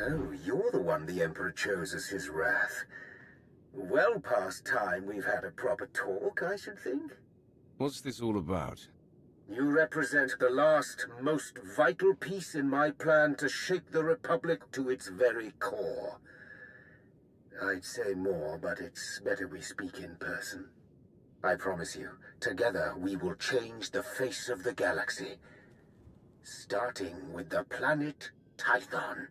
So, you're the one the Emperor chose as his wrath. Well past time we've had a proper talk, I should think. What's this all about? You represent the last, most vital piece in my plan to shake the Republic to its very core. I'd say more, but it's better we speak in person. I promise you, together we will change the face of the galaxy. Starting with the planet Tython.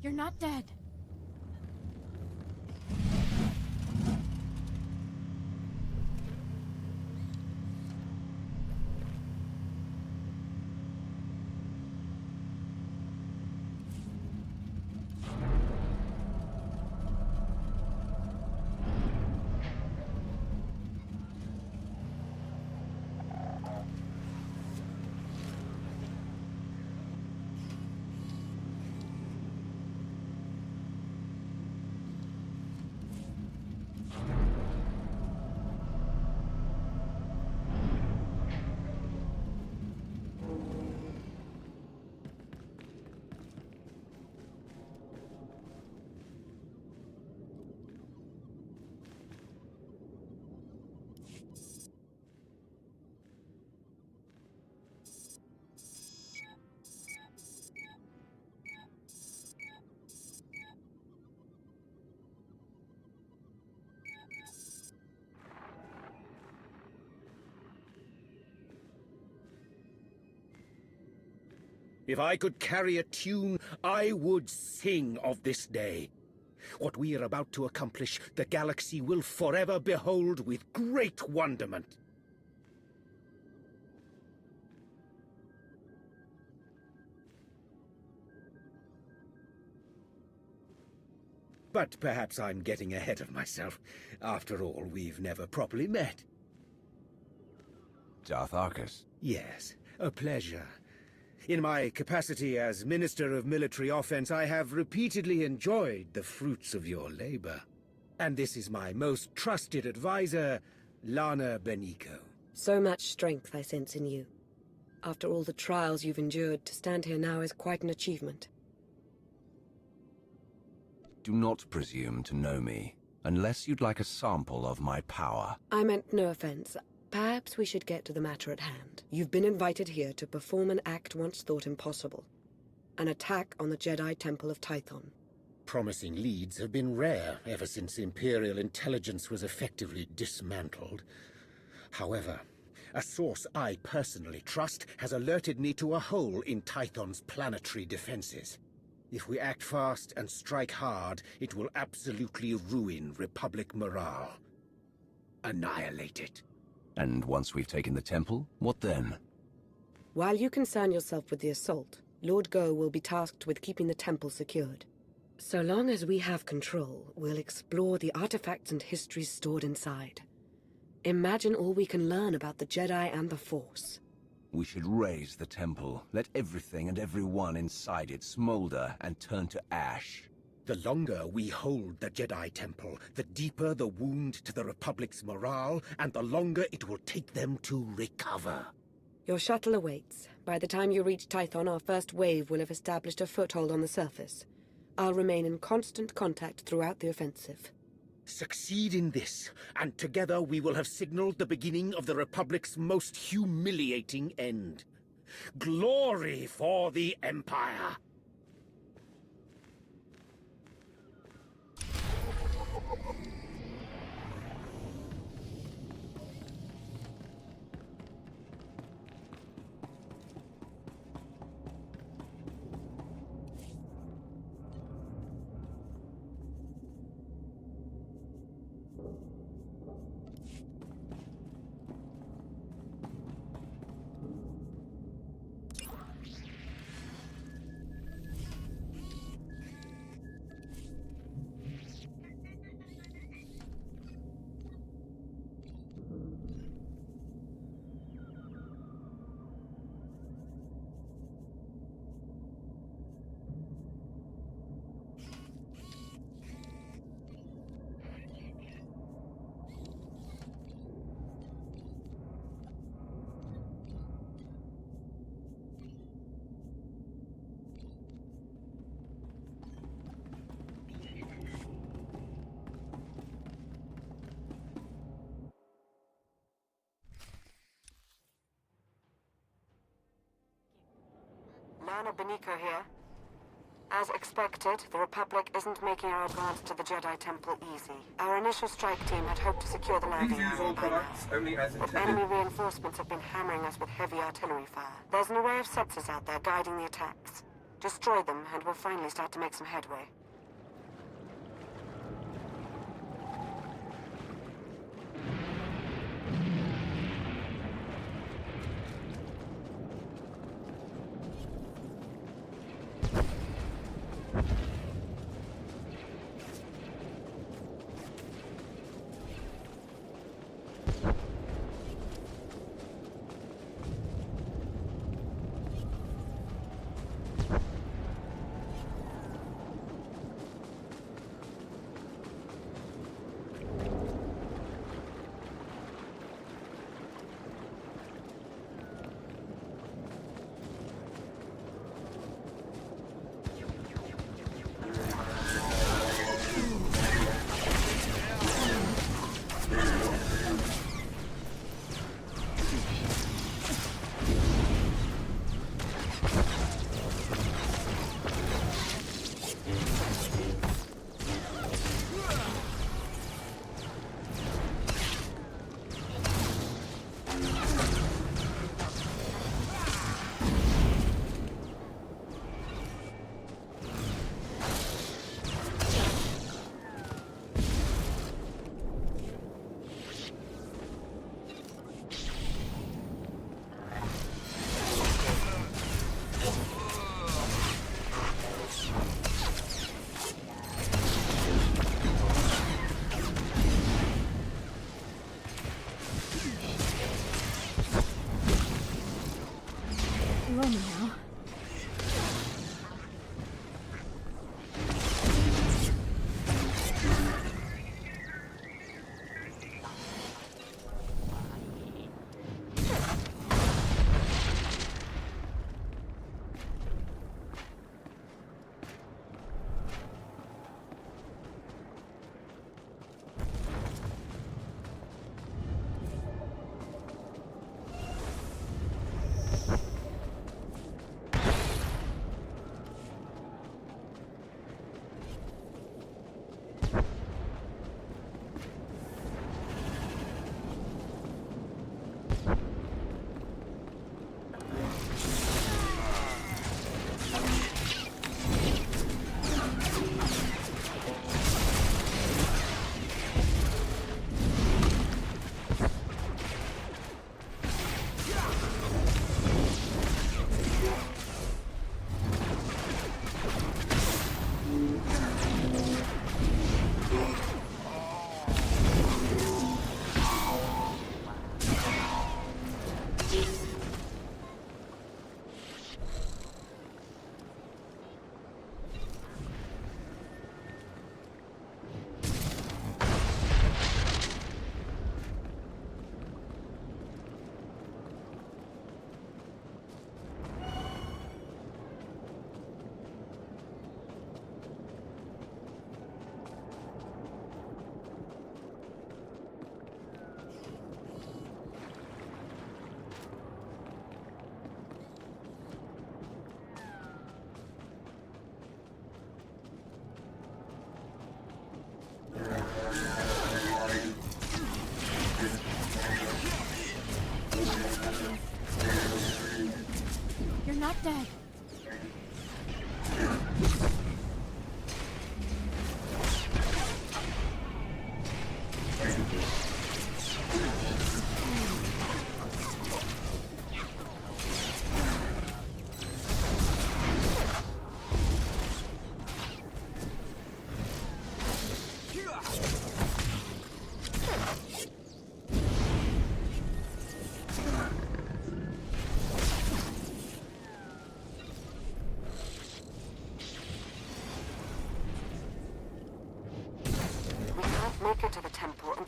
You're not dead. If I could carry a tune, I would sing of this day. What we are about to accomplish, the galaxy will forever behold with great wonderment. But perhaps I'm getting ahead of myself. After all, we've never properly met. Darth Arcus. Yes, a pleasure. In my capacity as Minister of Military Offense, I have repeatedly enjoyed the fruits of your labor. And this is my most trusted advisor, Lana Benico. So much strength I sense in you. After all the trials you've endured, to stand here now is quite an achievement. Do not presume to know me, unless you'd like a sample of my power. I meant no offense. Perhaps we should get to the matter at hand. You've been invited here to perform an act once thought impossible. An attack on the Jedi Temple of Tython. Promising leads have been rare ever since Imperial intelligence was effectively dismantled. However, a source I personally trust has alerted me to a hole in Tython's planetary defenses. If we act fast and strike hard, it will absolutely ruin Republic morale. Annihilate it. And once we've taken the temple, what then? While you concern yourself with the assault, Lord Go will be tasked with keeping the temple secured. So long as we have control, we'll explore the artifacts and histories stored inside. Imagine all we can learn about the Jedi and the Force. We should raise the temple, let everything and everyone inside it smolder and turn to ash. The longer we hold the Jedi Temple, the deeper the wound to the Republic's morale, and the longer it will take them to recover. Your shuttle awaits. By the time you reach Tython, our first wave will have established a foothold on the surface. I'll remain in constant contact throughout the offensive. Succeed in this, and together we will have signaled the beginning of the Republic's most humiliating end. Glory for the Empire! Lana Beniko here. As expected, the Republic isn't making our advance to the Jedi Temple easy. Our initial strike team had hoped to secure the landing Please use all products only as but intended. enemy reinforcements have been hammering us with heavy artillery fire. There's an array of sensors out there guiding the attacks. Destroy them, and we'll finally start to make some headway.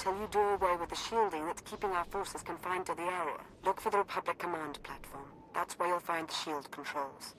until you do away with the shielding that's keeping our forces confined to the area. Look for the Republic command platform. That's where you'll find the shield controls.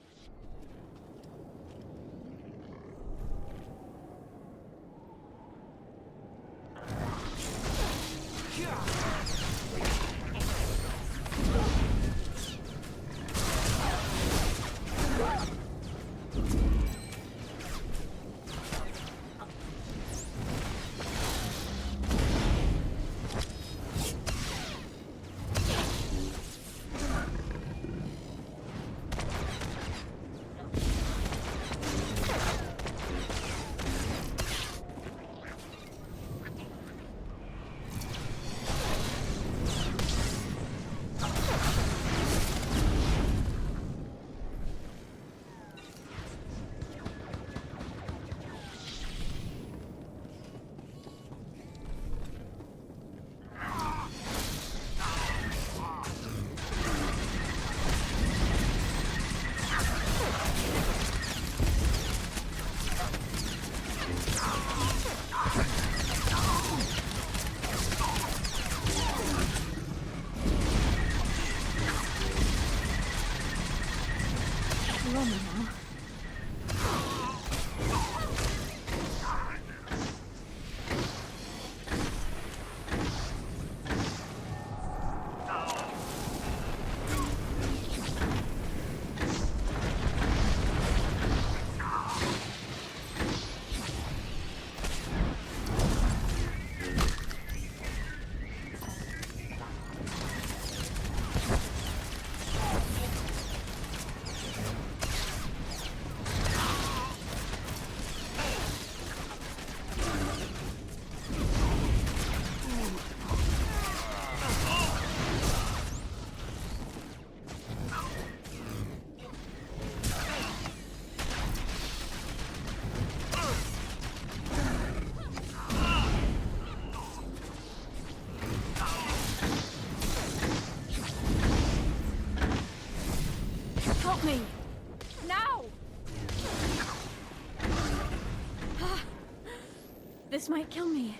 Help me! Now! This might kill me.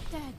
not dead.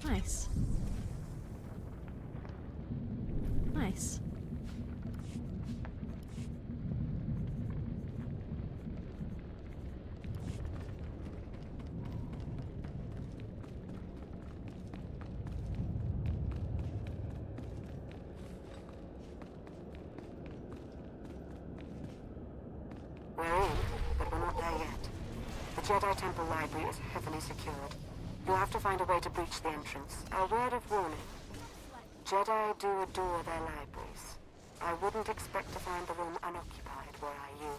Nice. Nice. We're in, but we're not there yet. The Jedi Temple Library is heavily secured. You'll have to find a way to breach the entrance. A word of warning. Jedi do adore their libraries. I wouldn't expect to find the room unoccupied were I you.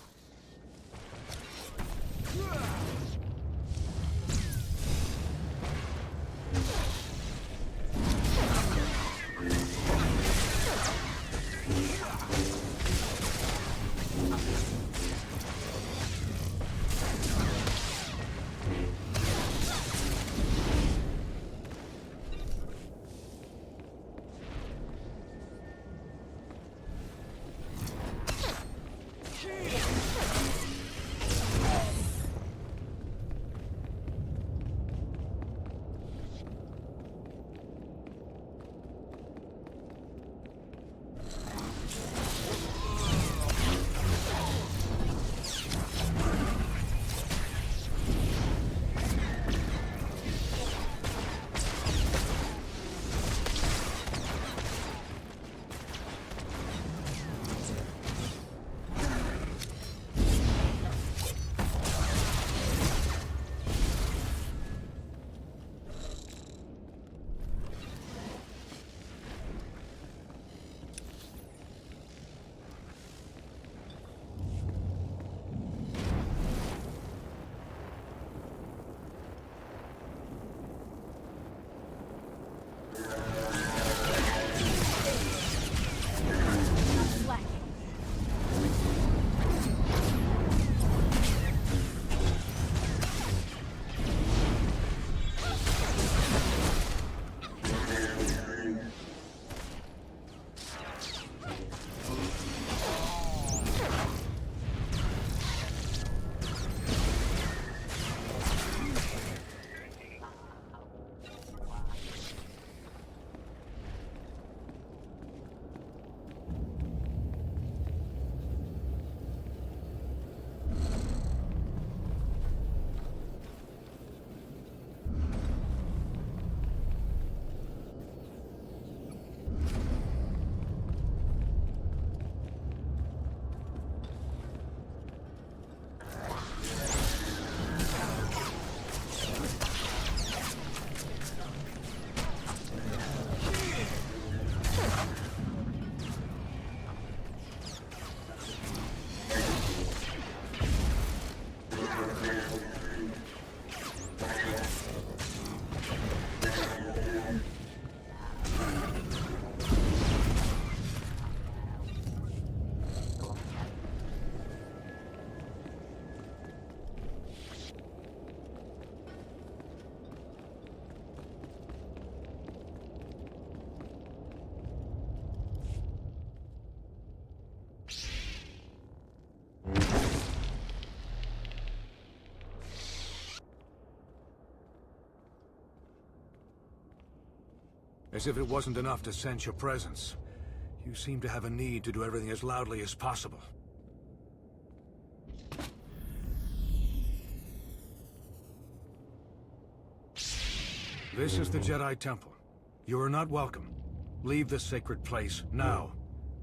As if it wasn't enough to sense your presence, you seem to have a need to do everything as loudly as possible. This is the Jedi Temple. You are not welcome. Leave this sacred place now.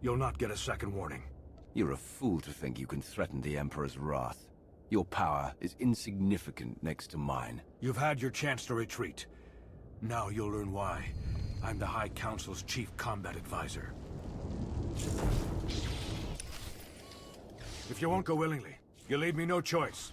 You'll not get a second warning. You're a fool to think you can threaten the Emperor's wrath. Your power is insignificant next to mine. You've had your chance to retreat. Now you'll learn why. I'm the High Council's chief combat advisor. If you won't go willingly, you leave me no choice.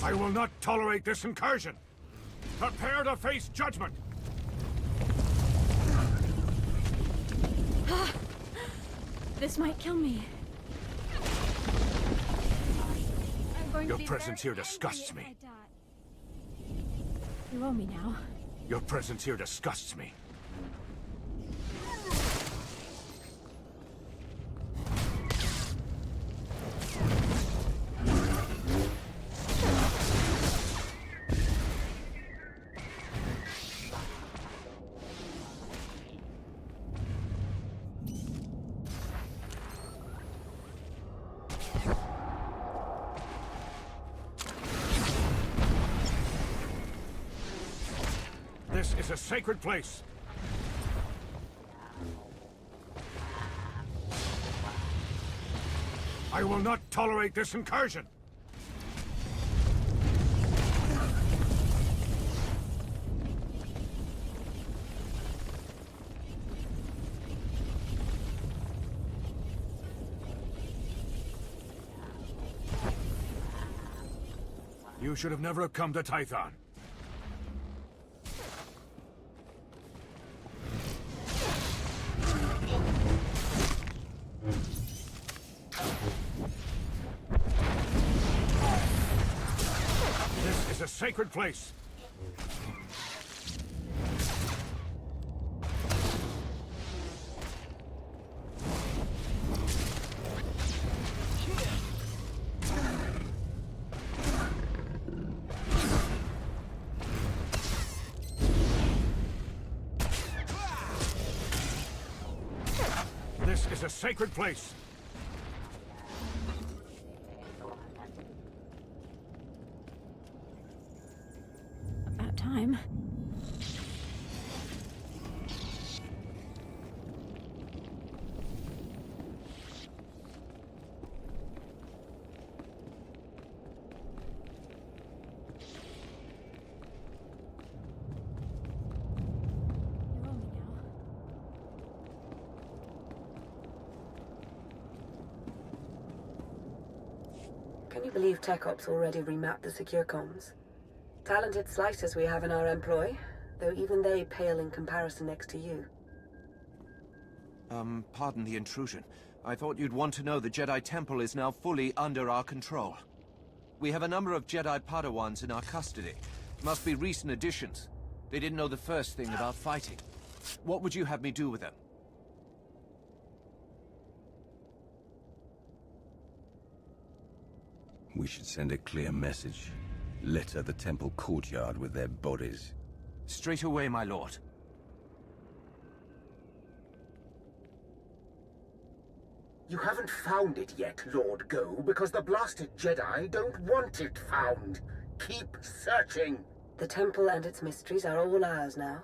I will not tolerate this incursion! Prepare to face judgment! This might kill me. I'm going Your to be presence very here disgusts angry me. if I die. You owe me now. Your presence here disgusts me. This is a sacred place. I will not tolerate this incursion. You should have never come to Tython. This is a sacred place. This is a sacred place. About time. You owe me now. Can you believe Tech Ops already remapped the secure comms? Talented slicers we have in our employ, though even they pale in comparison next to you. Pardon the intrusion. I thought you'd want to know the Jedi Temple is now fully under our control. We have a number of Jedi Padawans in our custody. Must be recent additions. They didn't know the first thing about fighting. What would you have me do with them? We should send a clear message. Litter the temple courtyard with their bodies. Straight away, my lord. You haven't found it yet, Lord Go, because the blasted Jedi don't want it found. Keep searching. The temple and its mysteries are all ours now.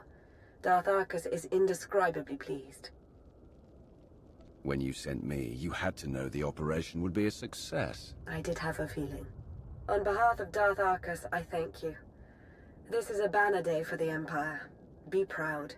Darth Arcus is indescribably pleased. When you sent me, you had to know the operation would be a success. I did have a feeling. On behalf of Darth Arcus, I thank you. This is a banner day for the Empire. Be proud.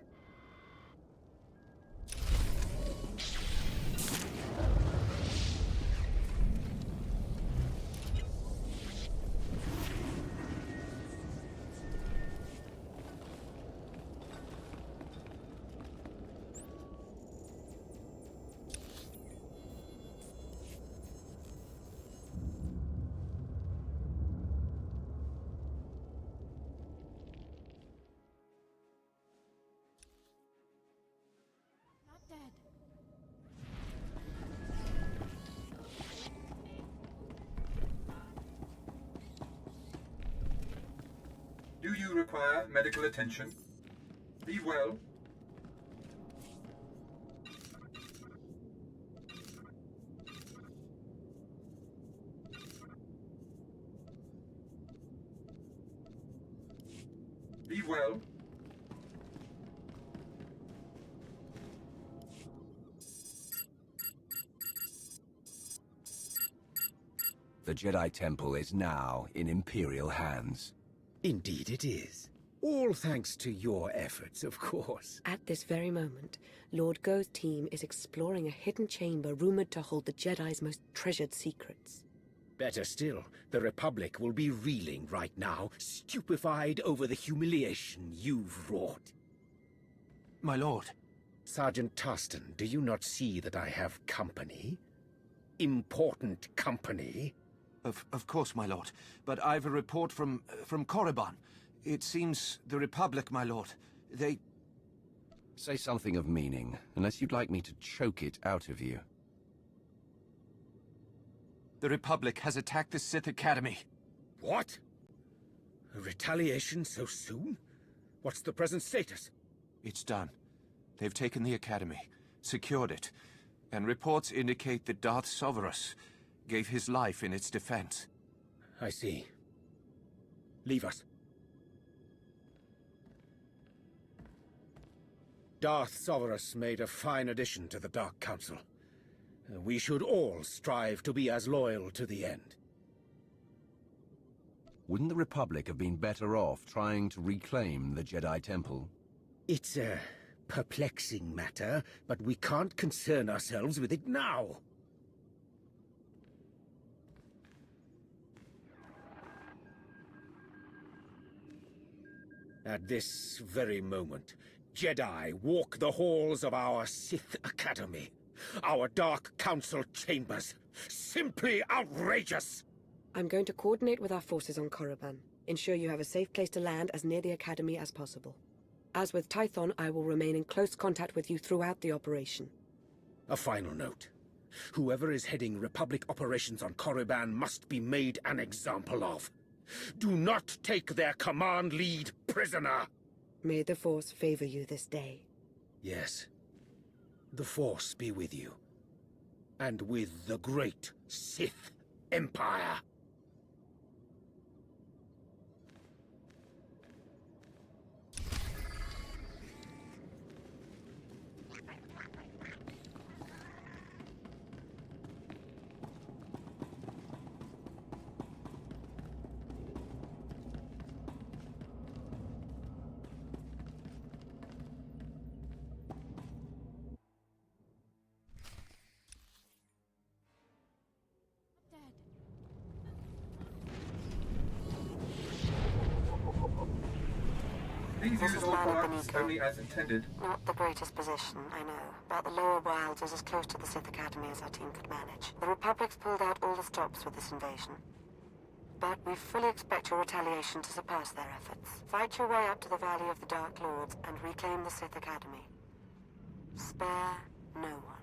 Not dead. Do you require medical attention? Be well. Be well. The Jedi Temple is now in Imperial hands. Indeed it is. All thanks to your efforts, of course. At this very moment, Lord Go's team is exploring a hidden chamber rumored to hold the Jedi's most treasured secrets. Better still, the Republic will be reeling right now, stupefied over the humiliation you've wrought. My lord. Sergeant Tarston, do you not see that I have company? Important company? Of course, my lord. But I've a report from Korriban. It seems the Republic, my lord, they... Say something of meaning, unless you'd like me to choke it out of you. The Republic has attacked the Sith Academy. What? A retaliation so soon? What's the present status? It's done. They've taken the Academy, secured it, and reports indicate that Darth Sovereign gave his life in its defense. I see. Leave us. Darth Sovereign made a fine addition to the Dark Council. We should all strive to be as loyal to the end. Wouldn't the Republic have been better off trying to reclaim the Jedi Temple? It's a perplexing matter, but we can't concern ourselves with it now. At this very moment, Jedi walk the halls of our Sith Academy, our Dark Council chambers. Simply outrageous! I'm going to coordinate with our forces on Korriban. Ensure you have a safe place to land as near the Academy as possible. As with Tython, I will remain in close contact with you throughout the operation. A final note. Whoever is heading Republic operations on Korriban must be made an example of. Do not take their command lead prisoner! May the Force favor you this day. Yes. The Force be with you. And with the great Sith Empire. These use all products only as intended. Not the greatest position, I know. But the Lower Wilds is as close to the Sith Academy as our team could manage. The Republic's pulled out all the stops with this invasion. But we fully expect your retaliation to surpass their efforts. Fight your way up to the Valley of the Dark Lords and reclaim the Sith Academy. Spare no one.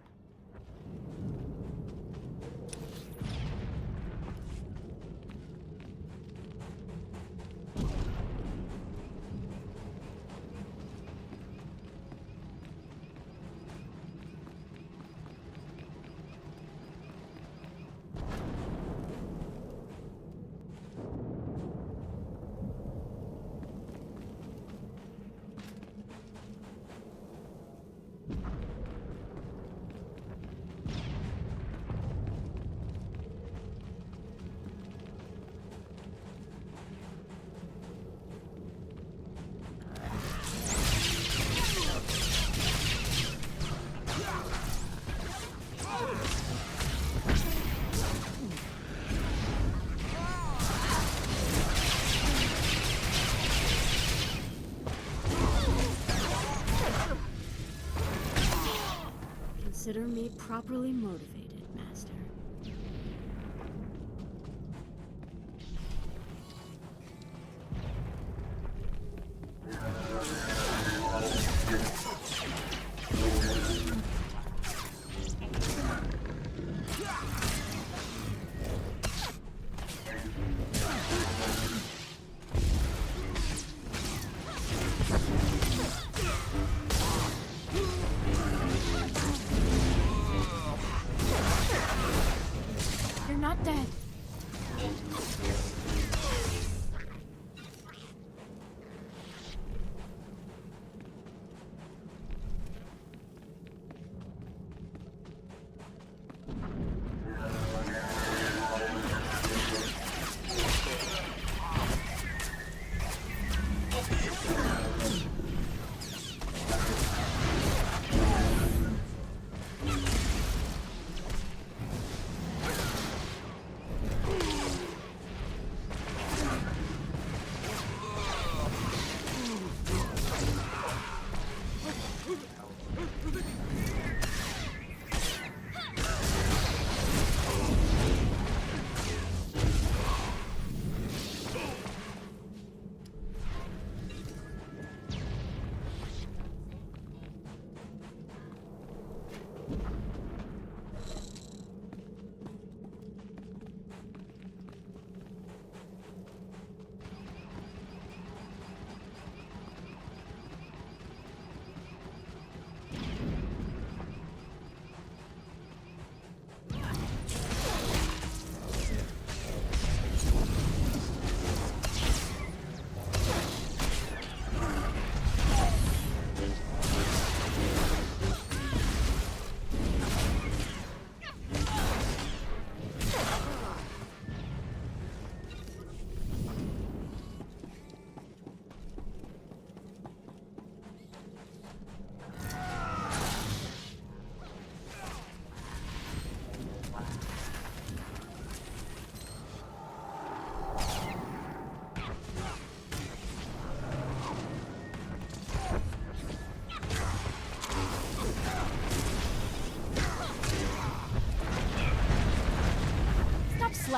Consider me properly motivated, Master. You're not dead.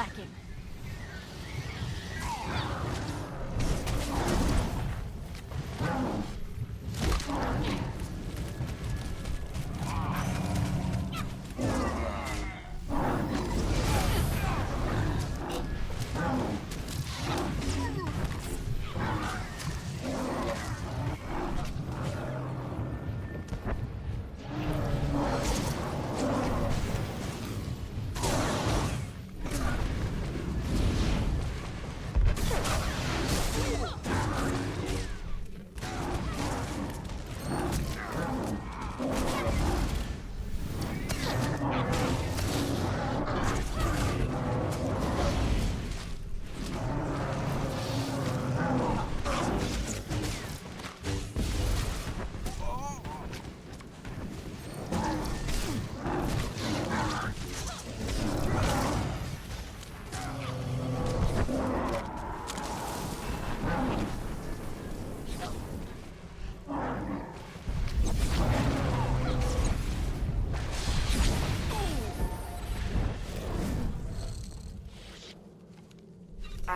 lacking.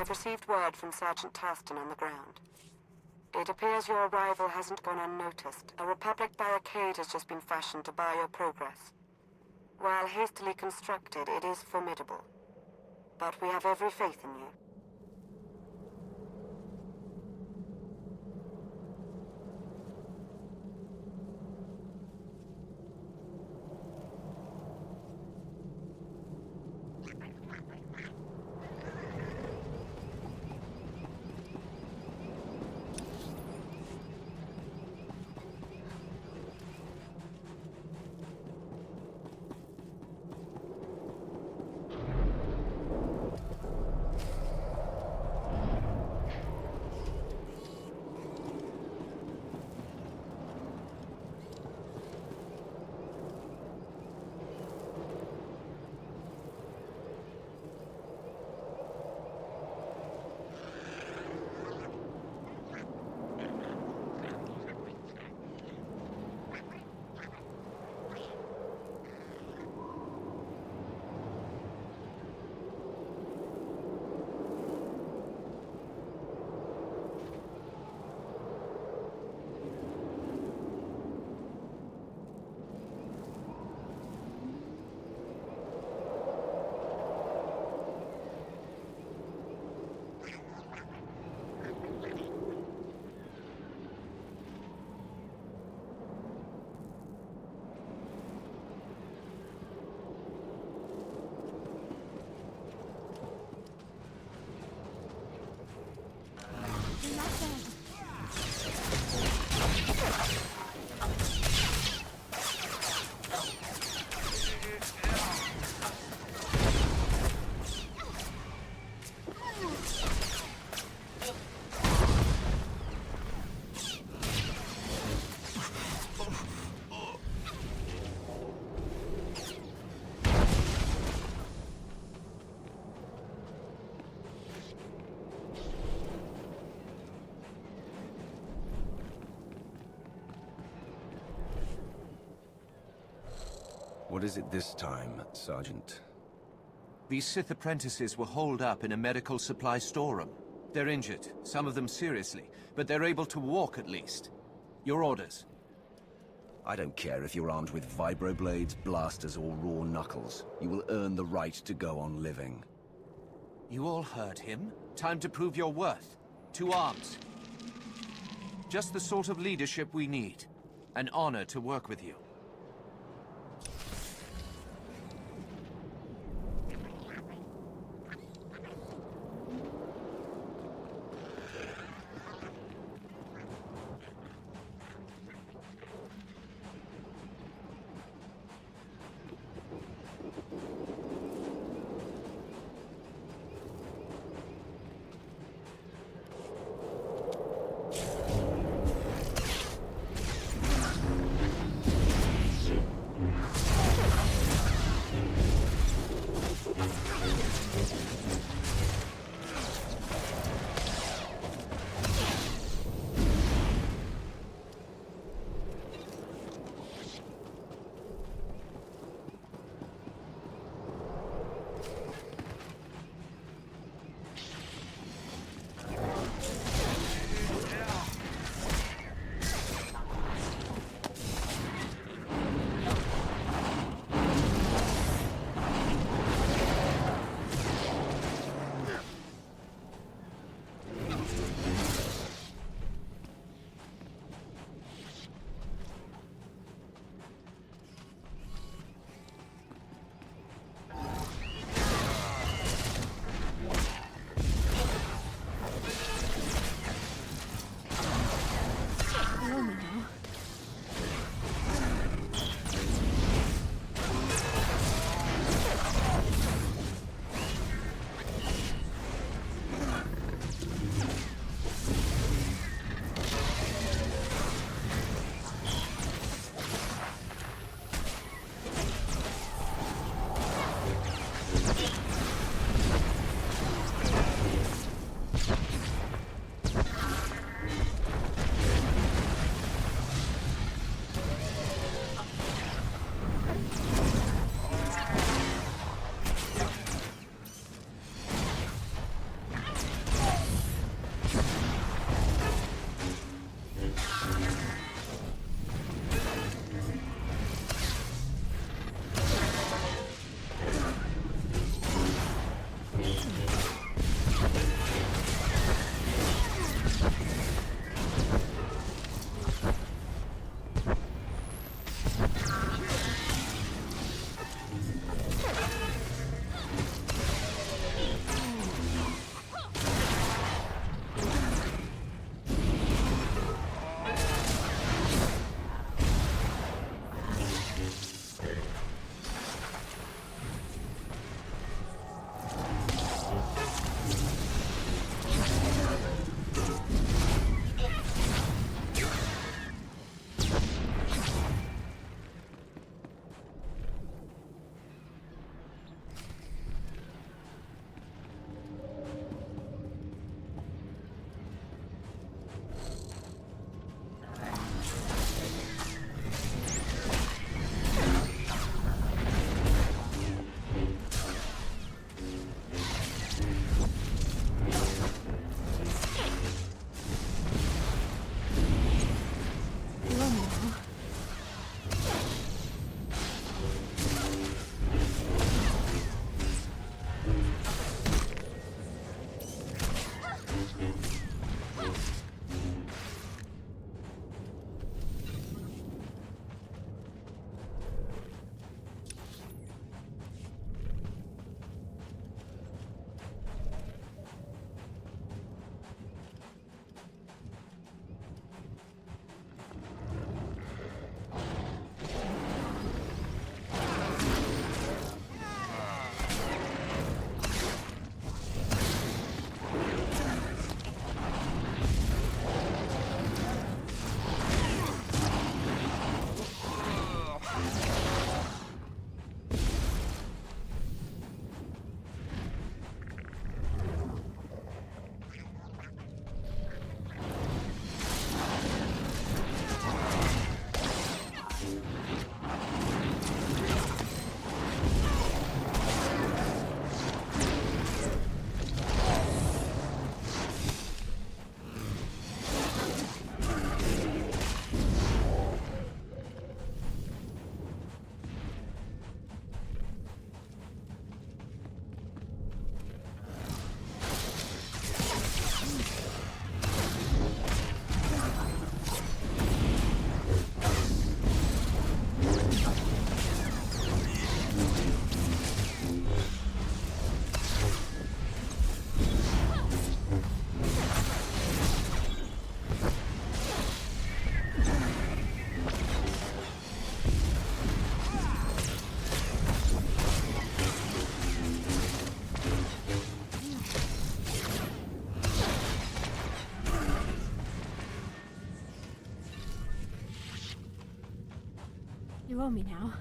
I've received word from Sergeant Tarston on the ground. It appears your arrival hasn't gone unnoticed. A Republic barricade has just been fashioned to bar your progress. While hastily constructed, it is formidable. But we have every faith in you. You're not dead. What is it this time, Sergeant? These Sith apprentices were holed up in a medical supply storeroom. They're injured, some of them seriously, but they're able to walk at least. Your orders? I don't care if you're armed with vibroblades, blasters, or raw knuckles. You will earn the right to go on living. You all heard him. Time to prove your worth. To arms. Just the sort of leadership we need. An honor to work with you. You owe me now.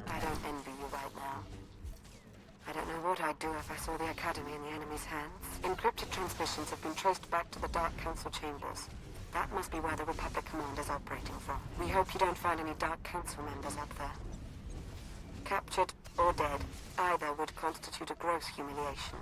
I don't envy you right now. I don't know what I'd do if I saw the Academy in the enemy's hands. Encrypted transmissions have been traced back to the Dark Council chambers. That must be where the Republic Command is operating from. We hope you don't find any Dark Council members up there. Captured or dead, either would constitute a gross humiliation.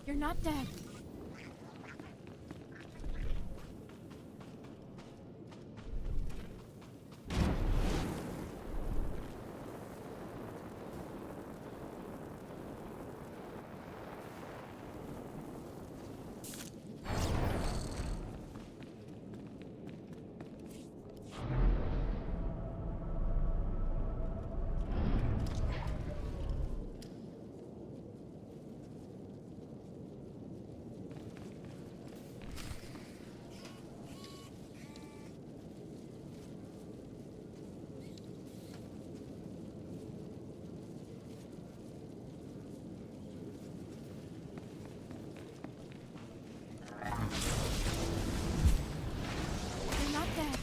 You're not dead. You're not dead.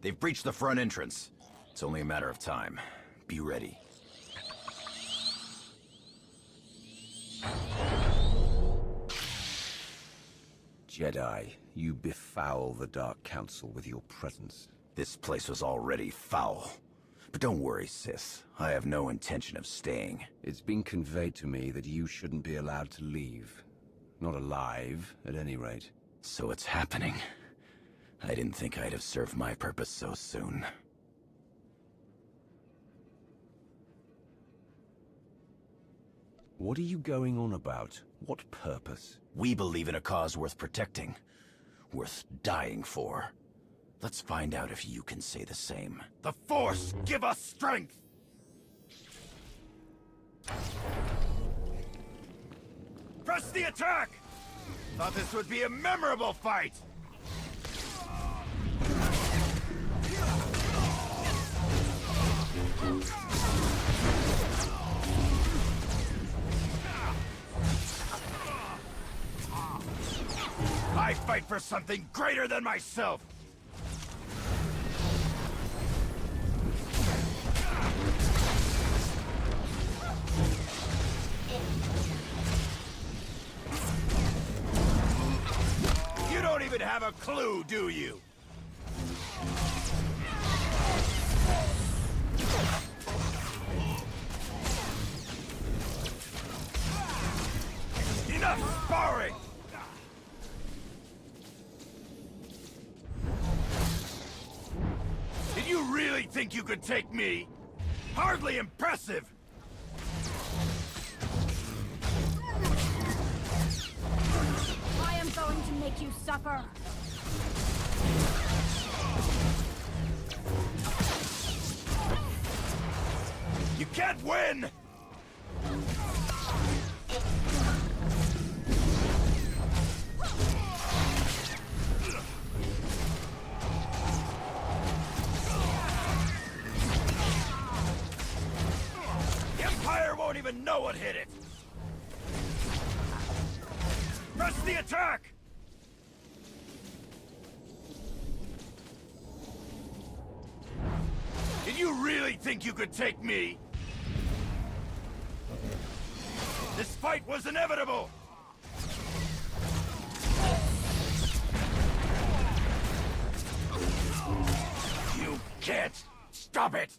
They've breached the front entrance. It's only a matter of time. Be ready. Jedi, you befoul the Dark Council with your presence. This place was already foul. But don't worry, sis. I have no intention of staying. It's been conveyed to me that you shouldn't be allowed to leave. Not alive, at any rate. So it's happening. I didn't think I'd have served my purpose so soon. What are you going on about? What purpose? We believe in a cause worth protecting. Worth dying for. Let's find out if you can say the same. The Force, give us strength! Press the attack! Thought this would be a memorable fight! I fight for something greater than myself! You don't even have a clue, do you? Enough sparring! Did you really think you could take me? Hardly impressive! I am going to make you suffer. You can't win! even know what hit it! Press the attack! Did you really think you could take me? This fight was inevitable! You can't stop it!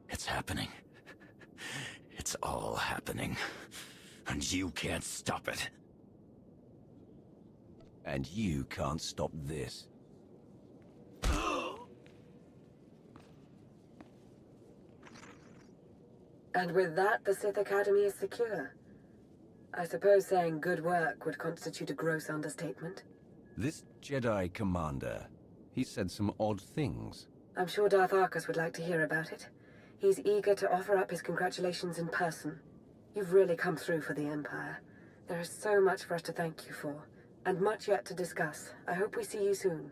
It's happening. It's all happening. And you can't stop it. And you can't stop this. And with that, the Sith Academy is secure. I suppose saying good work would constitute a gross understatement. This Jedi commander, he said some odd things. I'm sure Darth Arcus would like to hear about it. He's eager to offer up his congratulations in person. You've really come through for the Empire. There is so much for us to thank you for, and much yet to discuss. I hope we see you soon.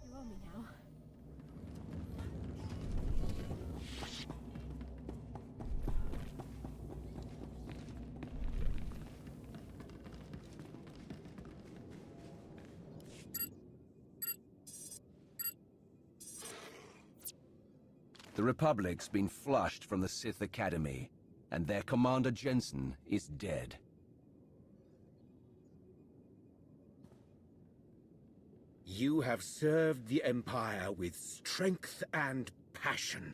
You owe me now. The Republic's been flushed from the Sith Academy, and their commander Jensen is dead. You have served the Empire with strength and passion.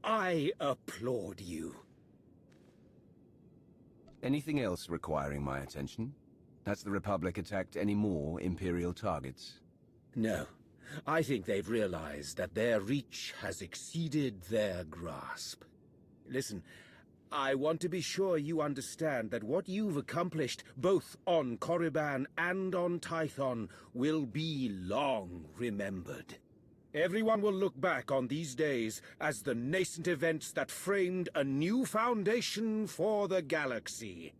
I applaud you. Anything else requiring my attention? Has the Republic attacked any more Imperial targets? No. I think they've realized that their reach has exceeded their grasp. Listen, I want to be sure you understand that what you've accomplished, both on Korriban and on Tython, will be long remembered. Everyone will look back on these days as the nascent events that framed a new foundation for the galaxy.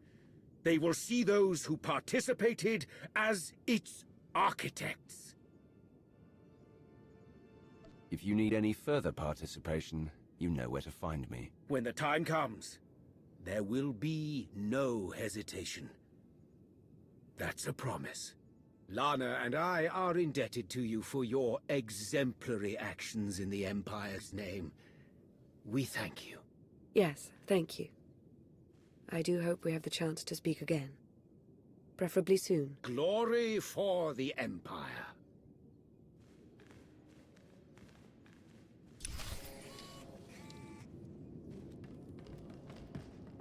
They will see those who participated as its architects. If you need any further participation, you know where to find me. When the time comes, there will be no hesitation. That's a promise. Lana and I are indebted to you for your exemplary actions in the Empire's name. We thank you. Yes, thank you. I do hope we have the chance to speak again. Preferably soon. Glory for the Empire.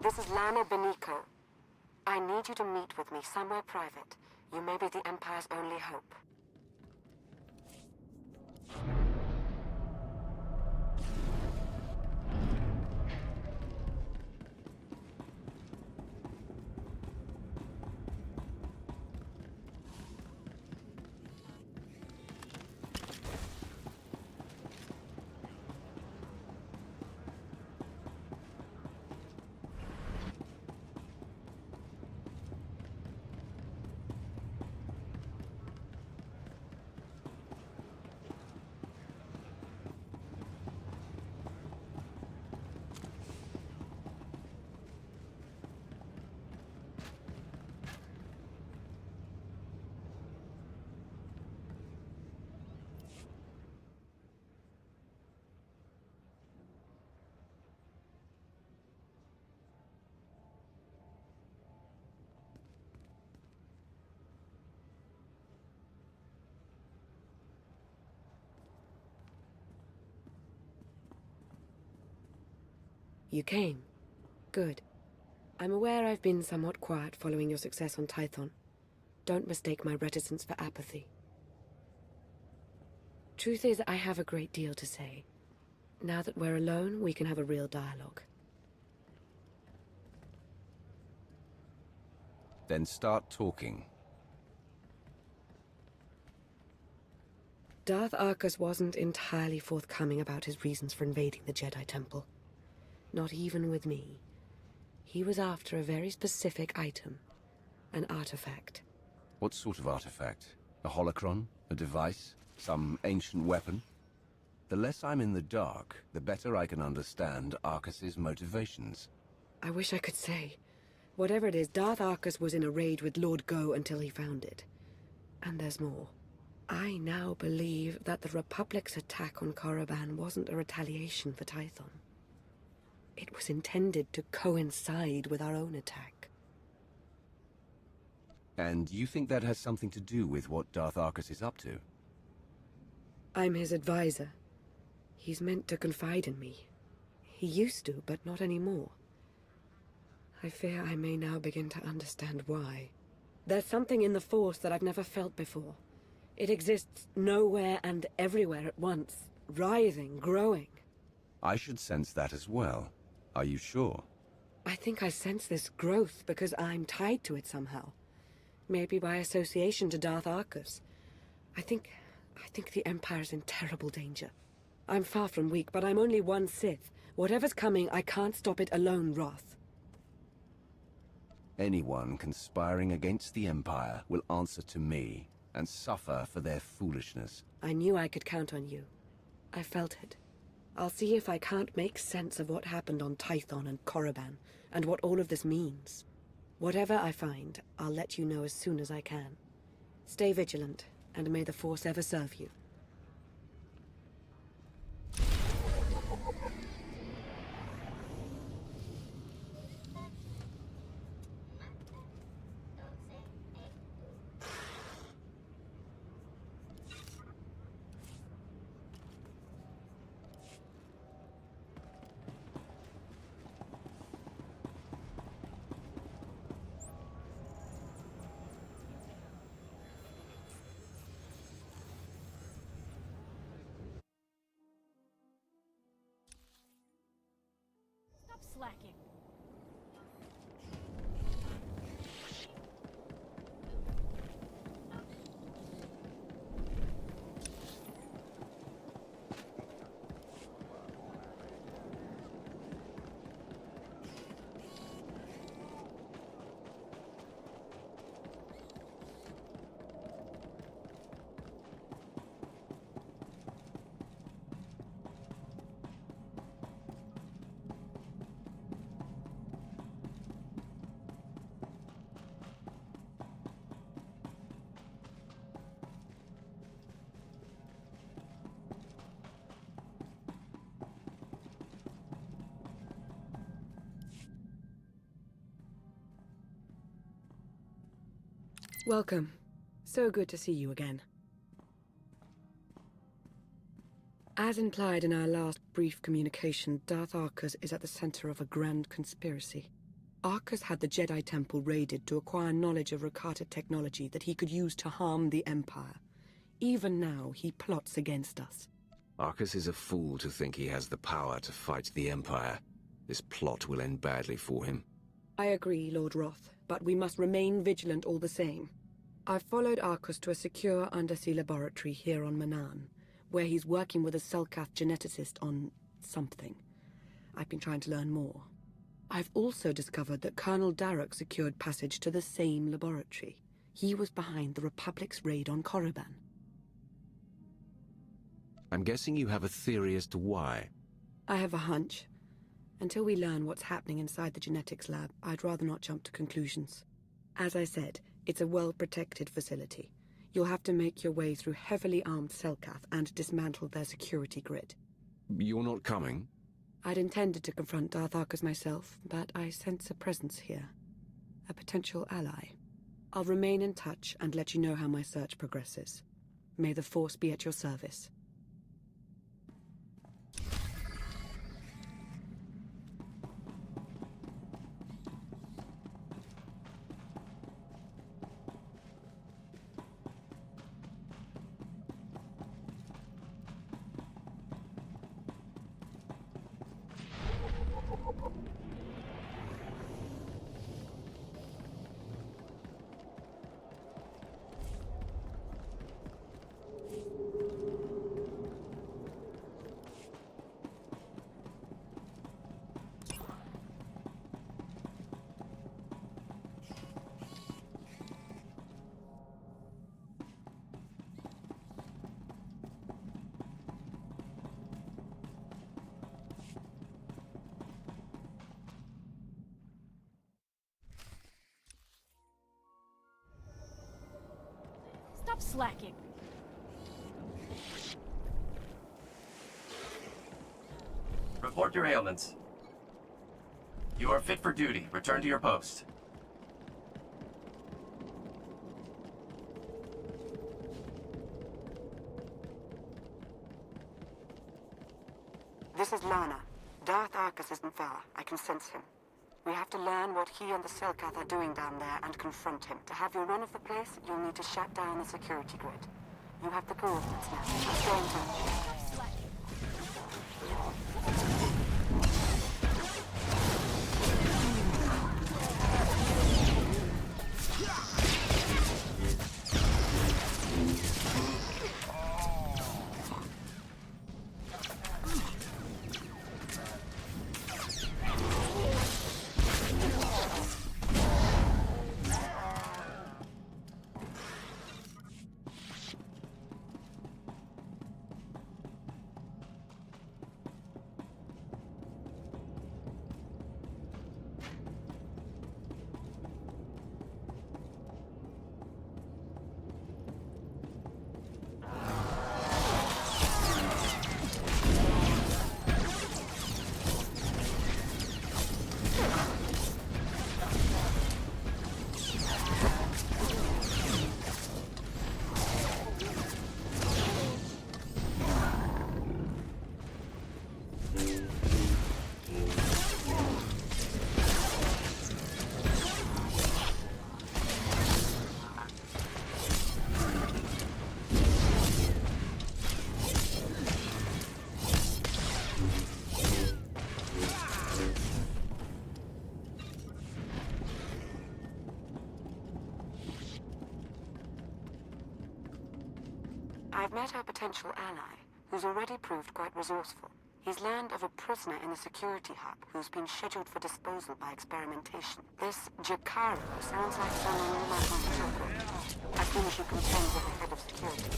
This is Lana Beniko. I need you to meet with me somewhere private. You may be the Empire's only hope. You came. Good. I'm aware I've been somewhat quiet following your success on Tython. Don't mistake my reticence for apathy. Truth is, I have a great deal to say. Now that we're alone, we can have a real dialogue. Then start talking. Darth Arcus wasn't entirely forthcoming about his reasons for invading the Jedi Temple. Not even with me. He was after a very specific item. An artifact. What sort of artifact? A holocron? A device? Some ancient weapon? The less I'm in the dark, the better I can understand Arcus's motivations. I wish I could say. Whatever it is, Darth Arcus was in a raid with Lord Go until he found it. And there's more. I now believe that the Republic's attack on Korriban wasn't a retaliation for Tython. It was intended to coincide with our own attack. And you think that has something to do with what Darth Arcus is up to? I'm his advisor. He's meant to confide in me. He used to, but not anymore. I fear I may now begin to understand why. There's something in the Force that I've never felt before. It exists nowhere and everywhere at once, writhing, growing. I should sense that as well. Are you sure? I think I sense this growth because I'm tied to it somehow. Maybe by association to Darth Arcus. I think the Empire's in terrible danger. I'm far from weak, but I'm only one Sith. Whatever's coming, I can't stop it alone, Roth. Anyone conspiring against the Empire will answer to me and suffer for their foolishness. I knew I could count on you. I felt it. I'll see if I can't make sense of what happened on Tython and Korriban, and what all of this means. Whatever I find, I'll let you know as soon as I can. Stay vigilant, and may the Force ever serve you. Stop slacking. Welcome. So good to see you again. As implied in our last brief communication, Darth Arcus is at the center of a grand conspiracy. Arcus had the Jedi Temple raided to acquire knowledge of Rakata technology that he could use to harm the Empire. Even now, he plots against us. Arcus is a fool to think he has the power to fight the Empire. This plot will end badly for him. I agree, Lord Roth, but we must remain vigilant all the same. I've followed Arcus to a secure undersea laboratory here on Manaan, where he's working with a Selkath geneticist on something. I've been trying to learn more. I've also discovered that Colonel Darroch secured passage to the same laboratory. He was behind the Republic's raid on Korriban. I'm guessing you have a theory as to why. I have a hunch. Until we learn what's happening inside the genetics lab, I'd rather not jump to conclusions. As I said, it's a well-protected facility. You'll have to make your way through heavily armed Selkath and dismantle their security grid. You're not coming? I'd intended to confront Darth Arcus myself, but I sense a presence here. A potential ally. I'll remain in touch and let you know how my search progresses. May the Force be at your service. Stop slacking. Report your ailments. You are fit for duty. Return to your post. This is Lana. Darth Arcus isn't far. I can sense him. We have to learn what he and the Selkath are doing down there and confront him. To have your run of the place, you'll need to shut down the security grid. You have the coordinates now. Stay in touch. I've met our potential ally, who's already proved quite resourceful. He's learned of a prisoner in the security hub who's been scheduled for disposal by experimentation. This Jakaro sounds like someone you might want to talk with, as soon as you contend with the head of security.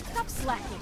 Stop slacking.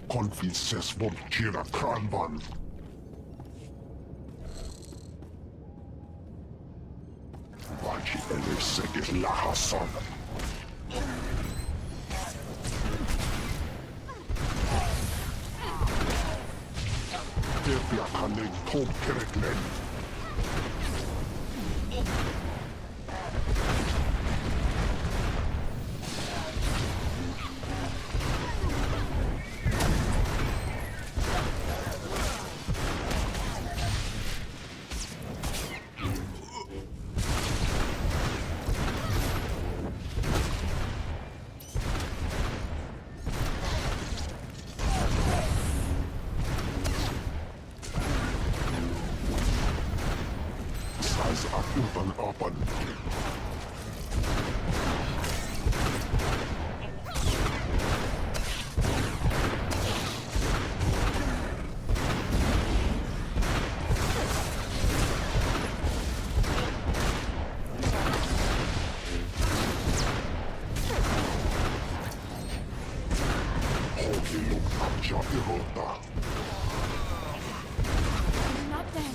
Konfises voltira kranvan. Vaji elesegis lahasan. Tepia kaleg tom kereklen. Not dead.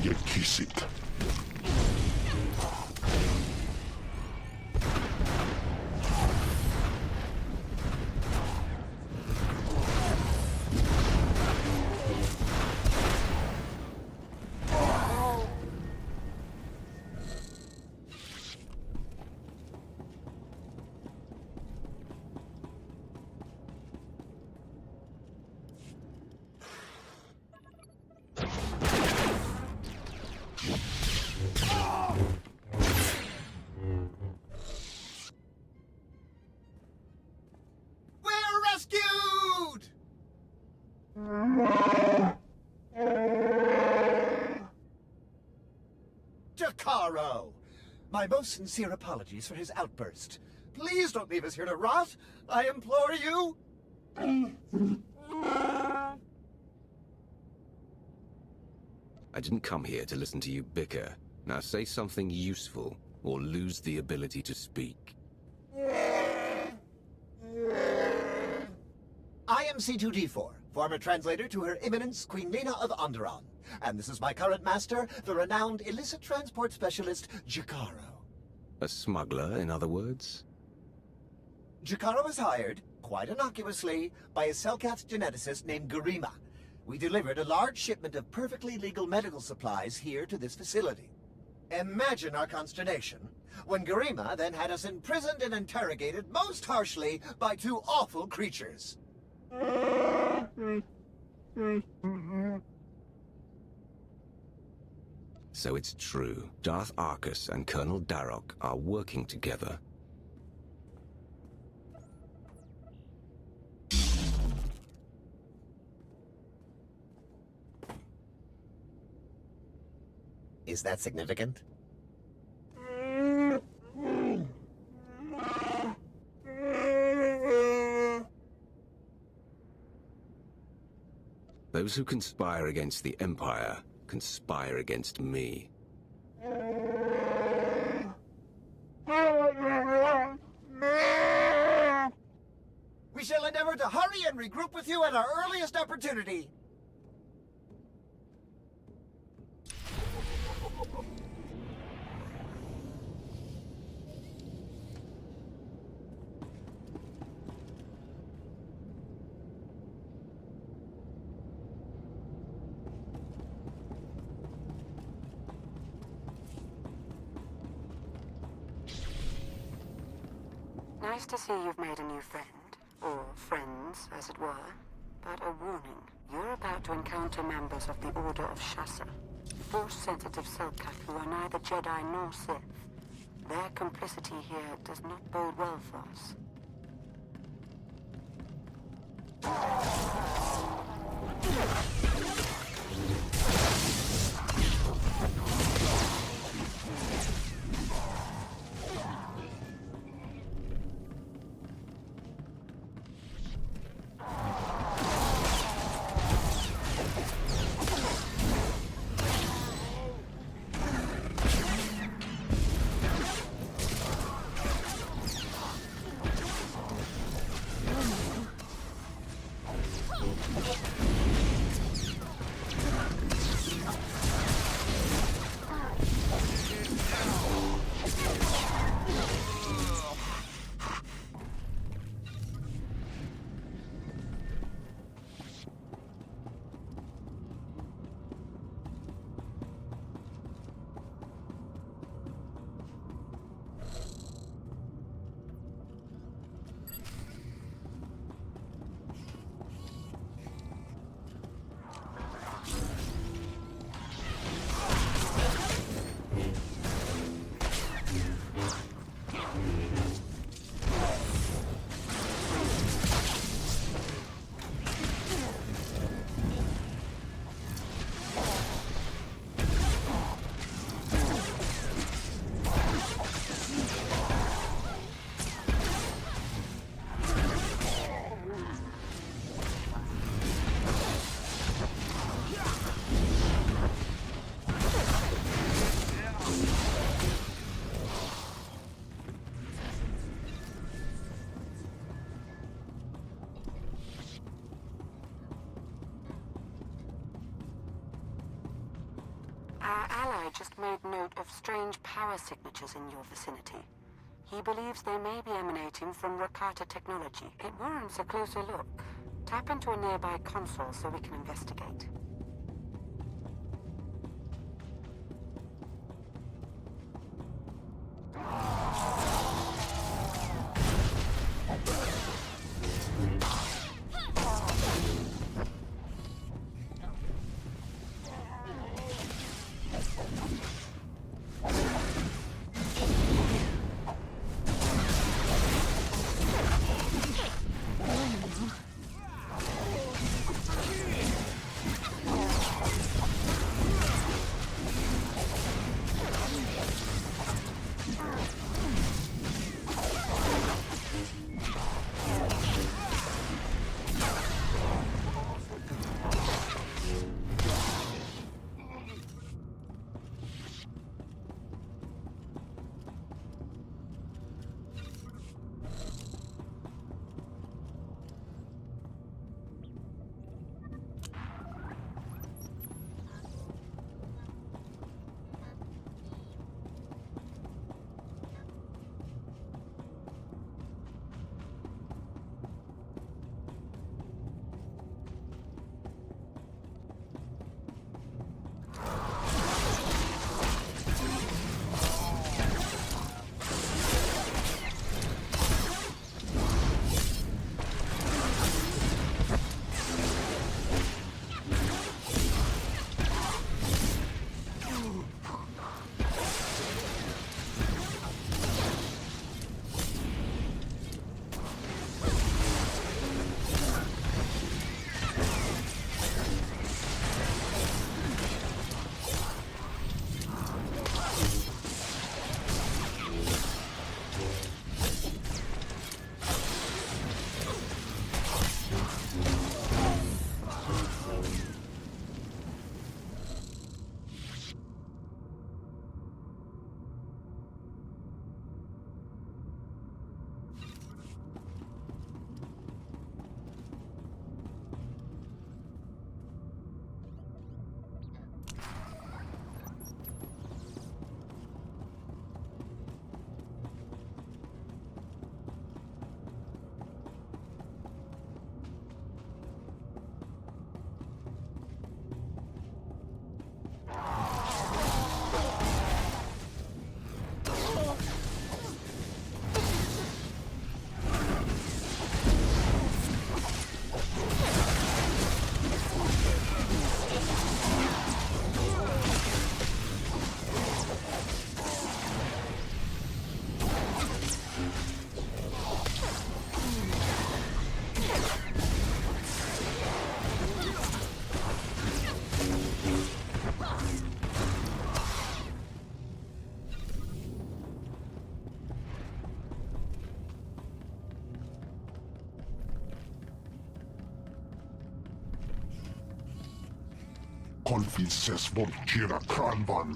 teie kiss it. Jakaro! My most sincere apologies for his outburst. Please don't leave us here to rot! I implore you! I didn't come here to listen to you bicker. Now say something useful, or lose the ability to speak. I am C2D4, former translator to Her Eminence Queen Nina of Onderon. And this is my current master, the renowned illicit transport specialist, Jakaro. A smuggler, in other words? Jakaro was hired, quite innocuously, by a Selkath geneticist named Garima. We delivered a large shipment of perfectly legal medical supplies here to this facility. Imagine our consternation when Garima then had us imprisoned and interrogated most harshly by two awful creatures. So it's true. Darth Arcus and Colonel Darroch are working together. Is that significant? Those who conspire against the Empire conspire against me. We shall endeavor to hurry and regroup with you at our earliest opportunity. Nice to see you've made a new friend. Or friends, as it were. But a warning. You're about to encounter members of the Order of Shasa. Force-sensitive Selkath who are neither Jedi nor Sith. Their complicity here does not bode well for us. just made note of strange power signatures in your vicinity. He believes they may be emanating from Rakata technology. It warrants a closer look. Tap into a nearby console so we can investigate. Konfises voltjera kranvan.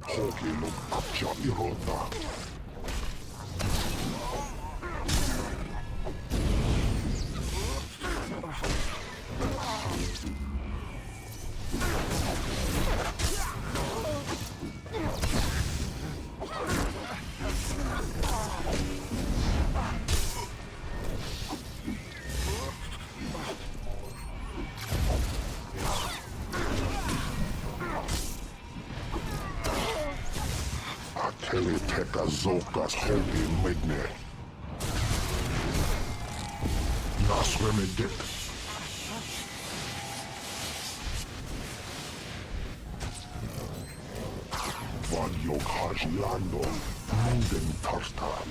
Hokilum atja irota. Teleteka zokas hoki megne. Nas remedit. Van yok hajlando. Muden tartan.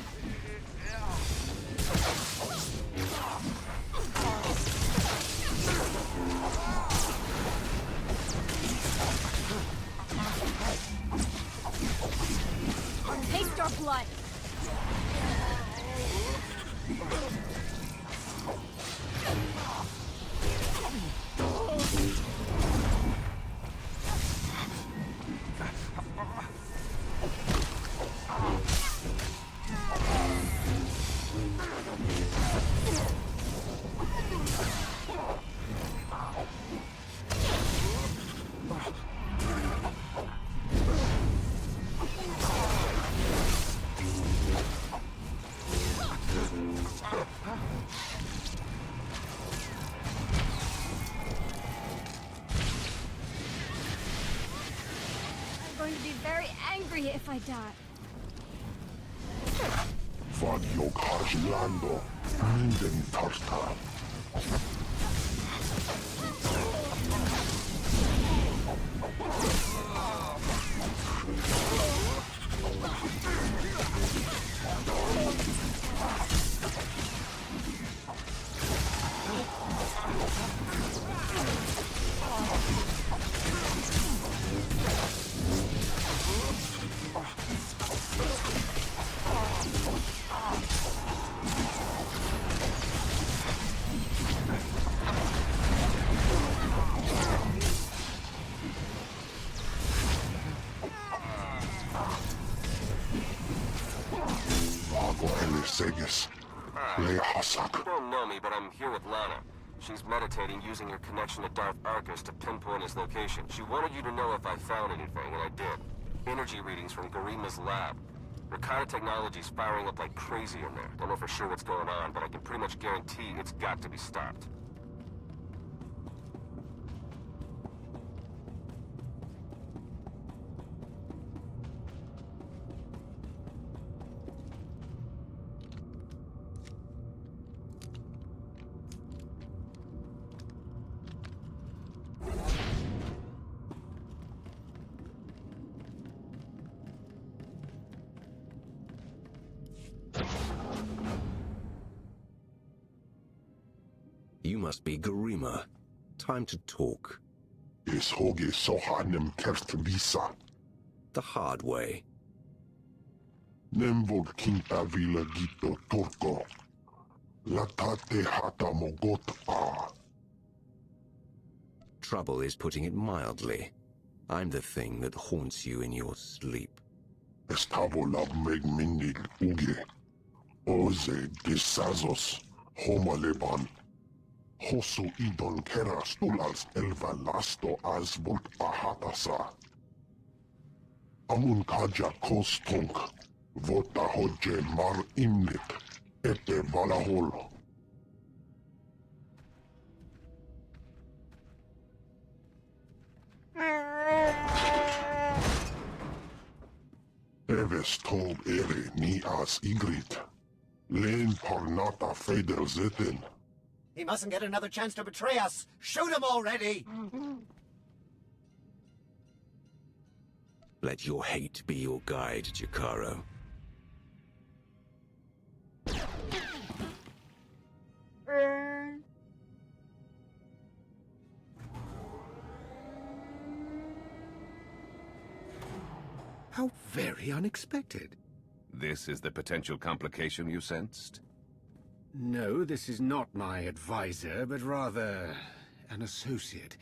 Taste our blood. very angry if I die. Vagyok Hajlando, minden tartál. Seges. You don't know me, but I'm here with Lana. She's meditating using her connection to Darth Arcus to pinpoint his location. She wanted you to know if I found anything, and I did. Energy readings from Garima's lab. Rakata technology's firing up like crazy in there. Don't know for sure what's going on, but I can pretty much guarantee it's got to be stopped. You must be Garima. Time to talk. Is hoge sohanem kerst visa. The hard way. Nemvod kinta vila gito turko. Latate hata mogot a. Trouble is putting it mildly. I'm the thing that haunts you in your sleep. Estavo lab meg mindig uge. Oze desazos homaleban. Hosu idon kera stulals elva lasto as volt ahatasa. Amun kaja kostonk. Vota hoje mar imnik. Ete valahol. Eves tob ere ni as igrit. Len parnata feder zeten. He mustn't get another chance to betray us! Shoot him already! Let your hate be your guide, Jakaro. How very unexpected. This is the potential complication you sensed? No, this is not my advisor, but rather an associate.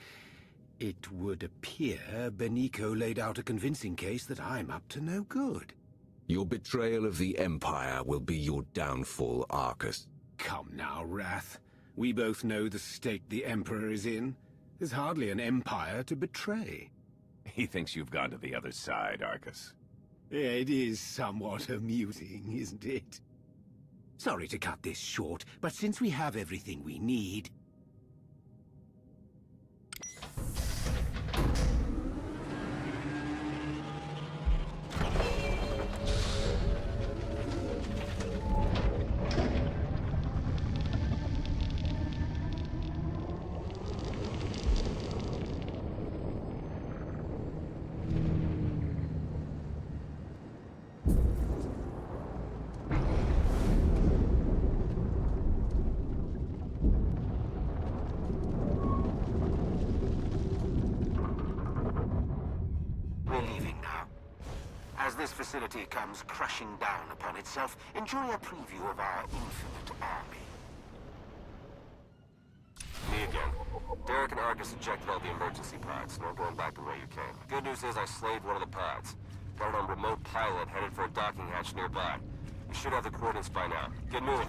It would appear Beniko laid out a convincing case that I'm up to no good. Your betrayal of the Empire will be your downfall, Arcus. Come now, Wrath. We both know the state the Emperor is in. There's hardly an empire to betray. He thinks you've gone to the other side, Arcus. It is somewhat amusing, isn't it? Sorry to cut this short, but since we have everything we need... Facility comes crashing down upon itself, enjoy a preview of our infinite army. Me again. Derek and Arcus ejected all the emergency pods. No going back the way you came. Good news is I slaved one of the pods. Got it on remote pilot, headed for a docking hatch nearby. You should have the coordinates by now. Get moving.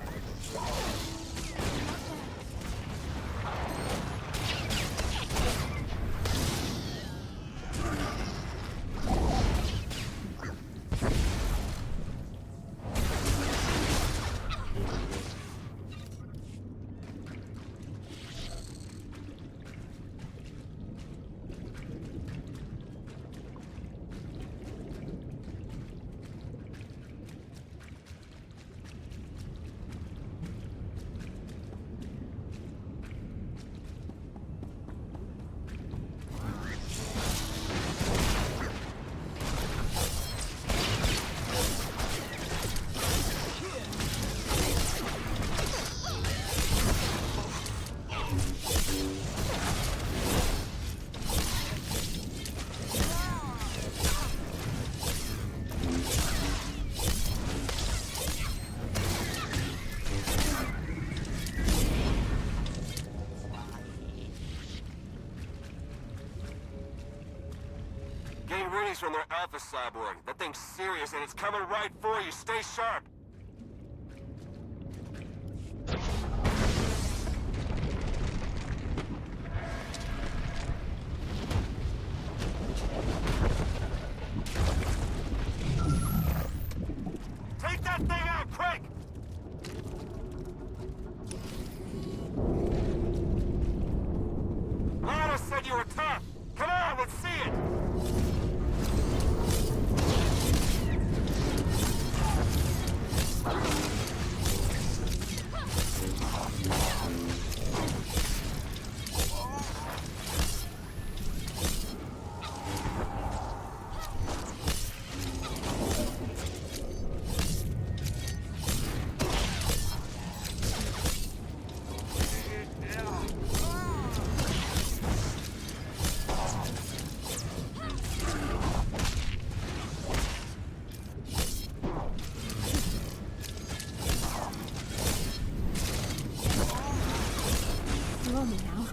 Getting readings from their Alpha cyborg. That thing's serious and it's coming right for you. Stay sharp. Take that thing out, quick! Lana said you were tough. Come on, let's see it! Slow me now.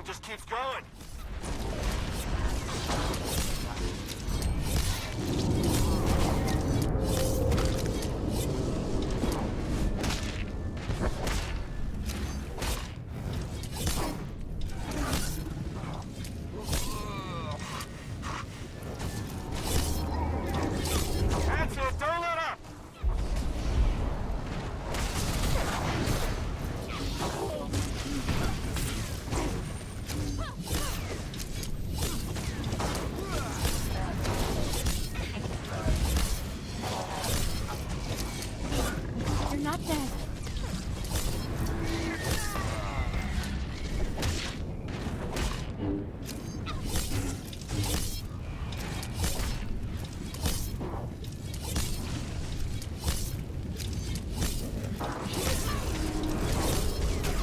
Just keeps going. That's it, don't let up. You're not dead.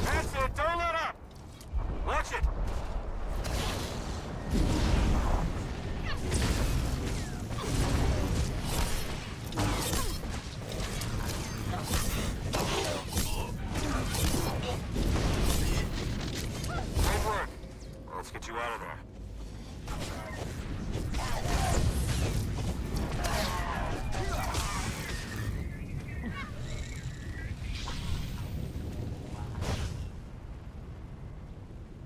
That's it, don't let up. Watch it. Great work. Let's get you out of there.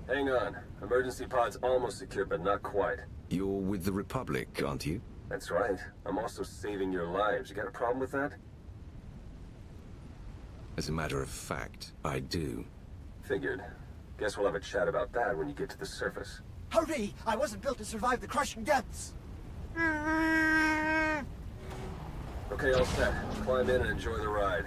Hang on. Emergency pod's almost secure, but not quite. You're with the Republic, aren't you? That's right. I'm also saving your lives. You got a problem with that? As a matter of fact, I do. Figured. Guess we'll have a chat about that when you get to the surface. Hurry! I wasn't built to survive the crushing depths! Okay, all set. Climb in and enjoy the ride.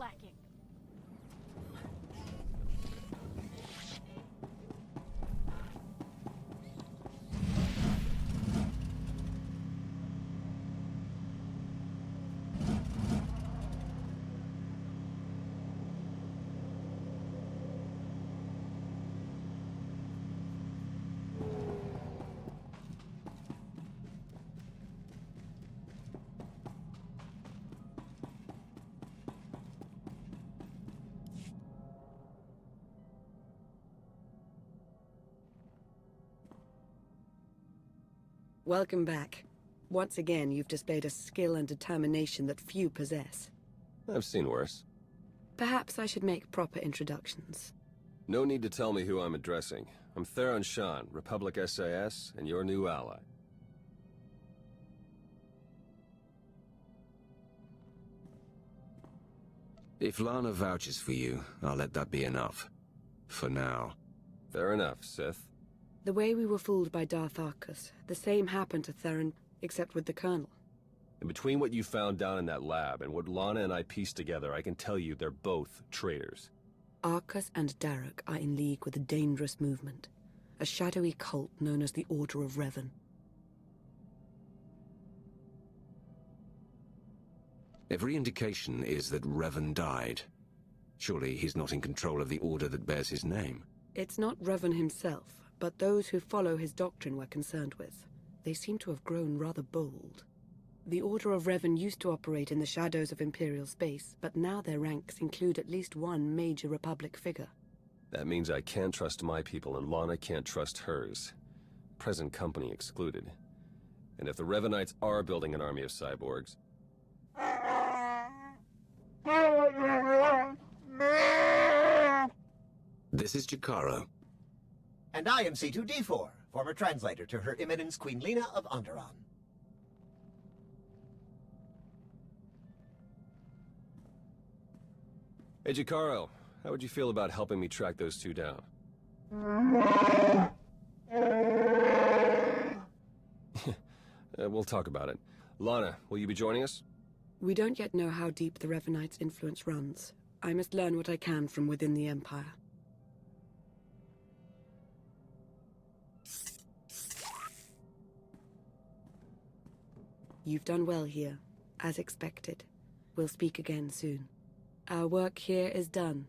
lacking. Welcome back. Once again, you've displayed a skill and determination that few possess. I've seen worse. Perhaps I should make proper introductions. No need to tell me who I'm addressing. I'm Theron Shan, Republic SAS, and your new ally. If Lana vouches for you, I'll let that be enough. For now. Fair enough, Sith. The way we were fooled by Darth Arcus, the same happened to Theron, except with the Colonel. And between what you found down in that lab and what Lana and I pieced together, I can tell you they're both traitors. Arcus and Darrok are in league with a dangerous movement, a shadowy cult known as the Order of Revan. Every indication is that Revan died. Surely he's not in control of the order that bears his name. It's not Revan himself, but those who follow his doctrine we're concerned with. They seem to have grown rather bold. The Order of Revan used to operate in the shadows of Imperial space, but now their ranks include at least one major Republic figure. That means I can't trust my people and Lana can't trust hers. Present company excluded. And if the Revanites are building an army of cyborgs... This is Jakaro. And I am C2D4, former translator to Her Eminence Queen Lena of Onderon. Hey, Jakaro, how would you feel about helping me track those two down? We'll talk about it. Lana, will you be joining us? We don't yet know how deep the Revanites' influence runs. I must learn what I can from within the Empire. You've done well here, as expected. We'll speak again soon. Our work here is done.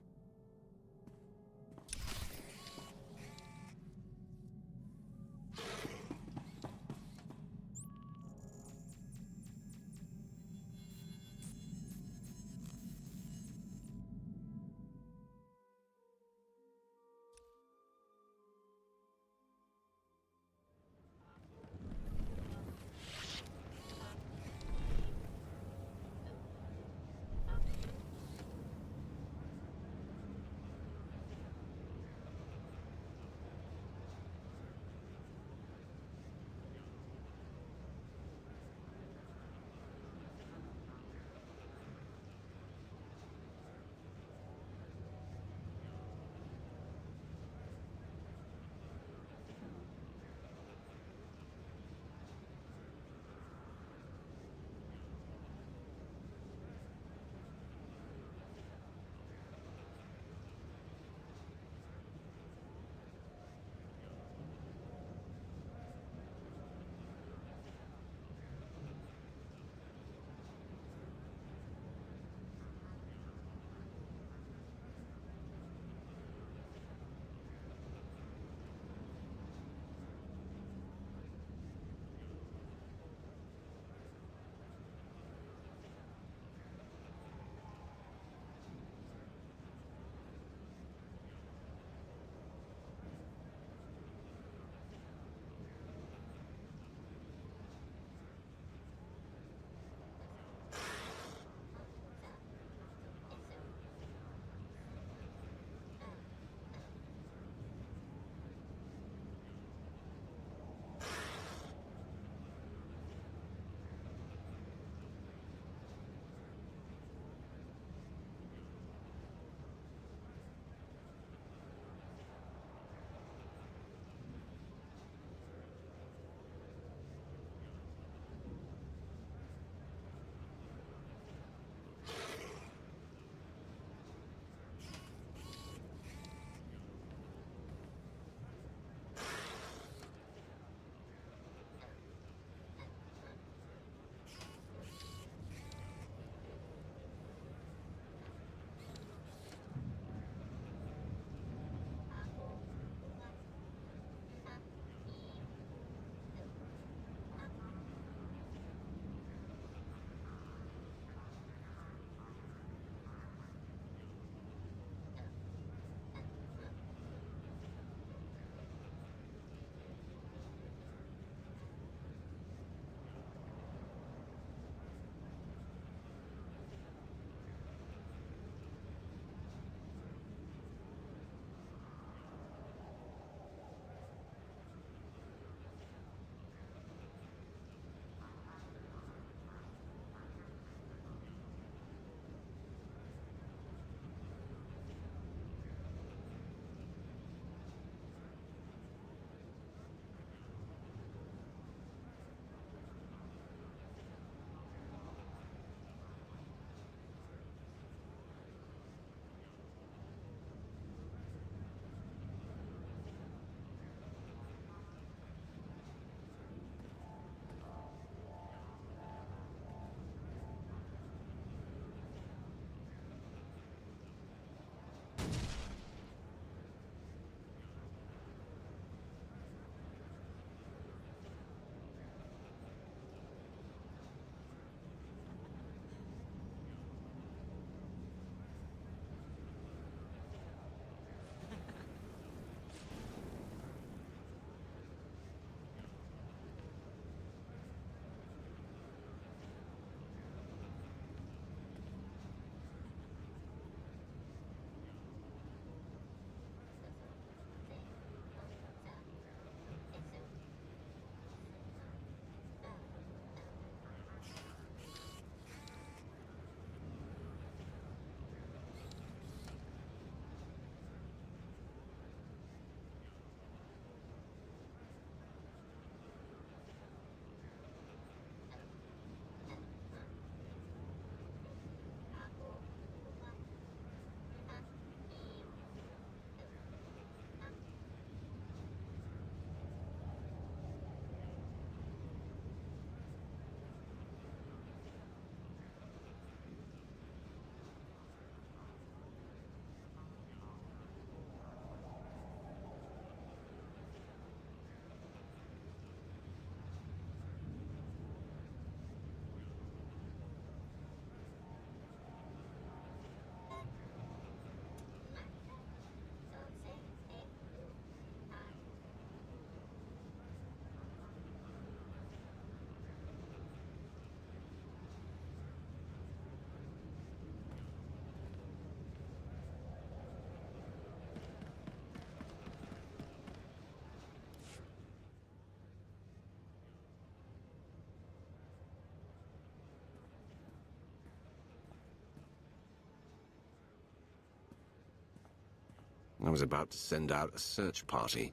I was about to send out a search party.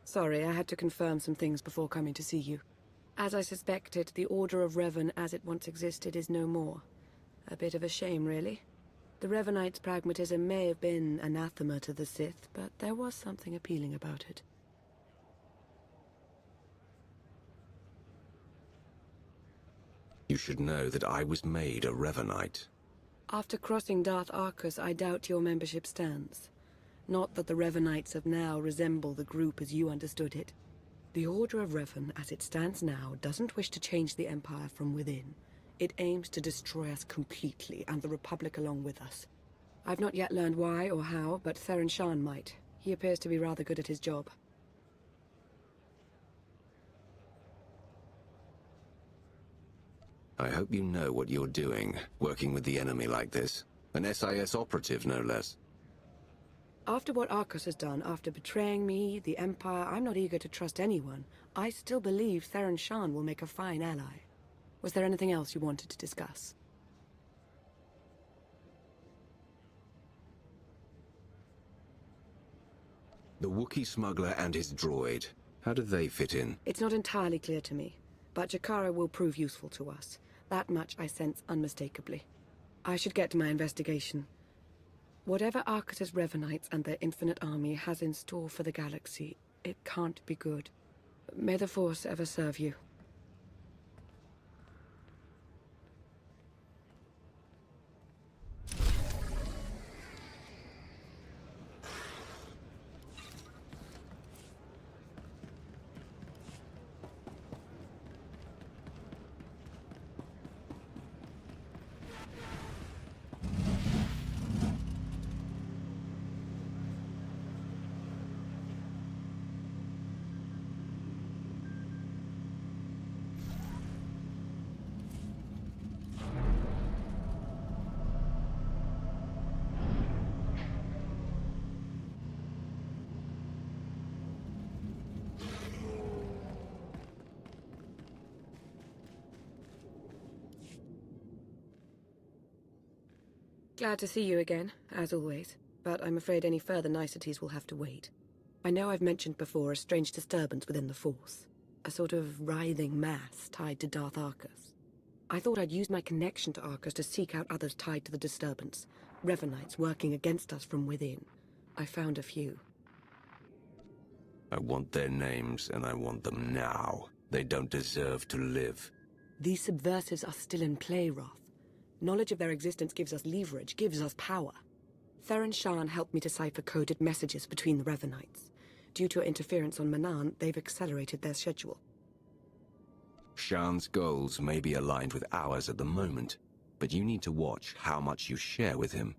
Sorry, I had to confirm some things before coming to see you. As I suspected, the Order of Revan as it once existed is no more. A bit of a shame, really. The Revanites' pragmatism may have been anathema to the Sith, but there was something appealing about it. You should know that I was made a Revanite. After crossing Darth Arcus, I doubt your membership stands. Not that the Revanites of now resemble the group as you understood it. The Order of Revan, as it stands now, doesn't wish to change the Empire from within. It aims to destroy us completely, and the Republic along with us. I've not yet learned why or how, but Theron Shan might. He appears to be rather good at his job. I hope you know what you're doing, working with the enemy like this. An SIS operative, no less. After what Arcus has done, after betraying me, the Empire, I'm not eager to trust anyone. I still believe Theron Shan will make a fine ally. Was there anything else you wanted to discuss? The Wookiee smuggler and his droid. How do they fit in? It's not entirely clear to me, but Jakara will prove useful to us. That much I sense unmistakably. I should get to my investigation. Whatever Arcus's Revanites and their infinite army has in store for the galaxy, it can't be good. May the Force ever serve you. Glad to see you again, as always, but I'm afraid any further niceties will have to wait. I know I've mentioned before a strange disturbance within the Force, a sort of writhing mass tied to Darth Arcus. I thought I'd use my connection to Arcus to seek out others tied to the disturbance, Revanites working against us from within. I found a few. I want their names, and I want them now. They don't deserve to live. These subversives are still in play, Roth. Knowledge of their existence gives us leverage, gives us power. Theron Shan helped me decipher coded messages between the Revanites. Due to interference on Manan, they've accelerated their schedule. Shan's goals may be aligned with ours at the moment, but you need to watch how much you share with him.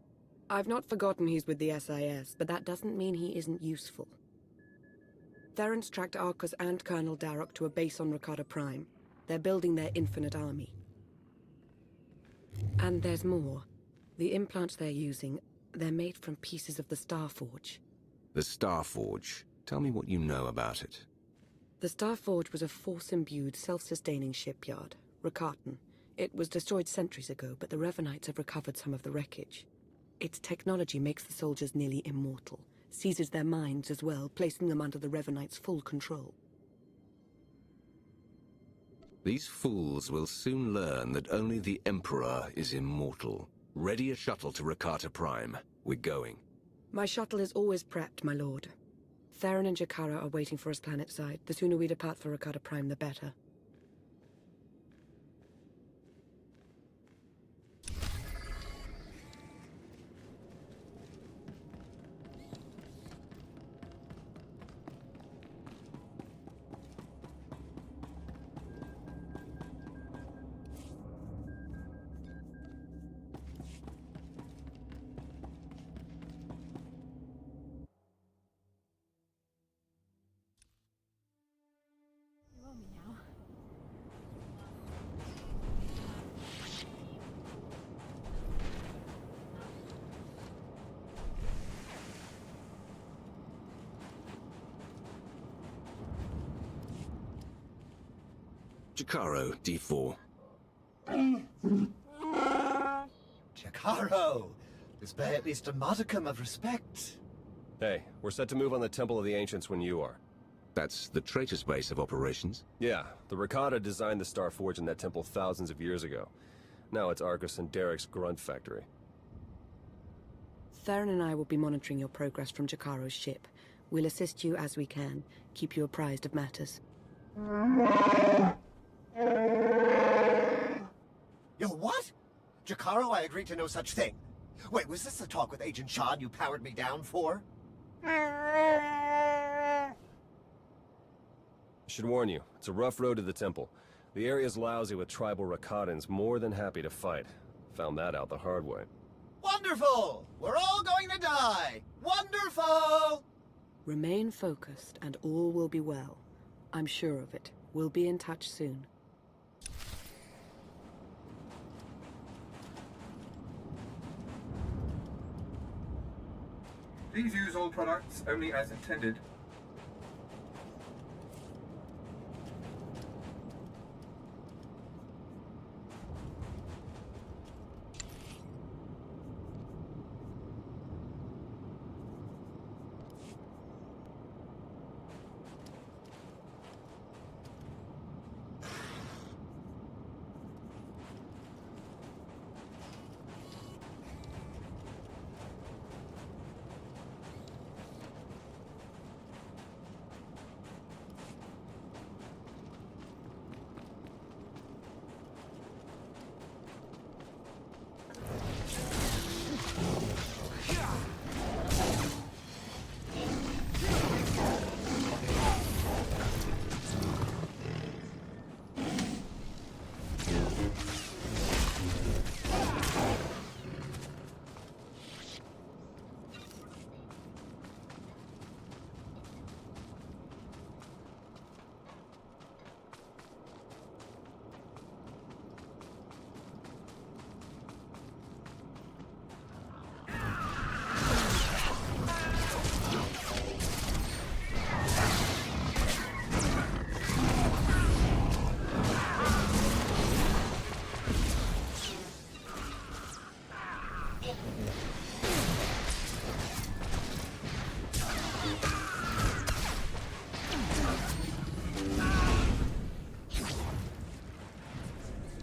I've not forgotten he's with the SIS, but that doesn't mean he isn't useful. Theron's tracked Arcus and Colonel Darroch to a base on Rakata Prime. They're building their infinite army. And there's more. The implants they're using, they're made from pieces of the Starforge. The Starforge. Tell me what you know about it. The Starforge was a Force-imbued, self-sustaining shipyard, Rakatan. It was destroyed centuries ago, but the Revanites have recovered some of the wreckage. Its technology makes the soldiers nearly immortal, seizes their minds as well, placing them under the Revanites' full control. These fools will soon learn that only the Emperor is immortal. Ready a shuttle to Rakata Prime. We're going. My shuttle is always prepped, my lord. Theron and Jakara are waiting for us planetside. The sooner we depart for Rakata Prime, the better. Jakaro, D4. Jakaro! Display at least a modicum of respect. Hey, we're set to move on the Temple of the Ancients when you are. That's the traitor's base of operations? Yeah, the Rakata designed the Star Forge in that temple thousands of years ago. Now it's Arcus and Derek's grunt factory. Theron and I will be monitoring your progress from Jakaro's ship. We'll assist you as we can, keep you apprised of matters. Yo, what? Jakaro, I agreed to no such thing. Wait, was this the talk with Agent Shad you powered me down for? I should warn you, it's a rough road to the temple. The area's lousy with tribal Rakatans more than happy to fight. Found that out the hard way. Wonderful! We're all going to die! Wonderful! Remain focused and all will be well. I'm sure of it. We'll be in touch soon. Please use all products only as intended.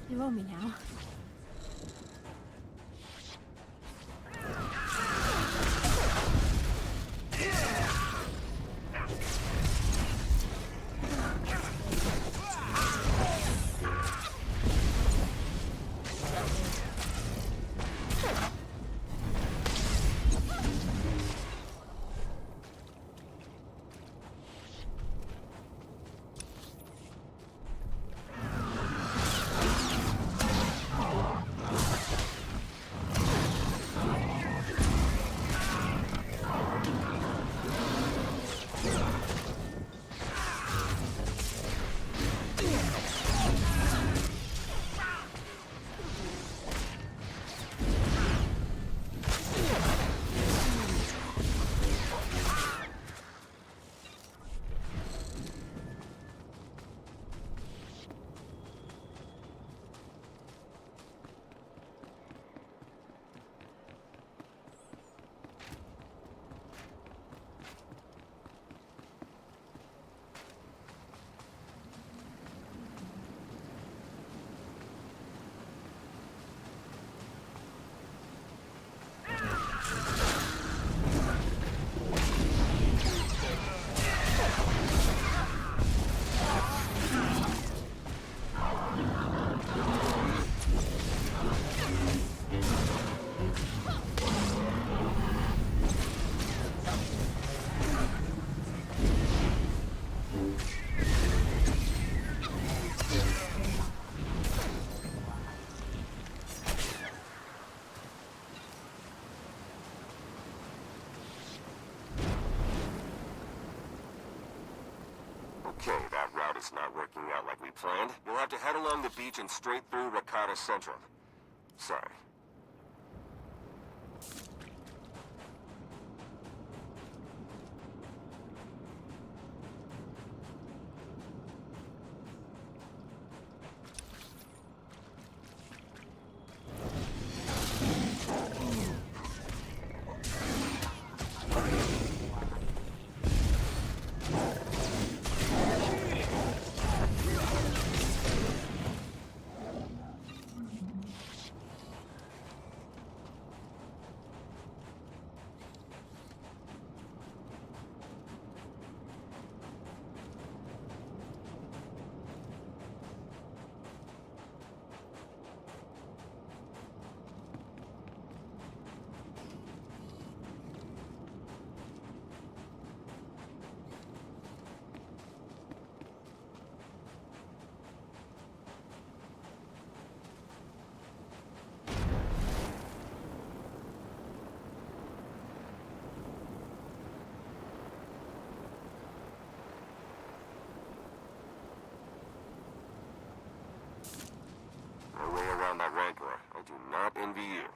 You owe me now. Okay, that route is not working out like we planned. You'll have to head along the beach and straight through Rakata Central. Sorry. envy you.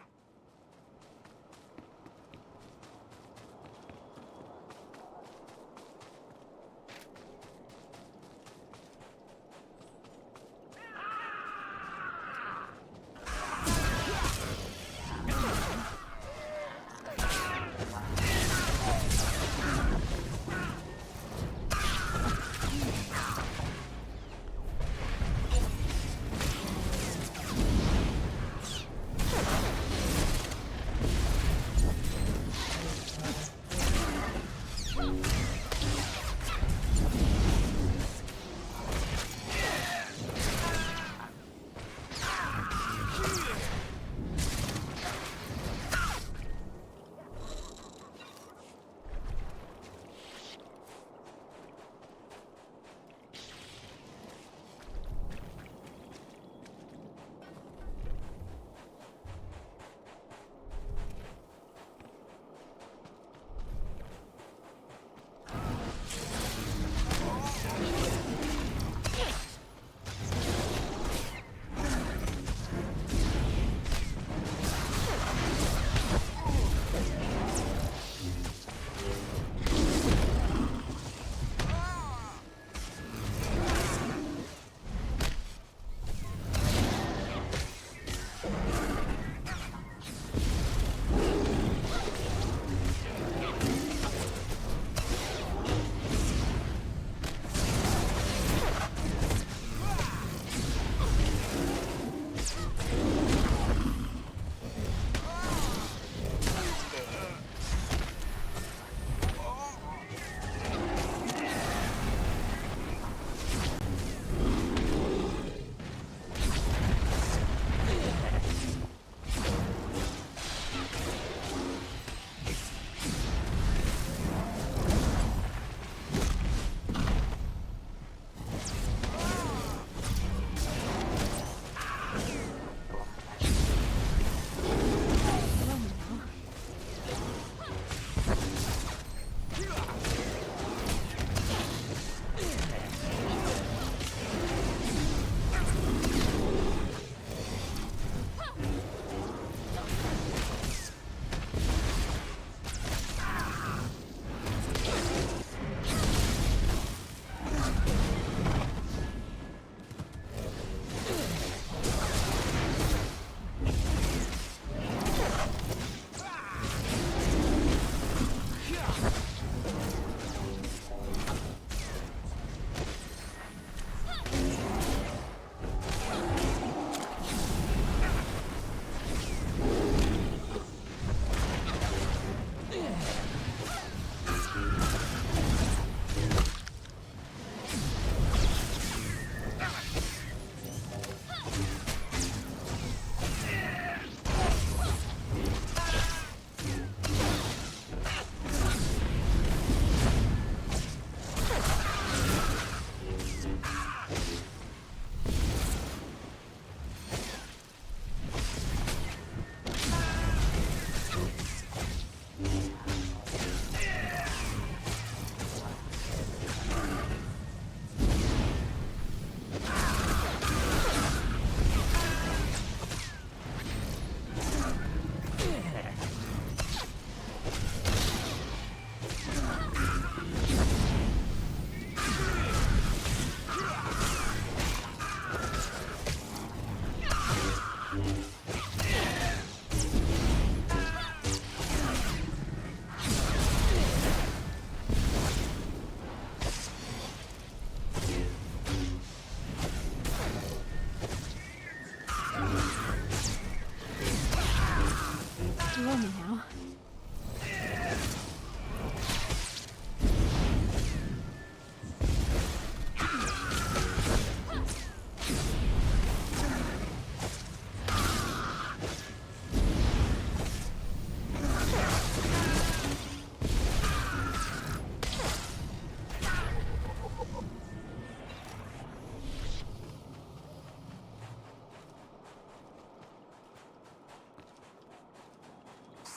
Blow me now.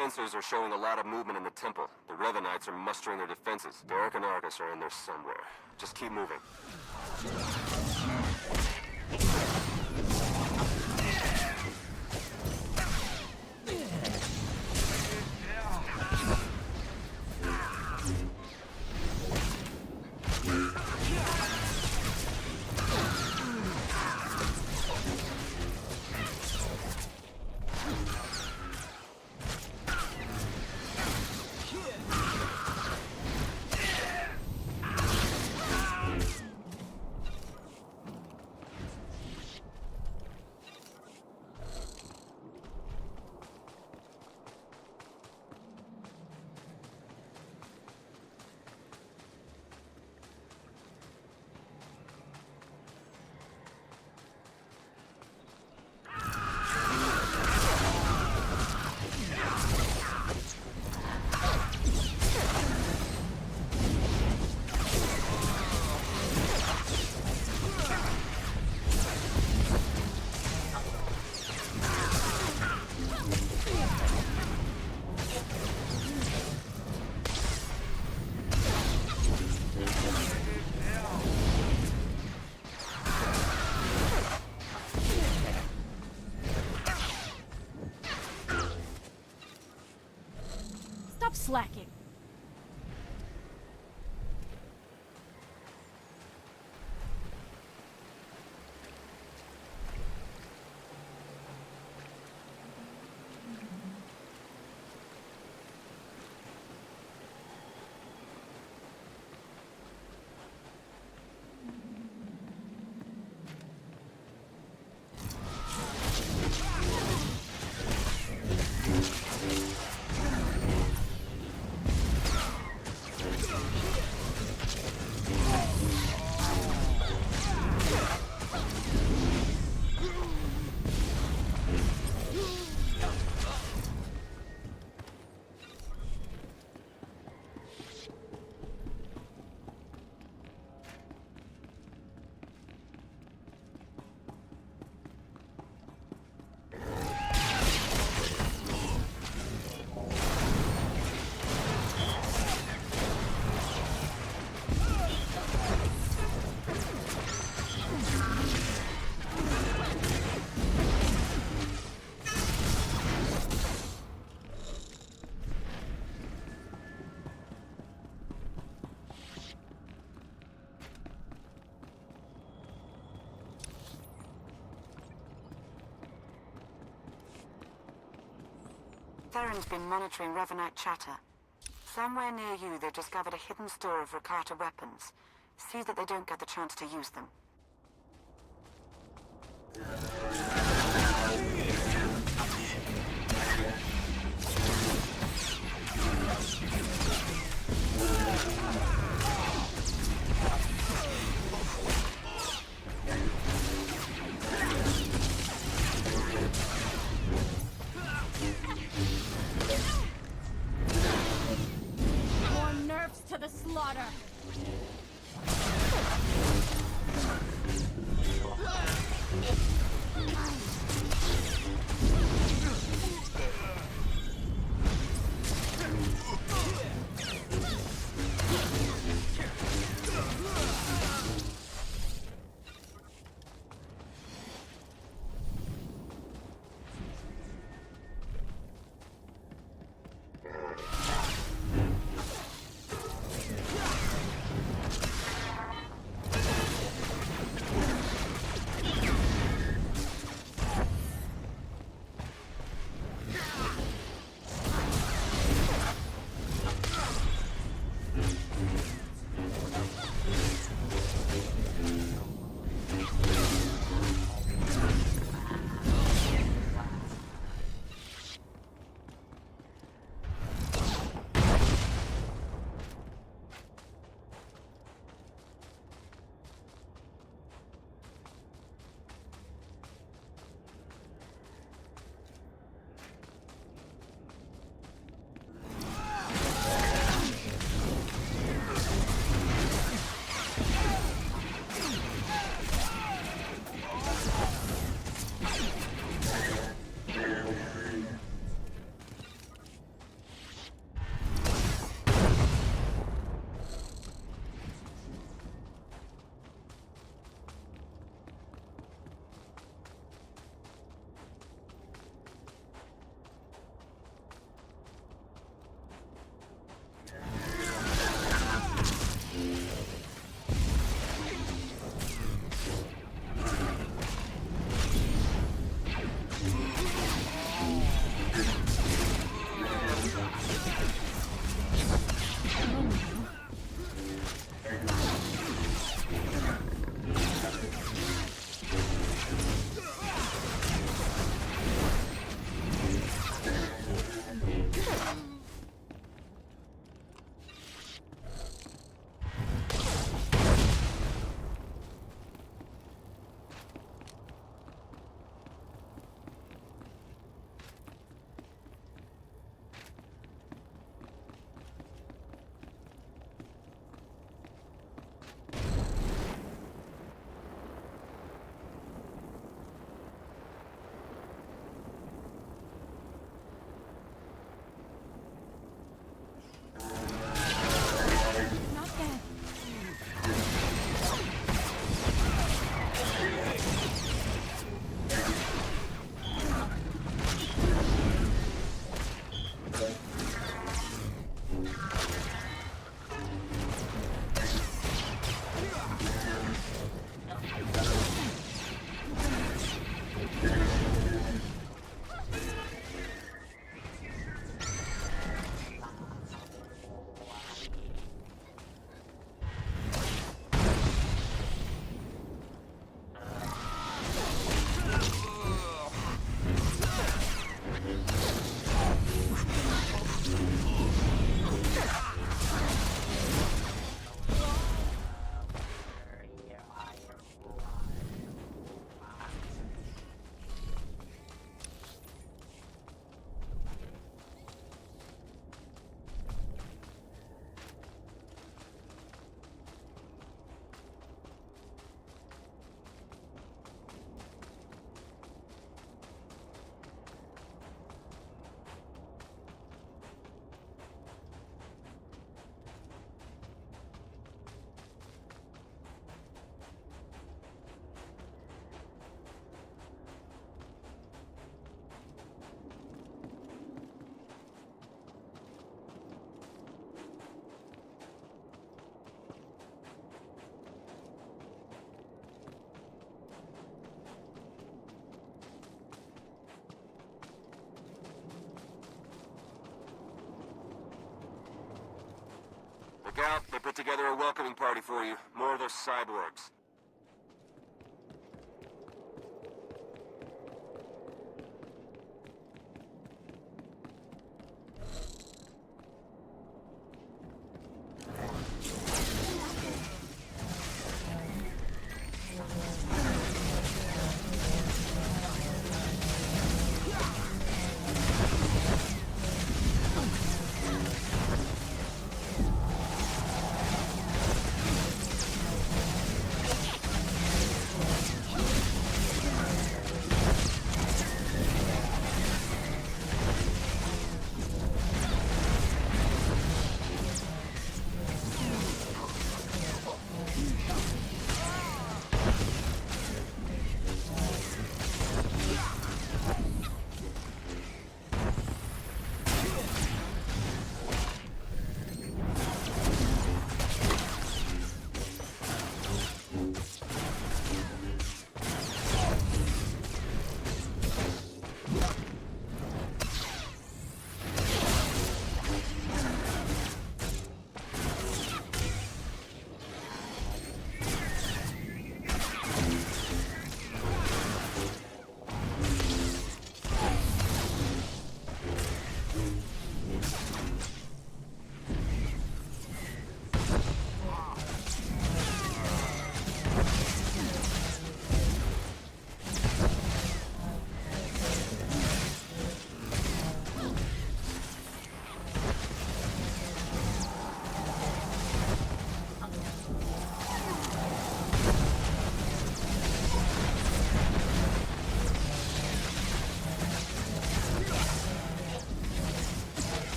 Sensors are showing a lot of movement in the temple. The Revanites are mustering their defenses. Derek and Argus are in there somewhere. Just keep moving. slacking. Theron's been monitoring Revanite chatter. Somewhere near you, they've discovered a hidden store of Rakata weapons. See that they don't get the chance to use them. More nerfs to the slaughter. Gal, they put together a welcoming party for you. More of those cyborgs.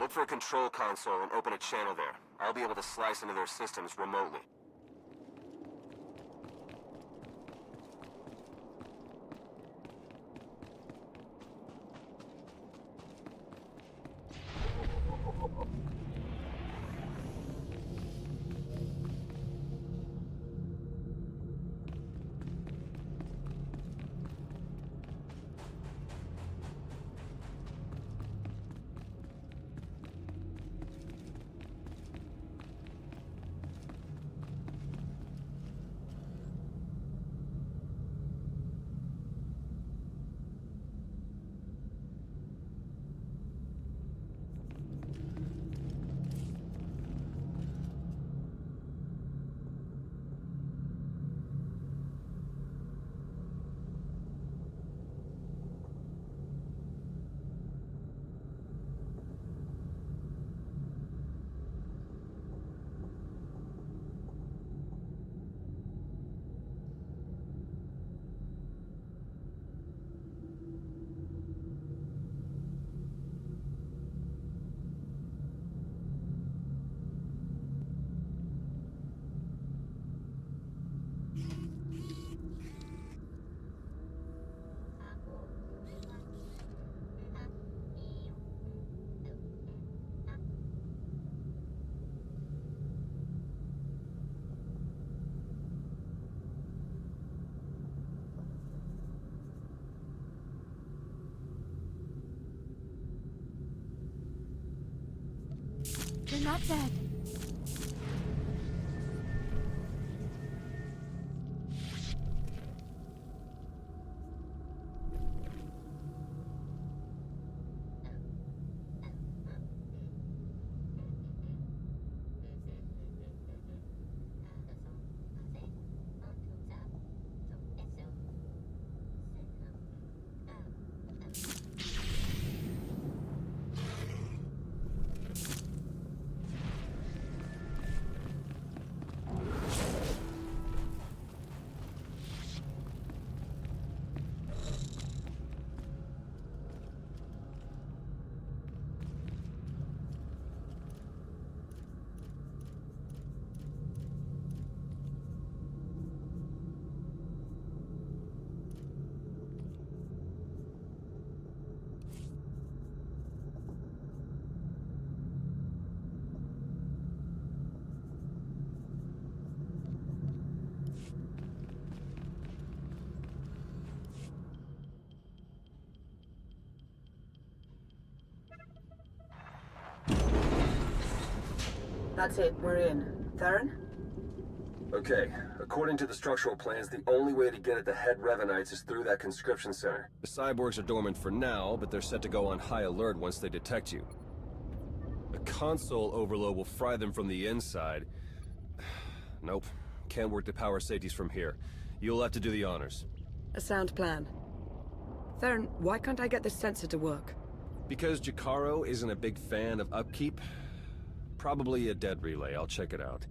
Look for a control console and open a channel there. I'll be able to slice into their systems remotely. You're not dead. That's it, we're in. Theron? Okay, according to the structural plans, the only way to get at the head Revanites is through that conscription center. The cyborgs are dormant for now, but they're set to go on high alert once they detect you. The console overload will fry them from the inside. Nope, can't work the power safeties from here. You'll have to do the honors. A sound plan. Theron, why can't I get this sensor to work? Because Jakaro isn't a big fan of upkeep. Probably a dead relay, I'll check it out.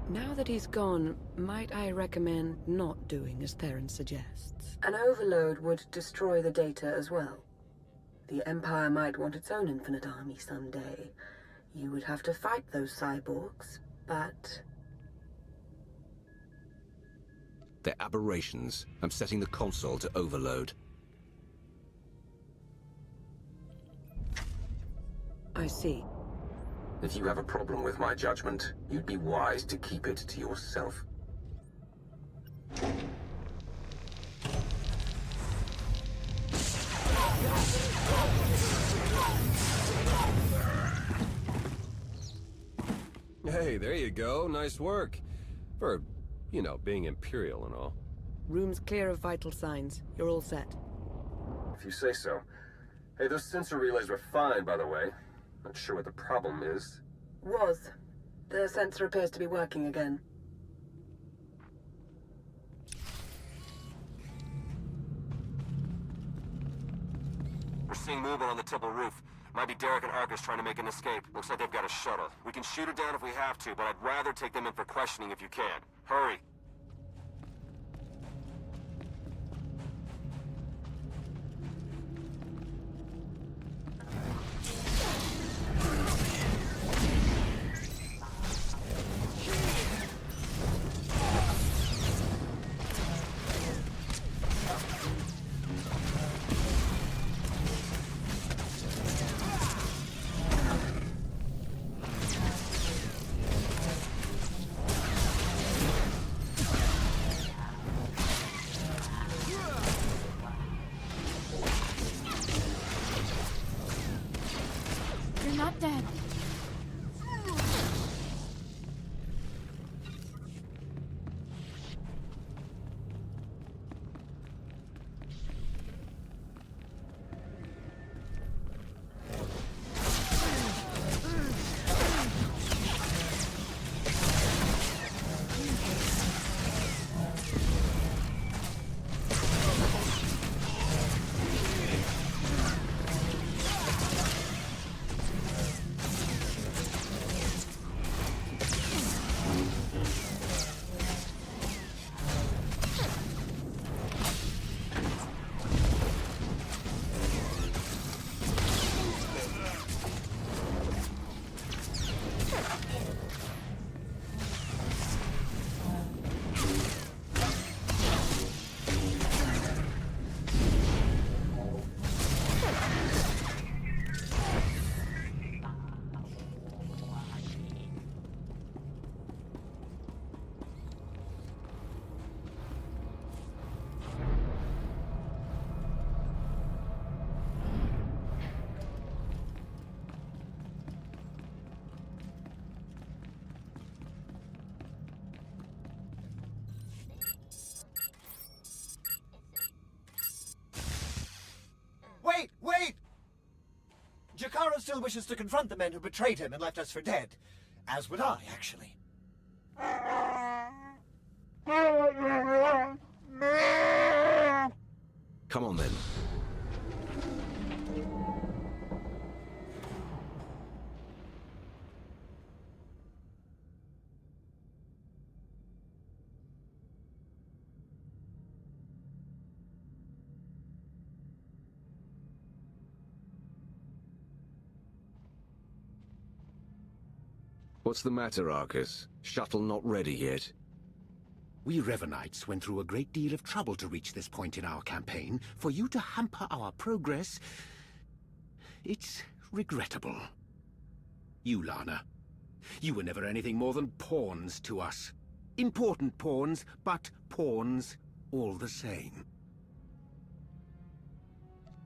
Now that he's gone, might I recommend not doing as Theron suggests? An overload would destroy the data as well. The Empire might want its own infinite army someday. You would have to fight those cyborgs, but... They're aberrations. I'm setting the console to overload. I see. If you have a problem with my judgment, you'd be wise to keep it to yourself. Hey, there you go. Nice work. For, you know, being Imperial and all. Room's clear of vital signs. You're all set. If you say so. Hey, those sensor relays were fine, by the way. Not sure what the problem is. Was. The sensor appears to be working again. We're seeing movement on the temple roof. Might be Derek and Arcus trying to make an escape. Looks like they've got a shuttle. We can shoot it down if we have to, but I'd rather take them in for questioning if you can. Hurry. You're not dead. Wait! Wait! Jakaro still wishes to confront the men who betrayed him and left us for dead. As would I, actually. Come on then. What's the matter, Arcus? Shuttle not ready yet? We Revanites went through a great deal of trouble to reach this point in our campaign. For you to hamper our progress, it's regrettable. You, Lana. You were never anything more than pawns to us. Important pawns, but pawns all the same.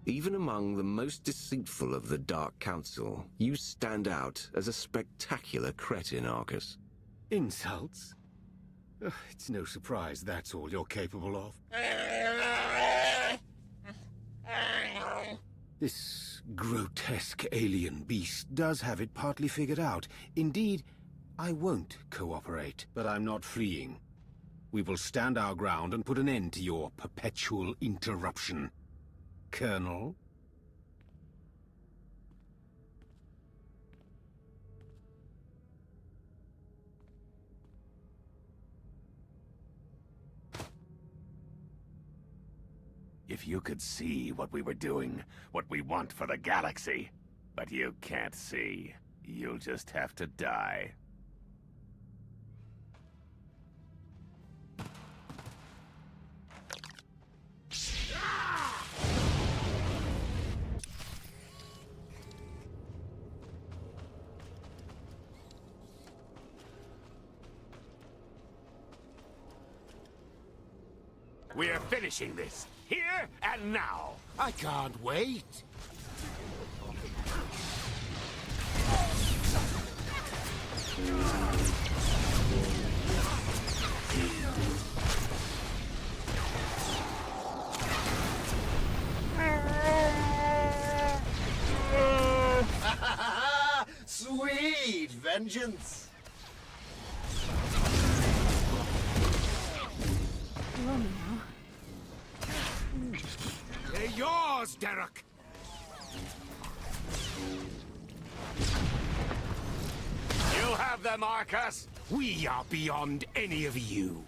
Even among the most deceitful of the Dark Council, you stand out as a spectacular cretin, Arcus. Insults? Ugh, it's no surprise that's all you're capable of. This grotesque alien beast does have it partly figured out. Indeed, I won't cooperate, but I'm not fleeing. We will stand our ground and put an end to your perpetual interruption. Colonel? If you could see what we were doing, what we want for the galaxy. But you can't see. You'll just have to die. We're finishing this, here and now. I can't wait. Sweet vengeance! Roll me now. They're yours, Derek! You have them, Arcus! We are beyond any of you.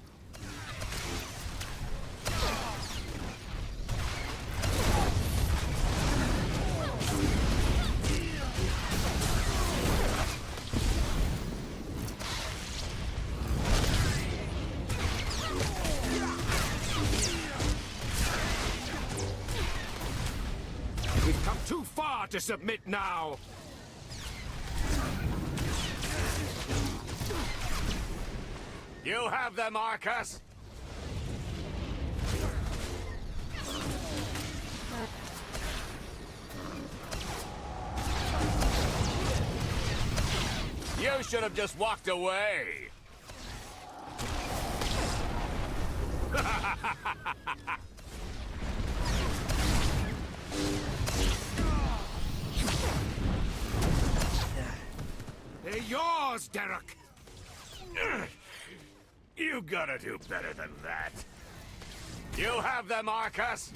We've come too far to submit now! You have them, Arcus! You should have just walked away! They're yours, Derek! You gotta do better than that. You have them, Arcus!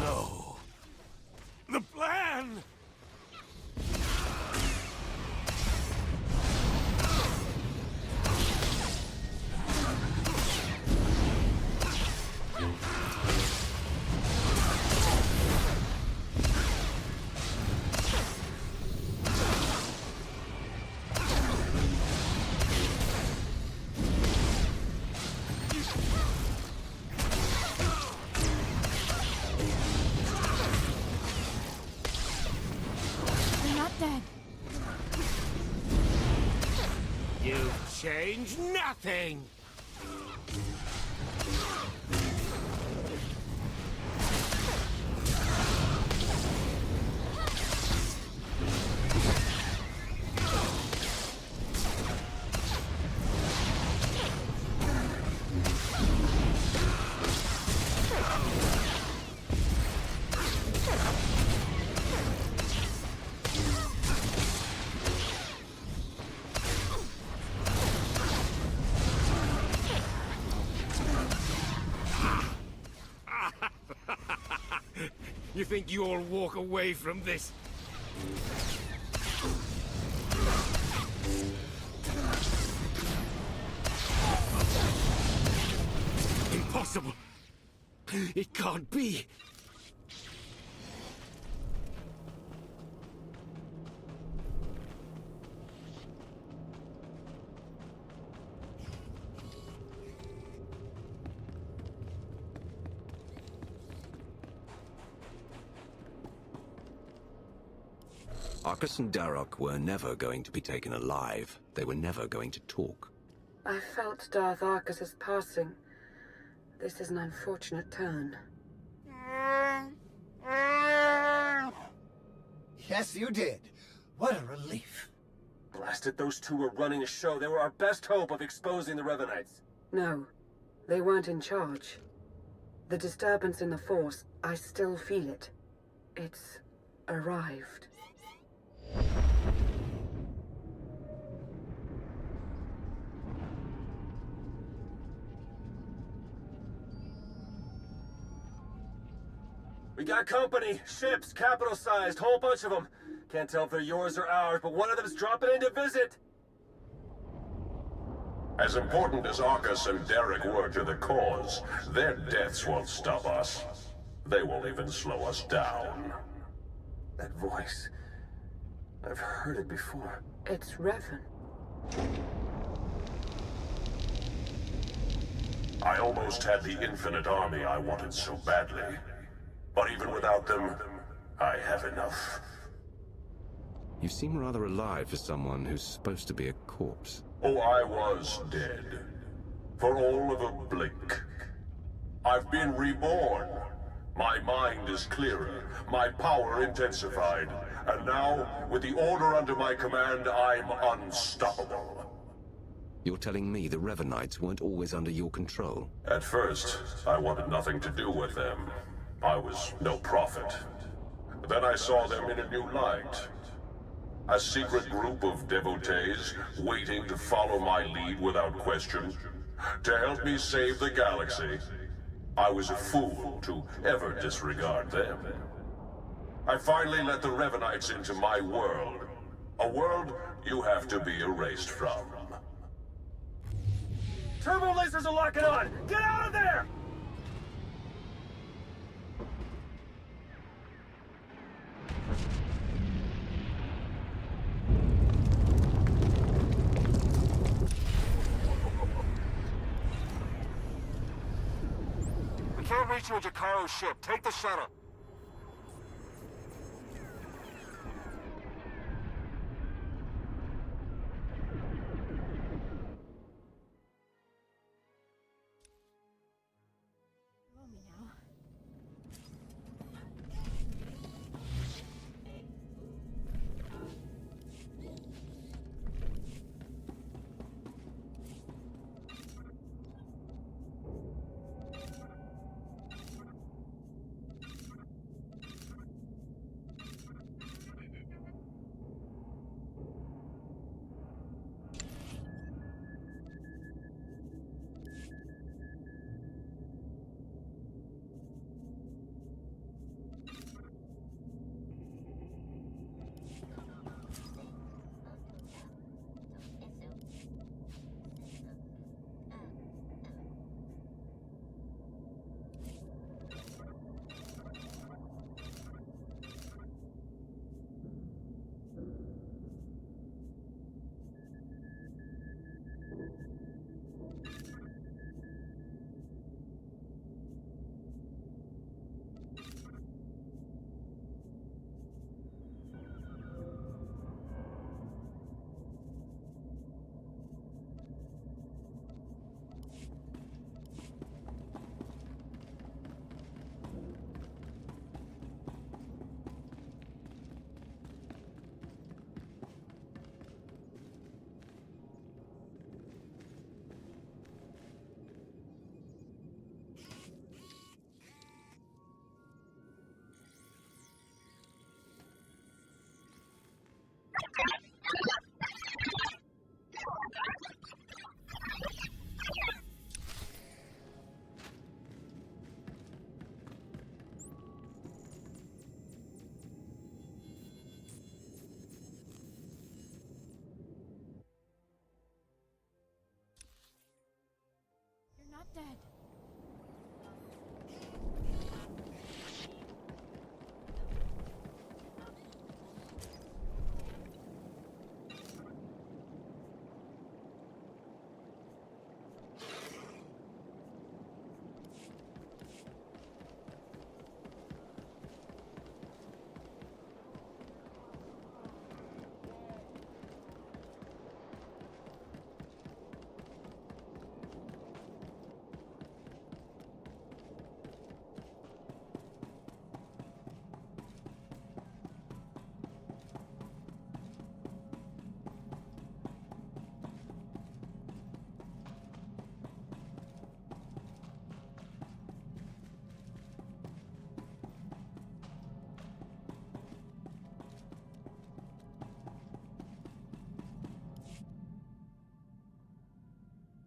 No. The plan! They're not dead. You've changed nothing! You think you'll walk away from this? Impossible! It can't be! Arcus and Darok were never going to be taken alive. They were never going to talk. I felt Darth Arcus's passing. This is an unfortunate turn. Yes, you did. What a relief. Blasted, those two were running a show. They were our best hope of exposing the Revanites. No, they weren't in charge. The disturbance in the Force, I still feel it. It's arrived. We got company. Ships, capital-sized, whole bunch of them. Can't tell if they're yours or ours, but one of them's dropping in to visit. As important as Arcus and Derek were to the cause, their deaths won't stop us. They won't even slow us down. That voice. I've heard it before. It's Revan. I almost had the infinite army I wanted so badly. But even without them, I have enough. You seem rather alive for someone who's supposed to be a corpse. Oh, I was dead. For all of a blink. I've been reborn. My mind is clearer, my power intensified. And now, with the order under my command, I'm unstoppable. You're telling me the Revanites weren't always under your control? At first, I wanted nothing to do with them. I was no prophet. Then I saw them in a new light. A secret group of devotees waiting to follow my lead without question. To help me save the galaxy. I was a fool to ever disregard them. I finally let the Revanites into my world. A world you have to be erased from. Turbo lasers are locking on! Get out of there! We can't reach you in Jakaro's ship. Take the shuttle.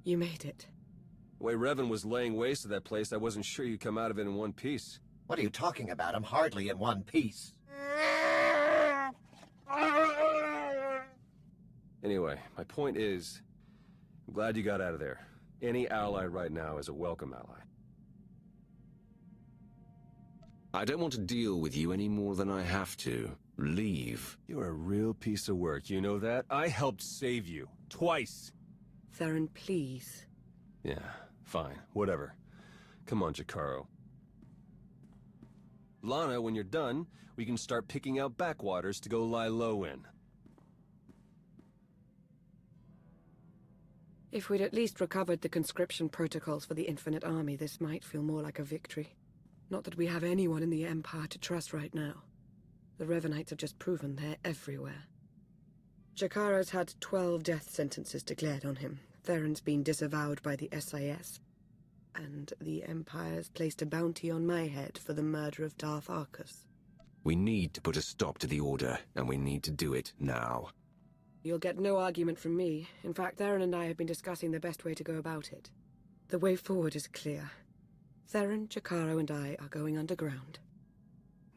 You made it. The way Revan was laying waste to that place, I wasn't sure you'd come out of it in one piece. What are you talking about? I'm hardly in one piece. Anyway, my point is, I'm glad you got out of there. Any ally right now is a welcome ally. I don't want to deal with you any more than I have to. Leave. You're a real piece of work, you know that? I helped save you. Twice! Theron, please. Yeah, fine. Whatever. Come on, Jakaro. Lana, when you're done, we can start picking out backwaters to go lie low in. If we'd at least recovered the conscription protocols for the Infinite Army, this might feel more like a victory. Not that we have anyone in the Empire to trust right now. The Revanites have just proven they're everywhere. Jakaro's had 12 death sentences declared on him. Theron's been disavowed by the SIS. And the Empire's placed a bounty on my head for the murder of Darth Arcus. We need to put a stop to the Order, and we need to do it now. You'll get no argument from me. In fact, Theron and I have been discussing the best way to go about it. The way forward is clear. Theron, Jakaro, and I are going underground.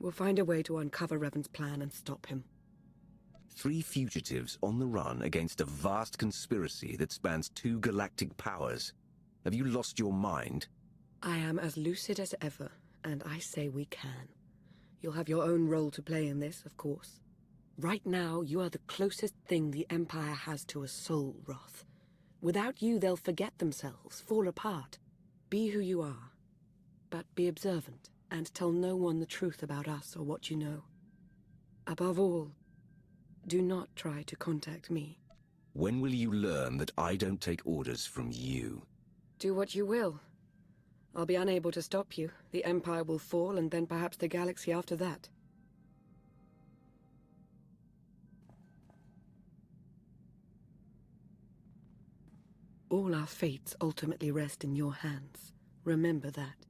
We'll find a way to uncover Revan's plan and stop him. 3 fugitives on the run against a vast conspiracy that spans 2 galactic powers. Have you lost your mind? I am as lucid as ever, and I say we can. You'll have your own role to play in this, of course. Right now, you are the closest thing the Empire has to a soul, Roth. Without you, they'll forget themselves, fall apart. Be who you are. But be observant, and tell no one the truth about us or what you know. Above all, do not try to contact me. When will you learn that I don't take orders from you? Do what you will. I'll be unable to stop you. The Empire will fall, and then perhaps the galaxy after that. All our fates ultimately rest in your hands. Remember that.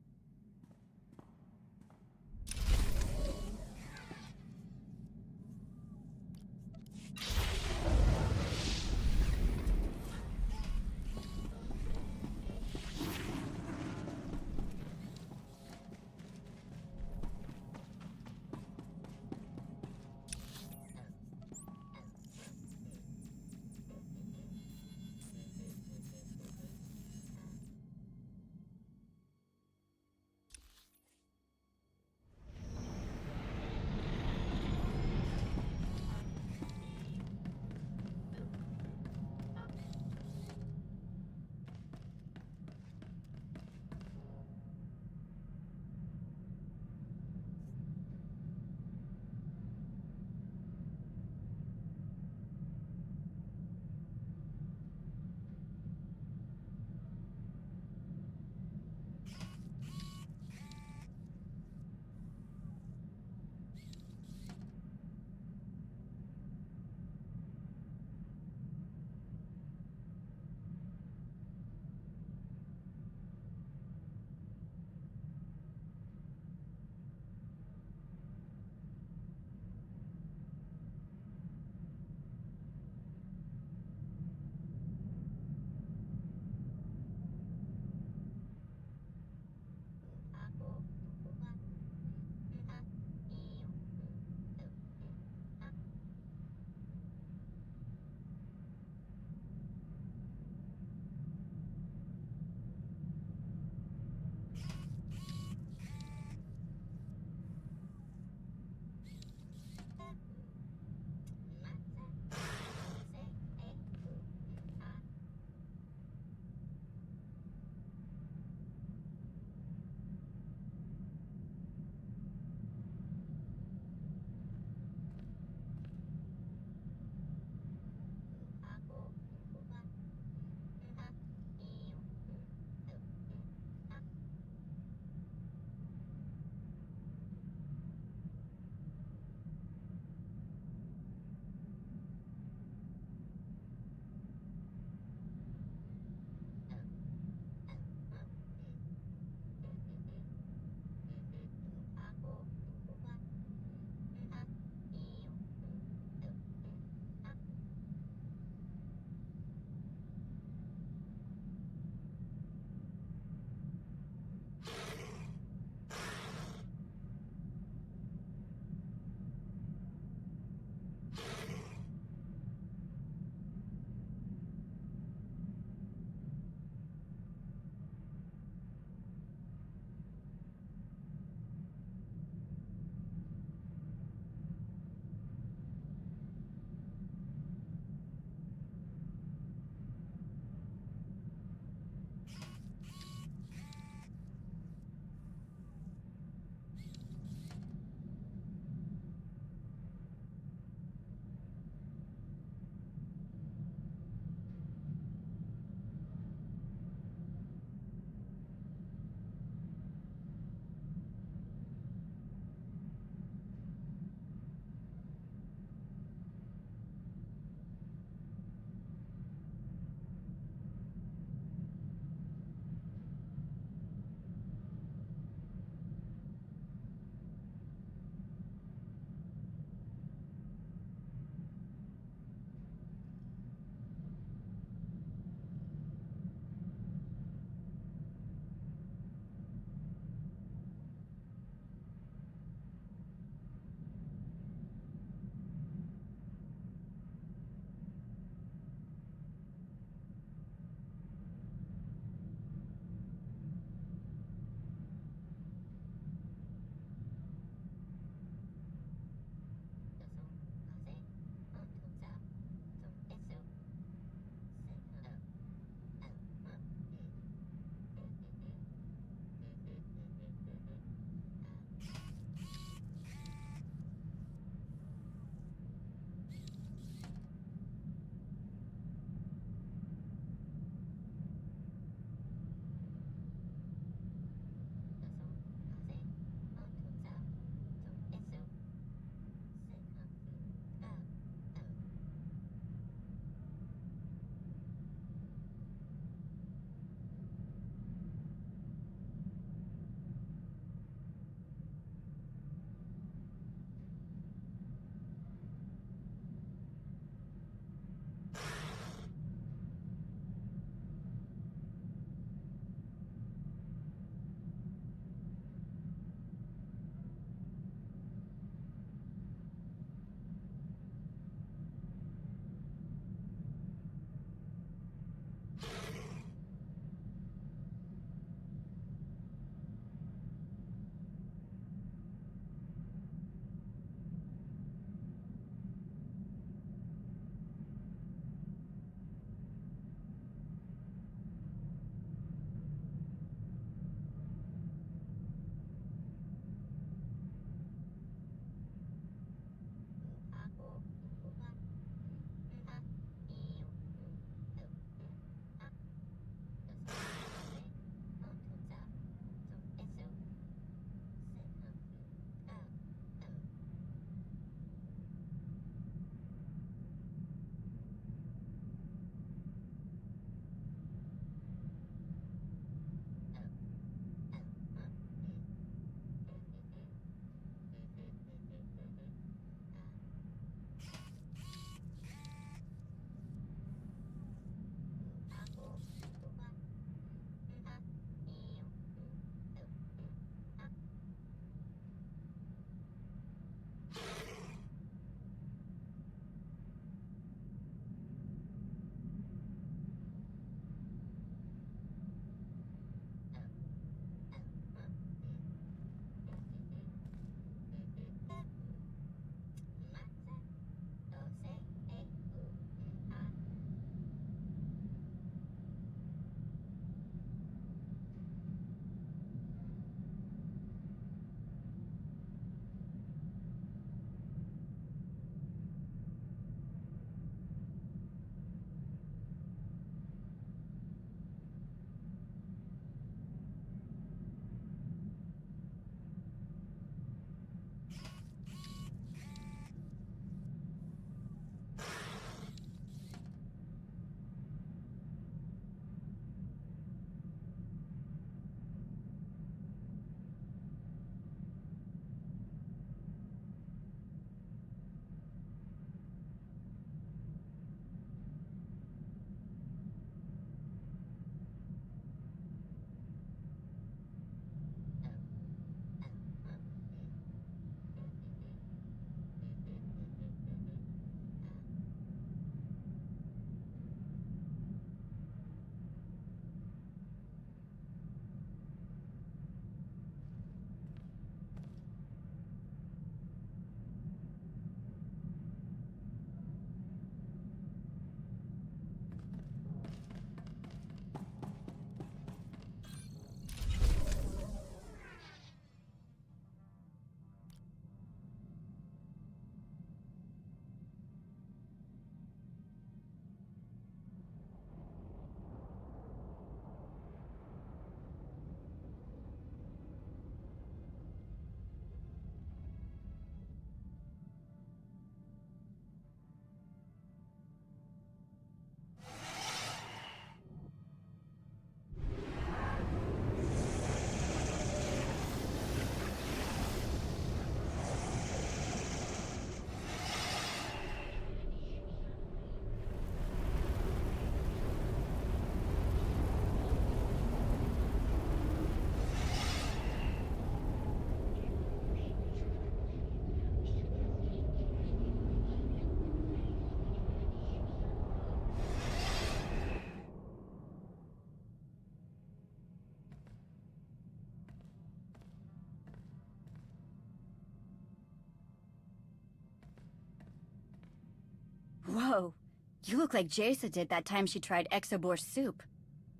You look like Jaisa did that time she tried Exoboar soup.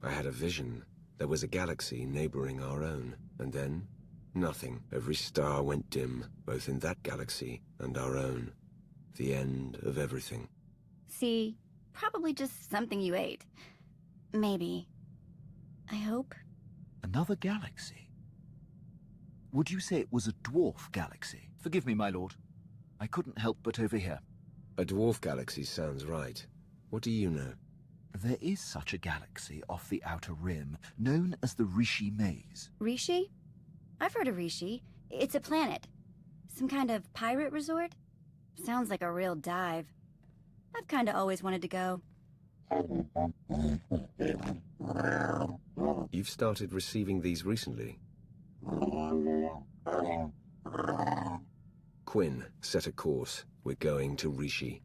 I had a vision. There was a galaxy neighboring our own, and then nothing. Every star went dim, both in that galaxy and our own. The end of everything. See, probably just something you ate. Maybe. I hope. Another galaxy? Would you say it was a dwarf galaxy? Forgive me, my lord. I couldn't help but overhear. A dwarf galaxy sounds right. What do you know? There is such a galaxy off the Outer Rim, known as the Rishi Maze. Rishi? I've heard of Rishi. It's a planet. Some kind of pirate resort? Sounds like a real dive. I've kinda always wanted to go. You've started receiving these recently. Quinn, set a course. We're going to Rishi.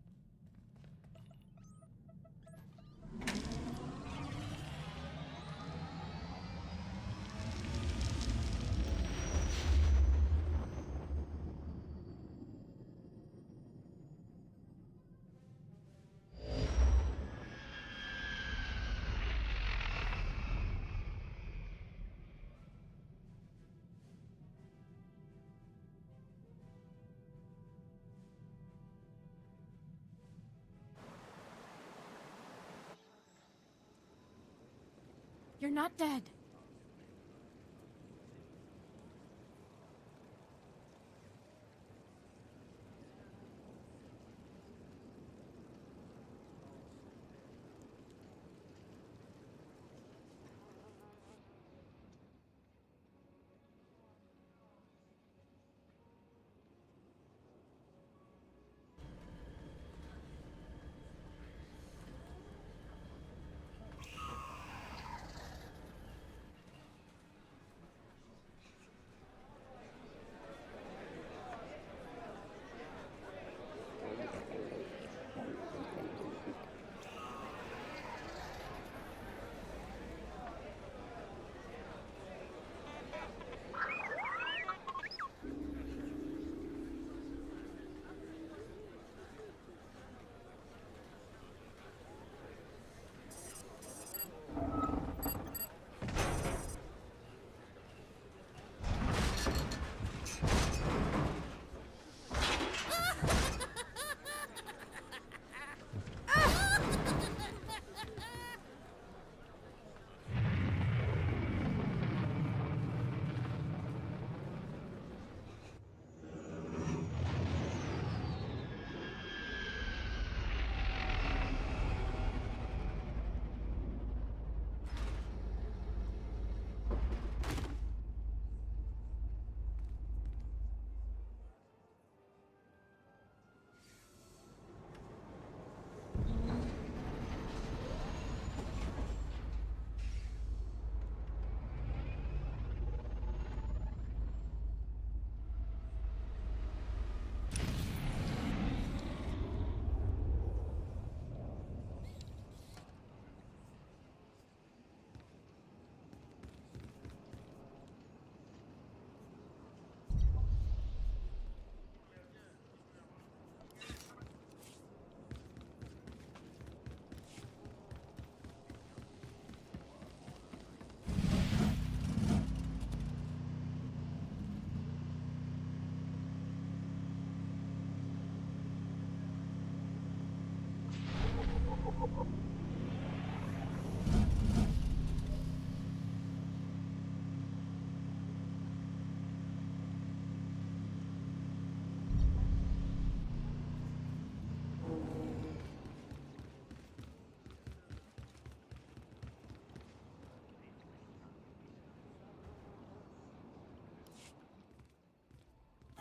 You're not dead.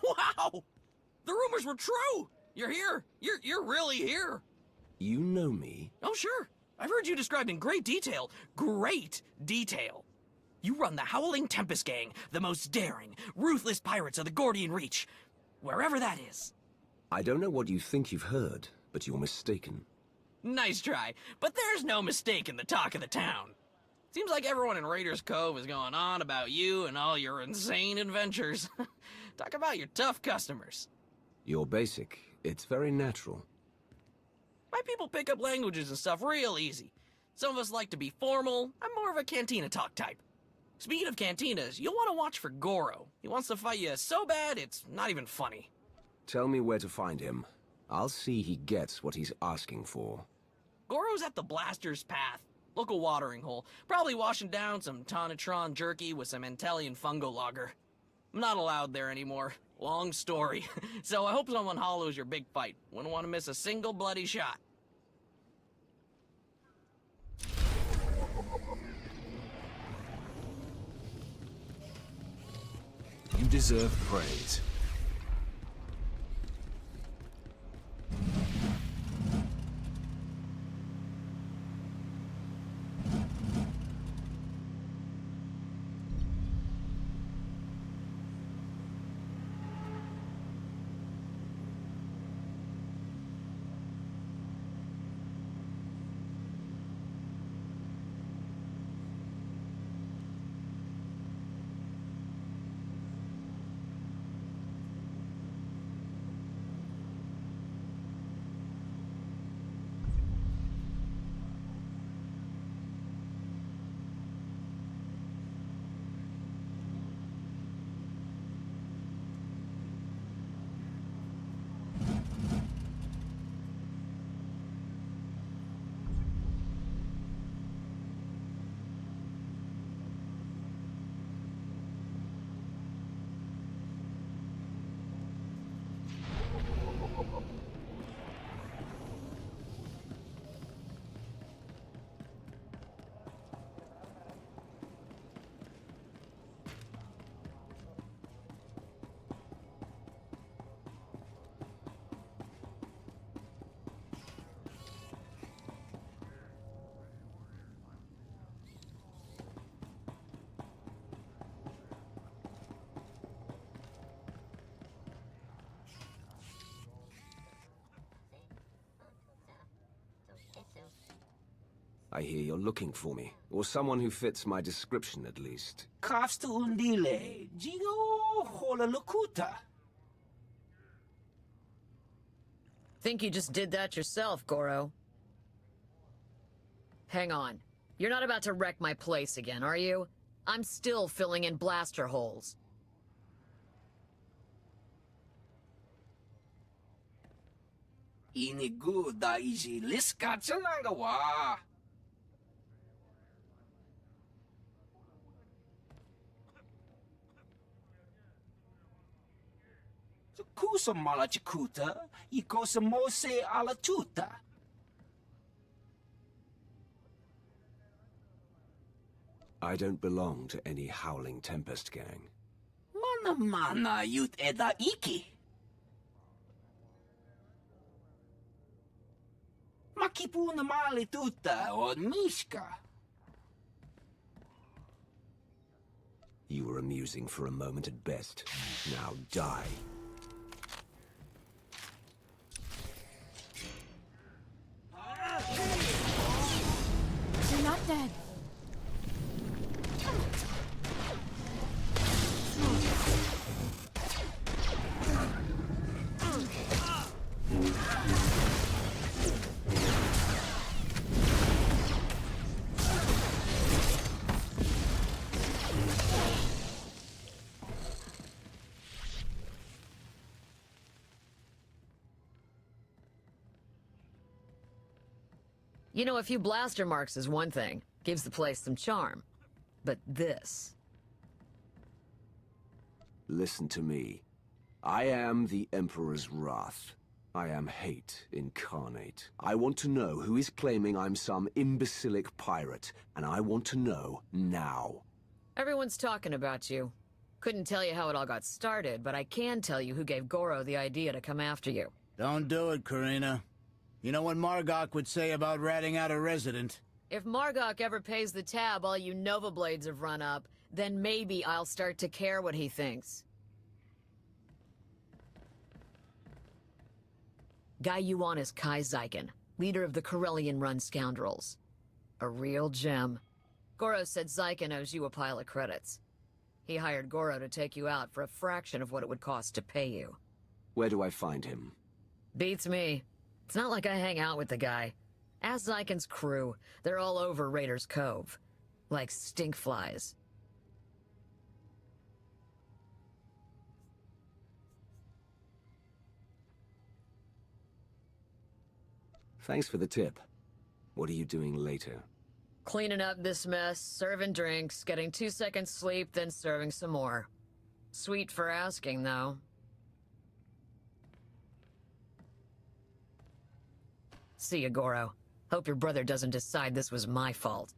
Wow! The rumors were true! You're here! You're really here! You know me? Oh, sure. I've heard you described in great detail. Great detail. You run the Howling Tempest Gang, the most daring, ruthless pirates of the Gordian Reach. Wherever that is. I don't know what you think you've heard, but you're mistaken. Nice try, but there's no mistake in the talk of the town. Seems like everyone in Raiders Cove is going on about you and all your insane adventures. Talk about your tough customers. You're basic. It's very natural. My people pick up languages and stuff real easy. Some of us like to be formal. I'm more of a cantina talk type. Speaking of cantinas, you'll want to watch for Goro. He wants to fight you so bad, it's not even funny. Tell me where to find him. I'll see he gets what he's asking for. Goro's at the Blaster's Path, local watering hole. Probably washing down some Tonatron jerky with some Antellian fungo lager. I'm not allowed there anymore. Long story. So I hope someone hollows your big fight. Wouldn't want to miss a single bloody shot. You deserve praise. I hear you're looking for me, or someone who fits my description at least. Kafsta undile, Jigo Holalukuta. Think you just did that yourself, Goro. Hang on. You're not about to wreck my place again, are you? I'm still filling in blaster holes. Inigu daiji liska chanagawa. Kusa malachikuta, ikosa mose alatuta. I don't belong to any Howling Tempest gang. Mana yut eda iki. Makipuna malituta on Mishka. You were amusing for a moment at best. Now die. You're not dead. You know, a few blaster marks is one thing. Gives the place some charm. But this... Listen to me. I am the Emperor's wrath. I am hate incarnate. I want to know who is claiming I'm some imbecilic pirate, and I want to know now. Everyone's talking about you. Couldn't tell you how it all got started, but I can tell you who gave Goro the idea to come after you. Don't do it, Karina. You know what Margok would say about ratting out a resident? If Margok ever pays the tab all you Nova Blades have run up, then maybe I'll start to care what he thinks. Guy you want is Kai Zykan, leader of the Corellian-run scoundrels. A real gem. Goro said Zykan owes you a pile of credits. He hired Goro to take you out for a fraction of what it would cost to pay you. Where do I find him? Beats me. It's not like I hang out with the guy. Ask Zykon's crew. They're all over Raiders Cove. Like stink flies. Thanks for the tip. What are you doing later? Cleaning up this mess, serving drinks, getting 2 seconds sleep, then serving some more. Sweet for asking, though. See ya, Goro. Hope your brother doesn't decide this was my fault.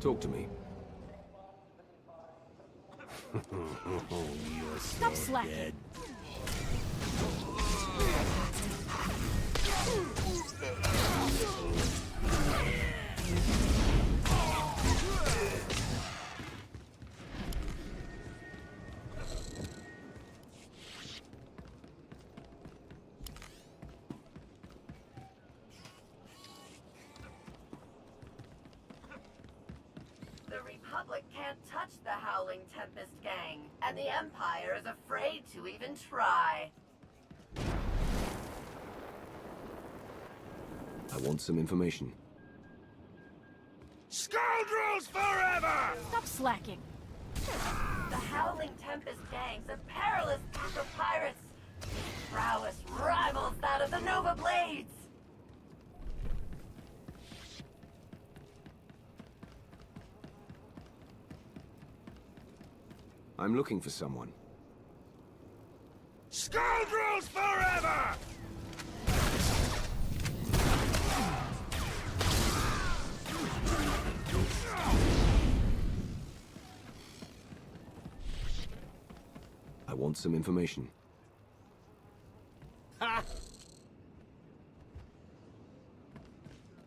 Talk to me. You're Stop slacking. Dead. The Republic can't touch the Howling Tempest gang, and the Empire is afraid to even try. I want some information. Scoundrels forever! Stop slacking. The Howling Tempest gang's a perilous group of pirates. Prowess rivals that of the Nova Blades. I'm looking for someone. Scoundrels forever! I want some information. Ha!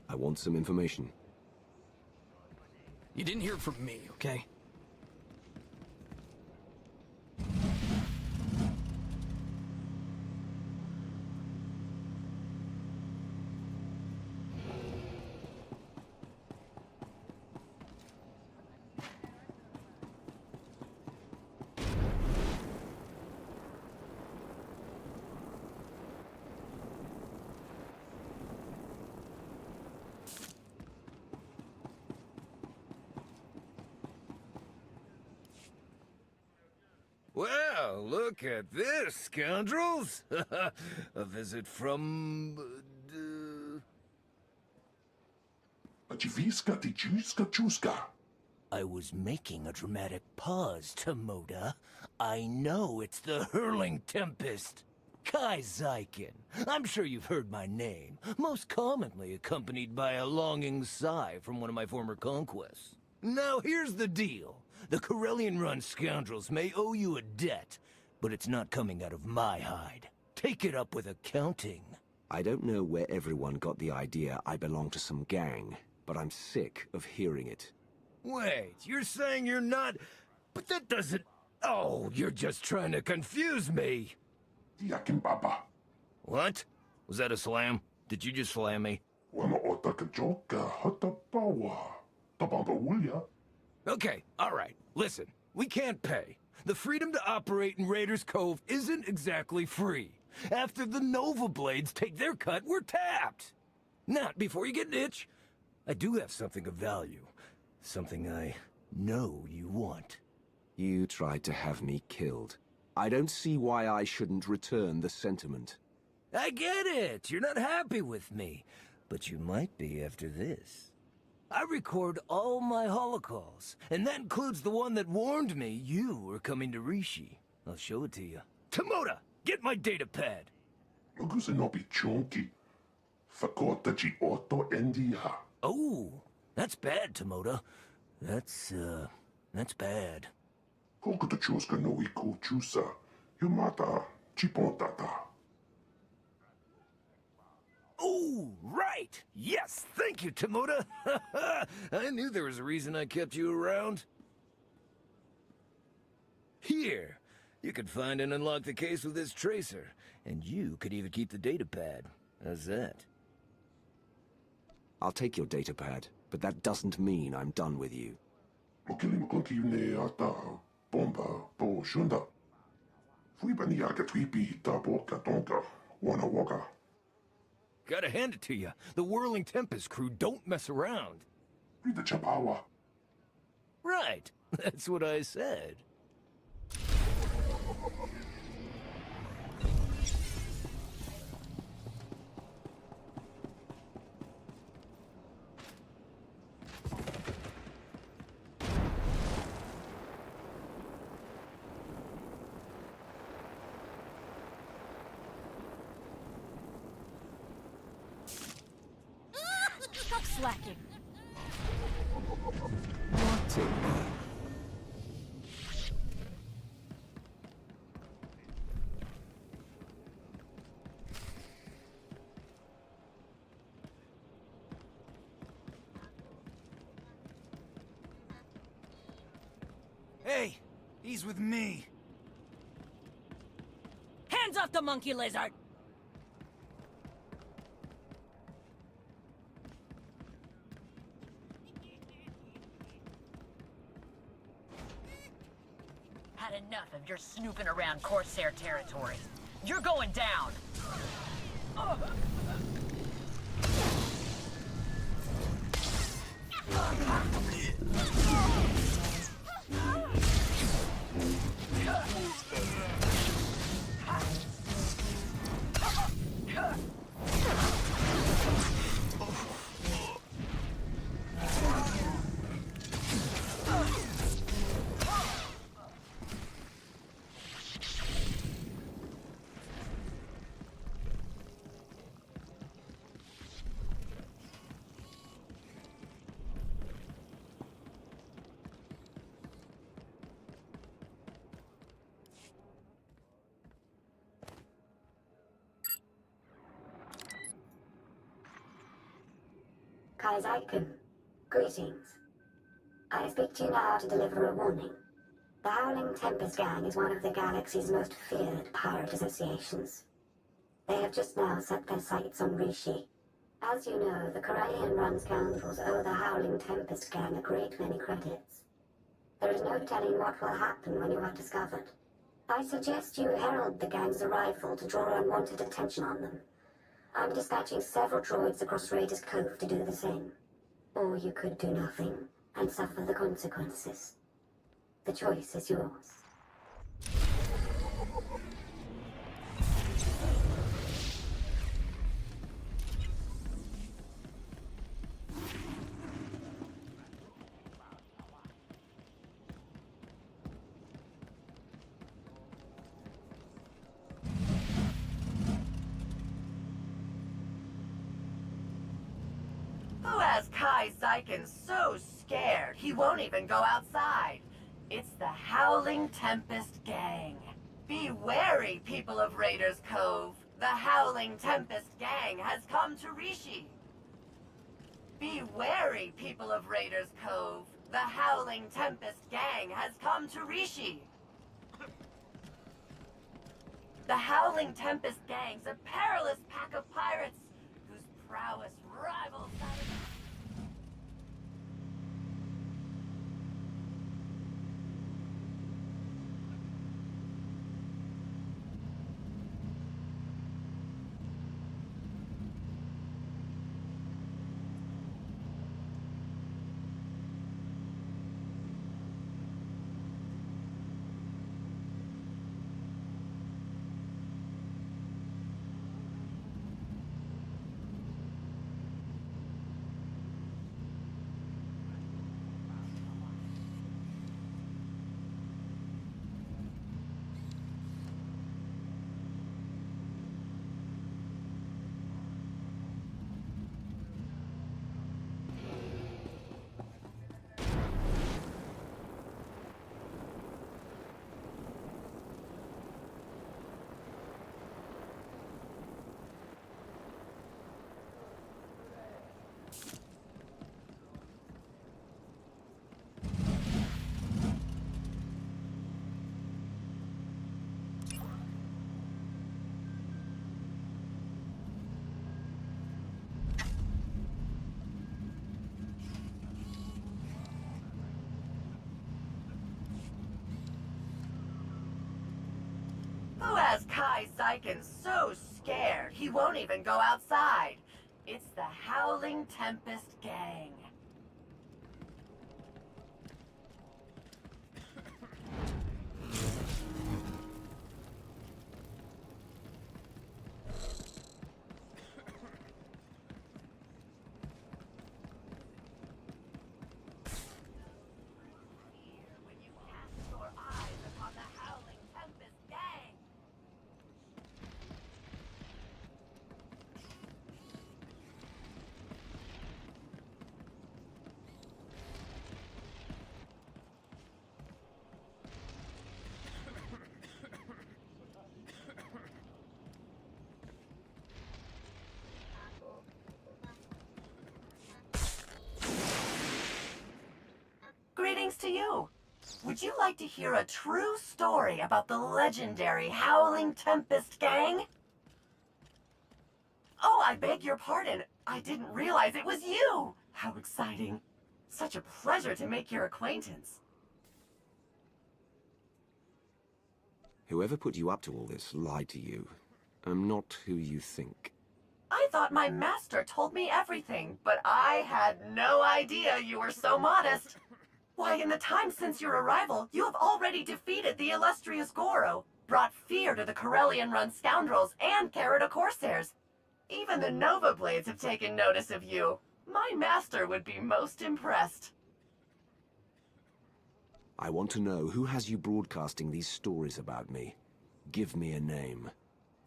I want some information. You didn't hear it from me, okay? Well, look at this, scoundrels! A visit from... I was making a dramatic pause, Tomoda. I know it's the Hurling Tempest. Kai Zyken. I'm sure you've heard my name, most commonly accompanied by a longing sigh from one of my former conquests. Now here's the deal. The Corellian-run scoundrels may owe you a debt, but it's not coming out of my hide. Take it up with accounting. I don't know where everyone got the idea I belong to some gang, but I'm sick of hearing it. Wait, you're saying you're not... But that doesn't... Oh, you're just trying to confuse me! What? Was that a slam? Did you just slam me? Okay, alright. Listen, we can't pay. The freedom to operate in Raiders Cove isn't exactly free. After the Nova Blades take their cut, we're tapped! Not before you get an itch. I do have something of value. Something I know you want. You tried to have me killed. I don't see why I shouldn't return the sentiment. I get it. You're not happy with me. But you might be after this. I record all my holocalls, and that includes the one that warned me you were coming to Rishi. I'll show it to you. Tomoda, get my data pad. Magusanobi chonki. Fakota chi otto endia. Oh, that's bad, Tomoda. That's bad. Kokuto chuska no iku chusa. Yumata chipontata. Oh, right! Yes, thank you, Tomoda! I knew there was a reason I kept you around. Here, you could find and unlock the case with this tracer, and you could even keep the datapad. How's that? I'll take your datapad, but that doesn't mean I'm done with you. Gotta hand it to you. The Whirling Tempest crew don't mess around. Right. That's what I said. Stop slacking. Hey, he's with me. Hands off the monkey lizard! Had enough of your snooping around Corsair territory. You're going down! Kaizaikun, greetings. I speak to you now to deliver a warning. The Howling Tempest Gang is one of the galaxy's most feared pirate associations. They have just now set their sights on Rishi. As you know, the Corellian run scoundrels owe the Howling Tempest Gang a great many credits. There is no telling what will happen when you are discovered. I suggest you herald the gang's arrival to draw unwanted attention on them. I'm dispatching several droids across Raiders Cove to do the same. Or you could do nothing and suffer the consequences. The choice is yours. Who has Kaizaikun so scared he won't even go outside? It's the Howling Tempest Gang. Be wary, people of Raiders Cove. The Howling Tempest Gang has come to Rishi. Be wary, people of Raiders Cove. The Howling Tempest Gang has come to Rishi. The Howling Tempest Gang's a perilous pack of pirates whose prowess rivals that of... Kai Zyken's so scared, he won't even go outside. It's the Howling Tempest Gang. Greetings to you. Would you like to hear a true story about the legendary Howling Tempest Gang? Oh, I beg your pardon. I didn't realize it was you. How exciting. Such a pleasure to make your acquaintance. Whoever put you up to all this lied to you. I'm not who you think. I thought my master told me everything, but I had no idea you were so modest. Why, in the time since your arrival, you have already defeated the illustrious Goro, brought fear to the Corellian-run scoundrels, and Carrota Corsairs. Even the Nova Blades have taken notice of you. My master would be most impressed. I want to know who has you broadcasting these stories about me. Give me a name.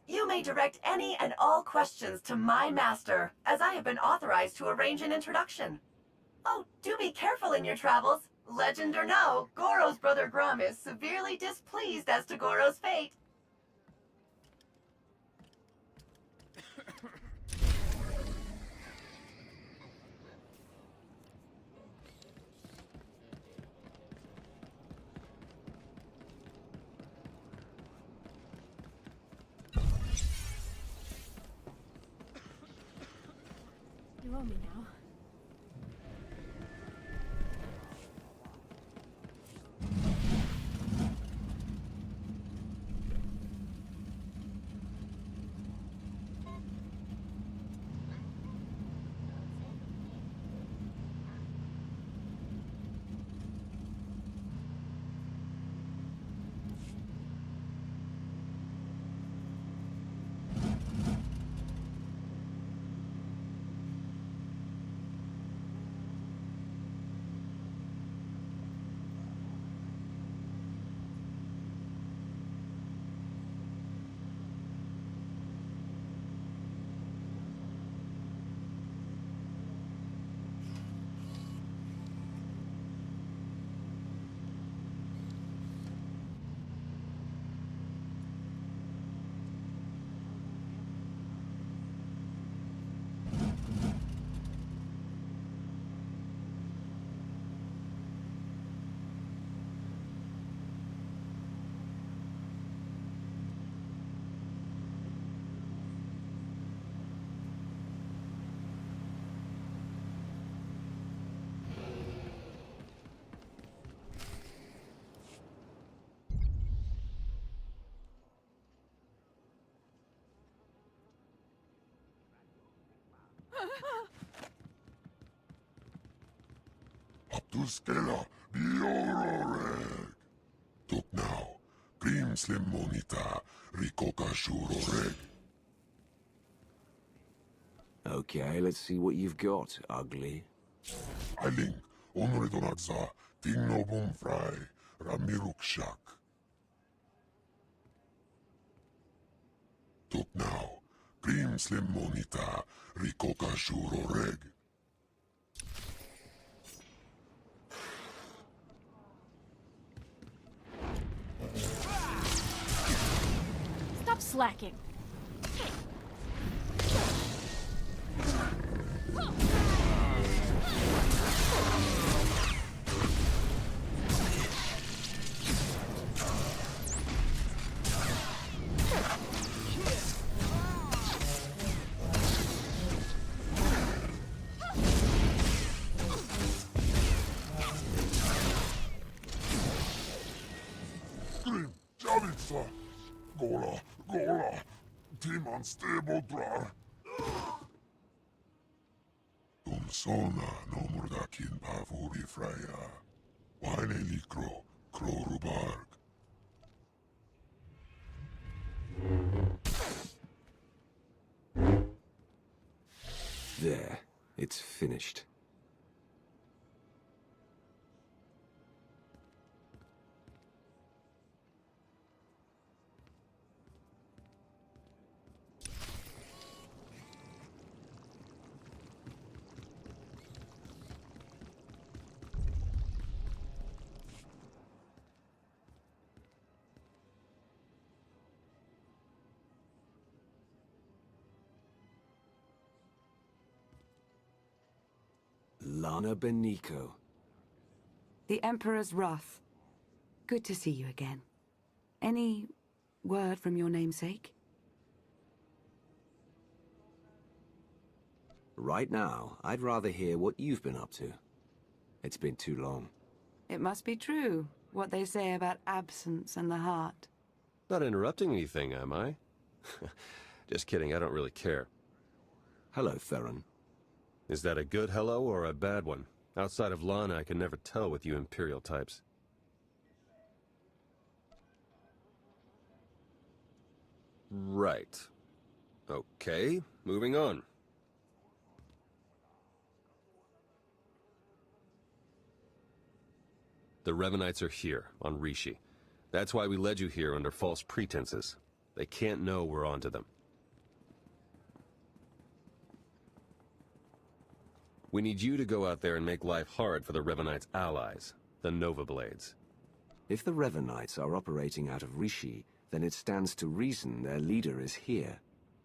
You may direct any and all questions to my master, as I have been authorized to arrange an introduction. Oh, do be careful in your travels. Legend or no, Goro's brother Grum is severely displeased as to Goro's fate. You owe me now. Tuskela, biororeg. Tuk now, Grim Slim Monita, Rikoka Shuroreg. Okay, let's see what you've got, ugly. Ailing, Onredonadza, Tingno Bumfry, Ramirukshak. Tuk now, Grim Slim Monita, Rikoka Shuroreg. Stop slacking. Grim, Javitsa, Gola, Go. Tim unstable drar. Sona no murdakin pavuri freya. Wine likro, krorubarg. There. It's finished. Lana Beniko. The Emperor's wrath. Good to see you again. Any word from your namesake? Right now, I'd rather hear what you've been up to. It's been too long. It must be true, what they say about absence and the heart. Not interrupting anything, am I? Just kidding, I don't really care. Hello, Theron. Is that a good hello or a bad one? Outside of Lana, I can never tell with you Imperial types. Right. Okay, moving on. The Revanites are here, on Rishi. That's why we led you here under false pretenses. They can't know we're onto them. We need you to go out there and make life hard for the Revanites' allies, the Nova Blades. If the Revanites are operating out of Rishi, then it stands to reason their leader is here.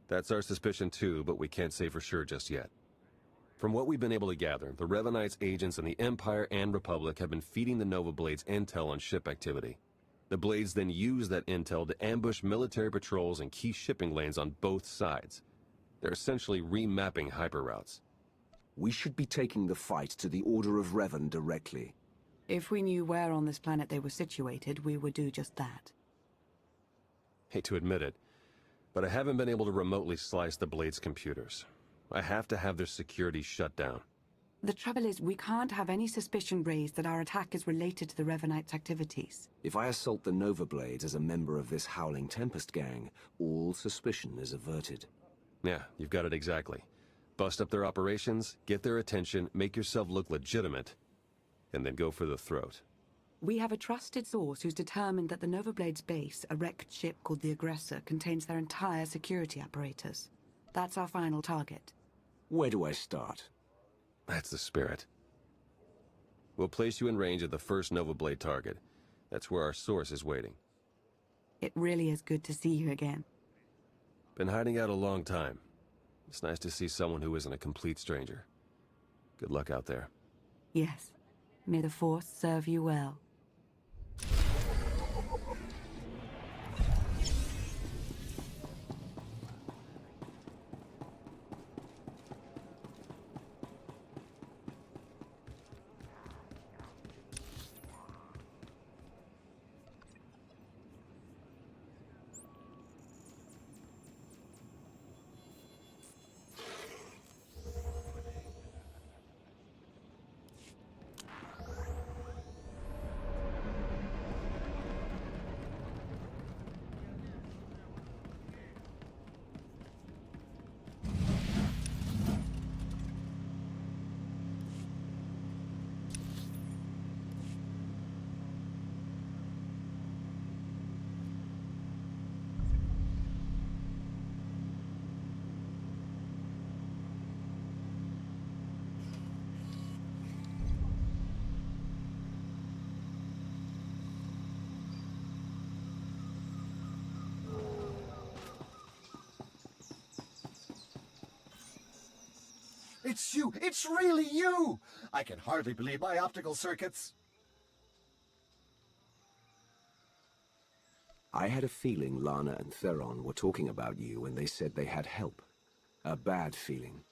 That's our suspicion too, but we can't say for sure just yet. From what we've been able to gather, the Revanites' agents in the Empire and Republic have been feeding the Nova Blades intel on ship activity. The Blades then use that intel to ambush military patrols and key shipping lanes on both sides. They're essentially remapping hyperroutes. We should be taking the fight to the Order of Revan directly. If we knew where on this planet they were situated, we would do just that. Hate to admit it, but I haven't been able to remotely slice the Blades' computers. I have to have their security shut down. The trouble is, we can't have any suspicion raised that our attack is related to the Revanites' activities. If I assault the Nova Blades as a member of this Howling Tempest gang, all suspicion is averted. Yeah, you've got it exactly. Bust up their operations, get their attention, make yourself look legitimate, and then go for the throat. We have a trusted source who's determined that the Nova Blades base, a wrecked ship called the Aggressor, contains their entire security apparatus. That's our final target. Where do I start? That's the spirit. We'll place you in range of the first Nova Blade target. That's where our source is waiting. It really is good to see you again. Been hiding out a long time. It's nice to see someone who isn't a complete stranger. Good luck out there. Yes. May the Force serve you well. It's you! It's really you! I can hardly believe my optical circuits. I had a feeling Lana and Theron were talking about you when they said they had help. A bad feeling.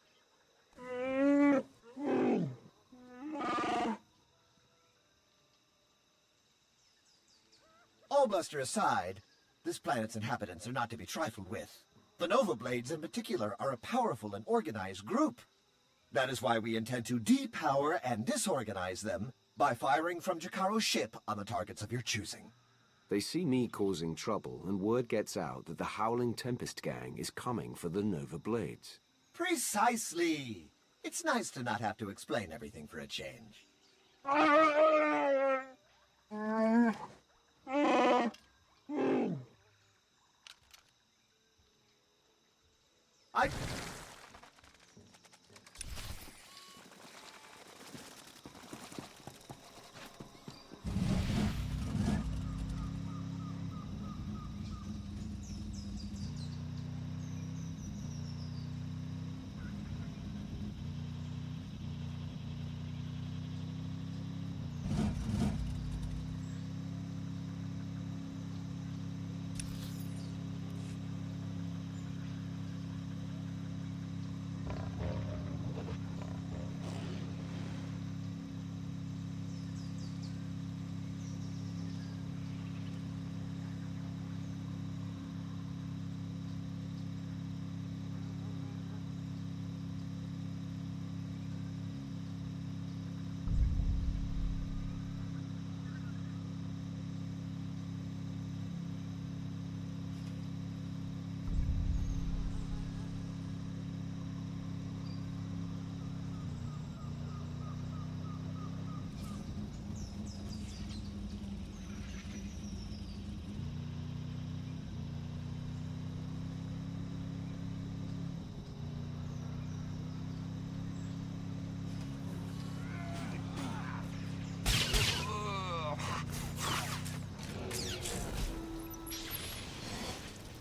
All bluster aside, This planet's inhabitants are not to be trifled with. The Nova Blades in particular are a powerful and organized group. That is why we intend to depower and disorganize them by firing from Jakaro's ship on the targets of your choosing. They see me causing trouble, and word gets out that the Howling Tempest gang is coming for the Nova Blades. Precisely! It's nice to not have to explain everything for a change.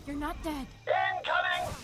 You're not dead. Incoming!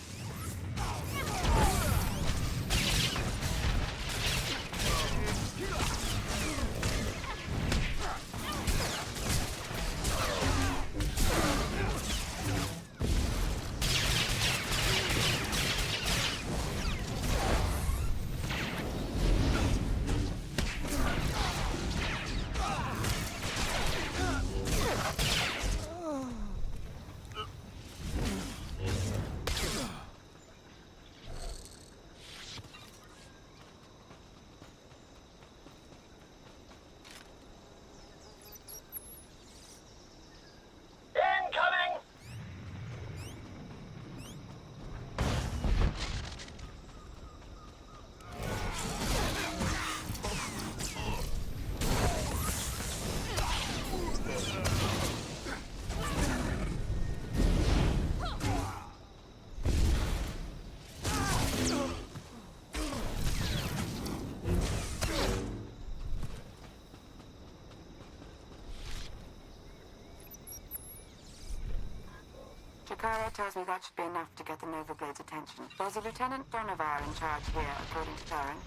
Jakara tells me that should be enough to get the Nova Blade's attention. There's a Lieutenant Donovar in charge here, according to Turing.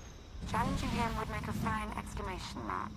Challenging him would make a fine exclamation mark.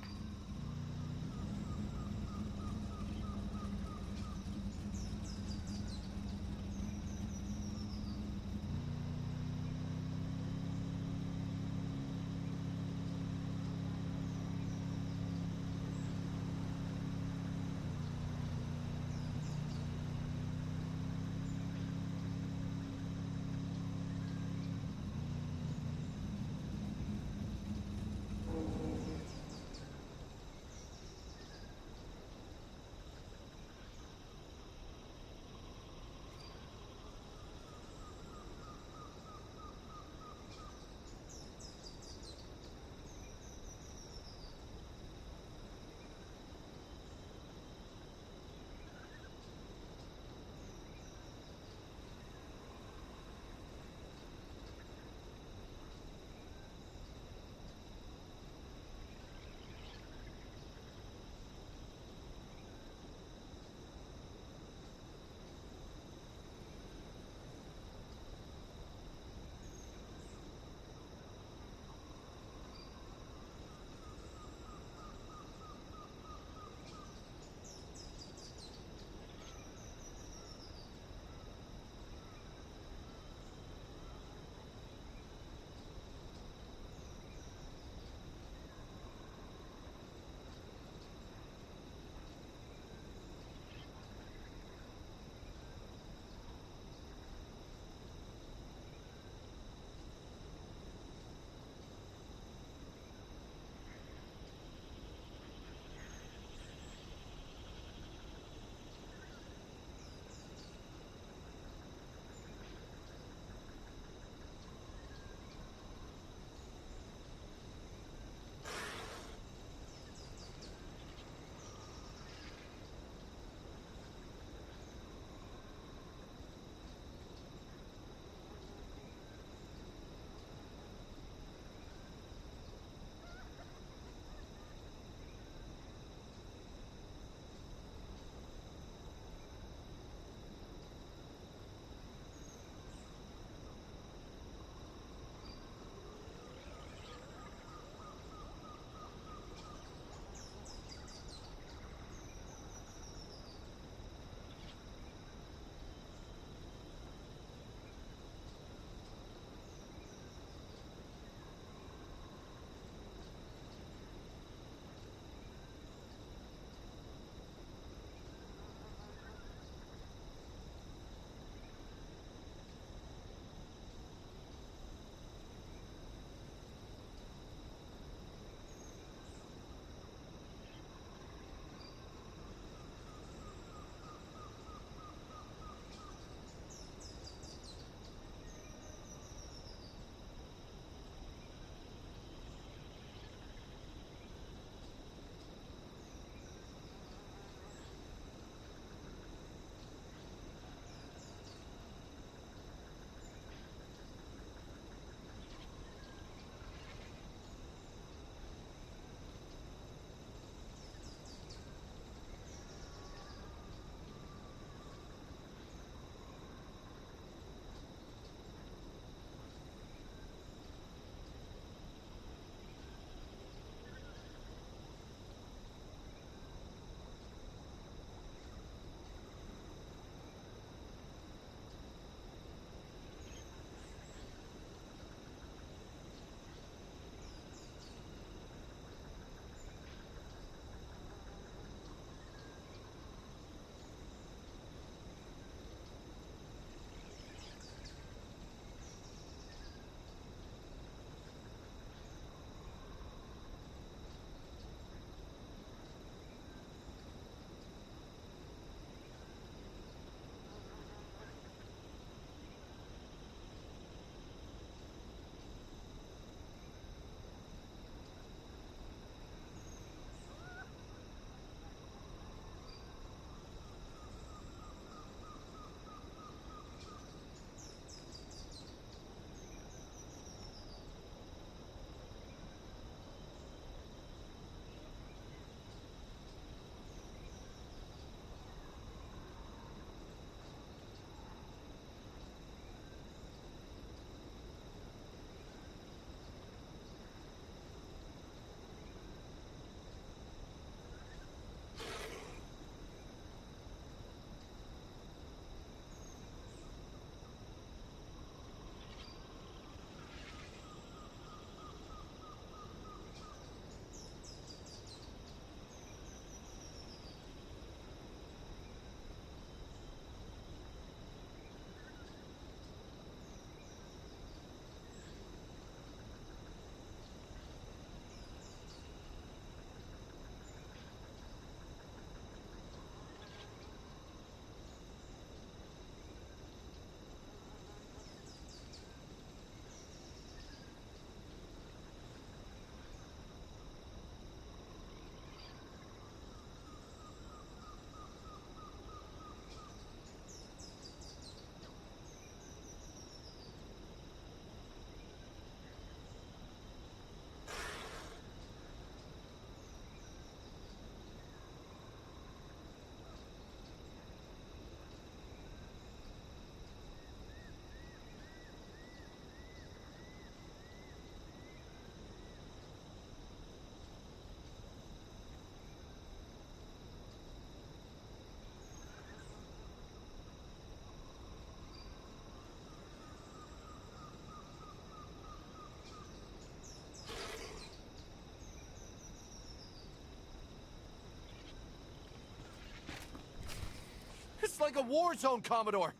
like a war zone, Commodore.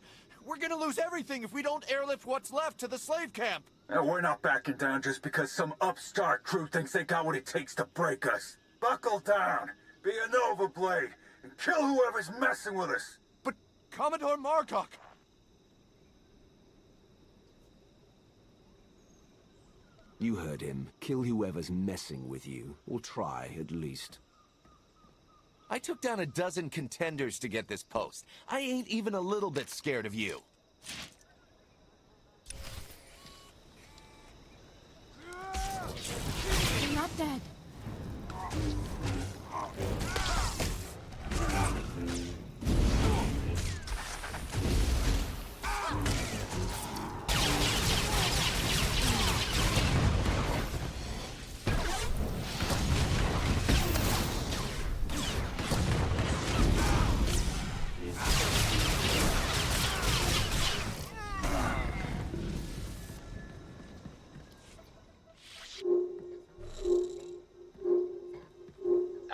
We're gonna lose everything if we don't airlift what's left to the slave camp. And we're not backing down just because some upstart crew thinks they got what it takes to break us. Buckle down, be a Nova Blade, and kill whoever's messing with us. But Commodore Margok... You heard him. Kill whoever's messing with you. Or try, at least. I took down a dozen contenders to get this post. I ain't even a little bit scared of you. You're not dead.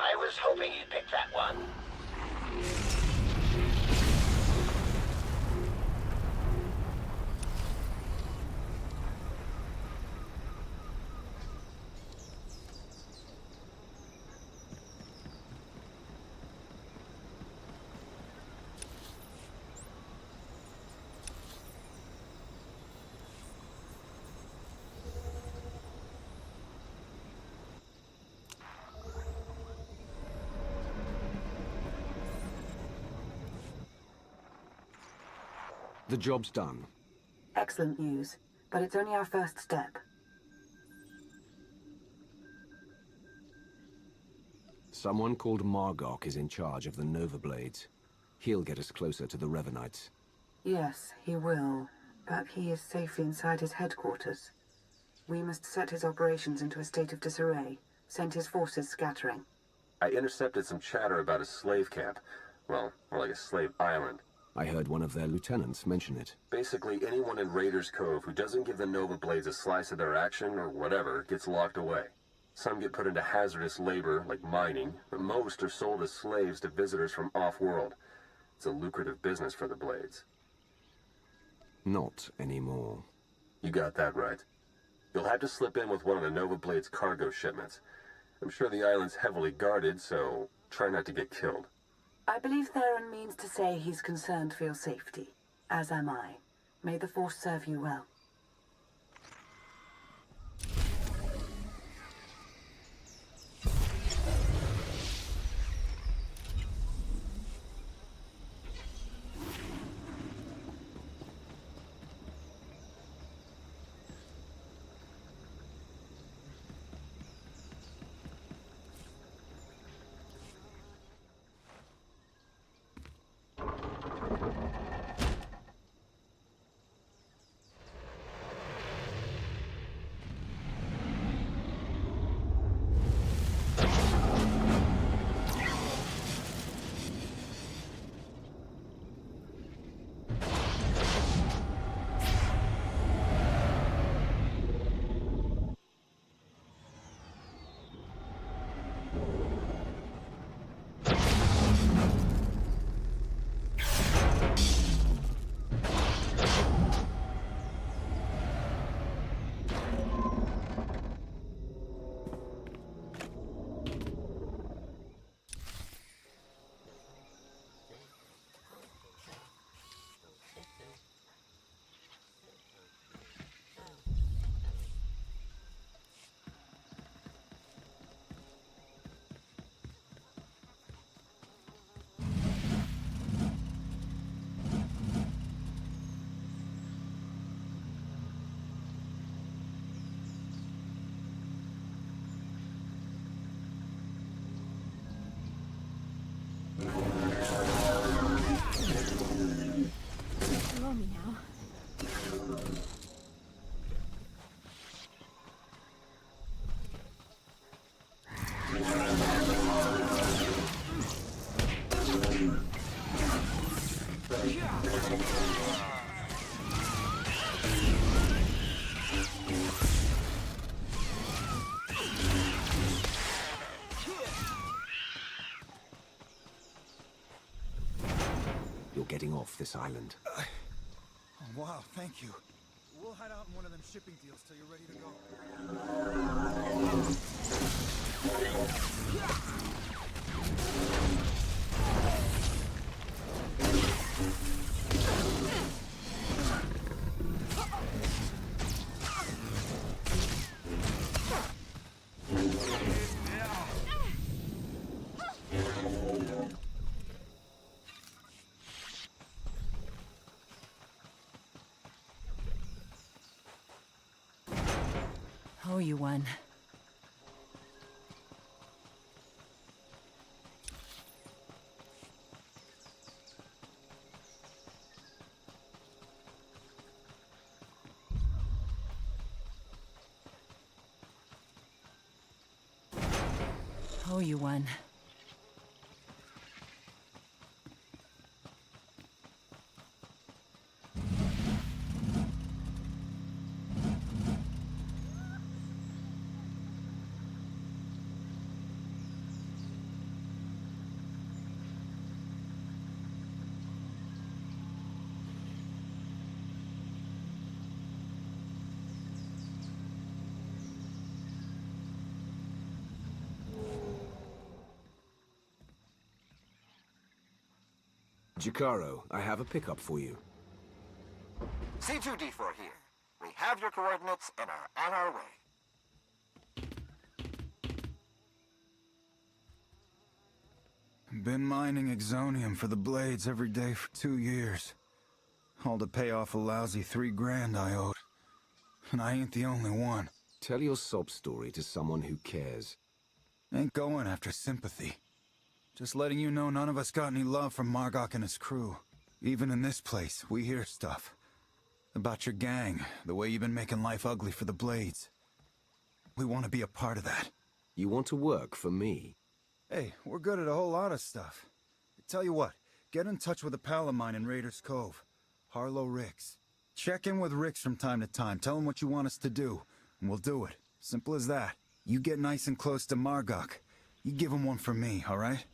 I was hoping you'd pick that one. The job's done. Excellent news, but it's only our first step. Someone called Margok is in charge of the Nova Blades. He'll get us closer to the Revanites. Yes, he will, but he is safely inside his headquarters. We must set his operations into a state of disarray, send his forces scattering. I intercepted some chatter about a slave camp. Well, more like a slave island. I heard one of their lieutenants mention it. Basically, anyone in Raiders Cove who doesn't give the Nova Blades a slice of their action or whatever gets locked away. Some get put into hazardous labor, like mining, but most are sold as slaves to visitors from off-world. It's a lucrative business for the Blades. Not anymore. You got that right. You'll have to slip in with one of the Nova Blades' cargo shipments. I'm sure the island's heavily guarded, so try not to get killed. I believe Theron means to say he's concerned for your safety, as am I. May the Force serve you well. this island. Oh, wow, thank you. We'll hide out in one of them shipping deals till you're ready to go. Oh, you won. Oh, you won. Jacaro, I have a pickup for you. C2D4 here. We have your coordinates and are on our way. Been mining exonium for the blades every day for 2 years. All to pay off a lousy $3,000 I owed. And I ain't the only one. Tell your sob story to someone who cares. Ain't going after sympathy. Just letting you know none of us got any love from Margok and his crew. Even in this place, we hear stuff. About your gang, the way you've been making life ugly for the Blades. We want to be a part of that. You want to work for me? Hey, we're good at a whole lot of stuff. Tell you what, get in touch with a pal of mine in Raiders Cove. Harlow Ricks. Check in with Ricks from time to time. Tell him what you want us to do, and we'll do it. Simple as that. You get nice and close to Margok. You give him one for me, all right?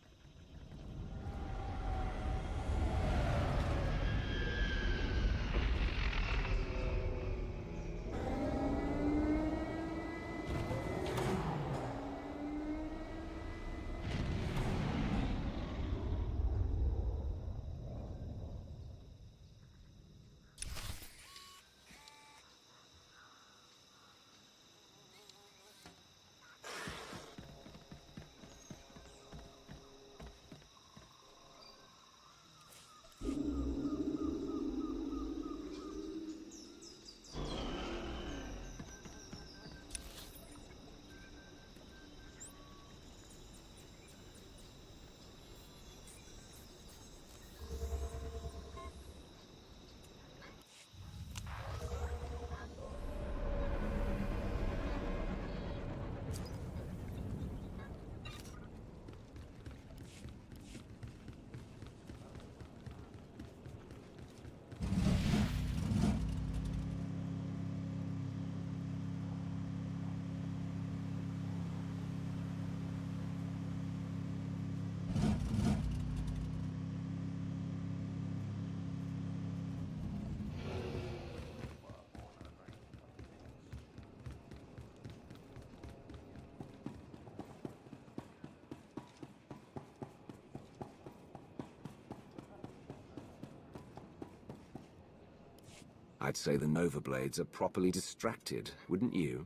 I'd say the Nova Blades are properly distracted, wouldn't you?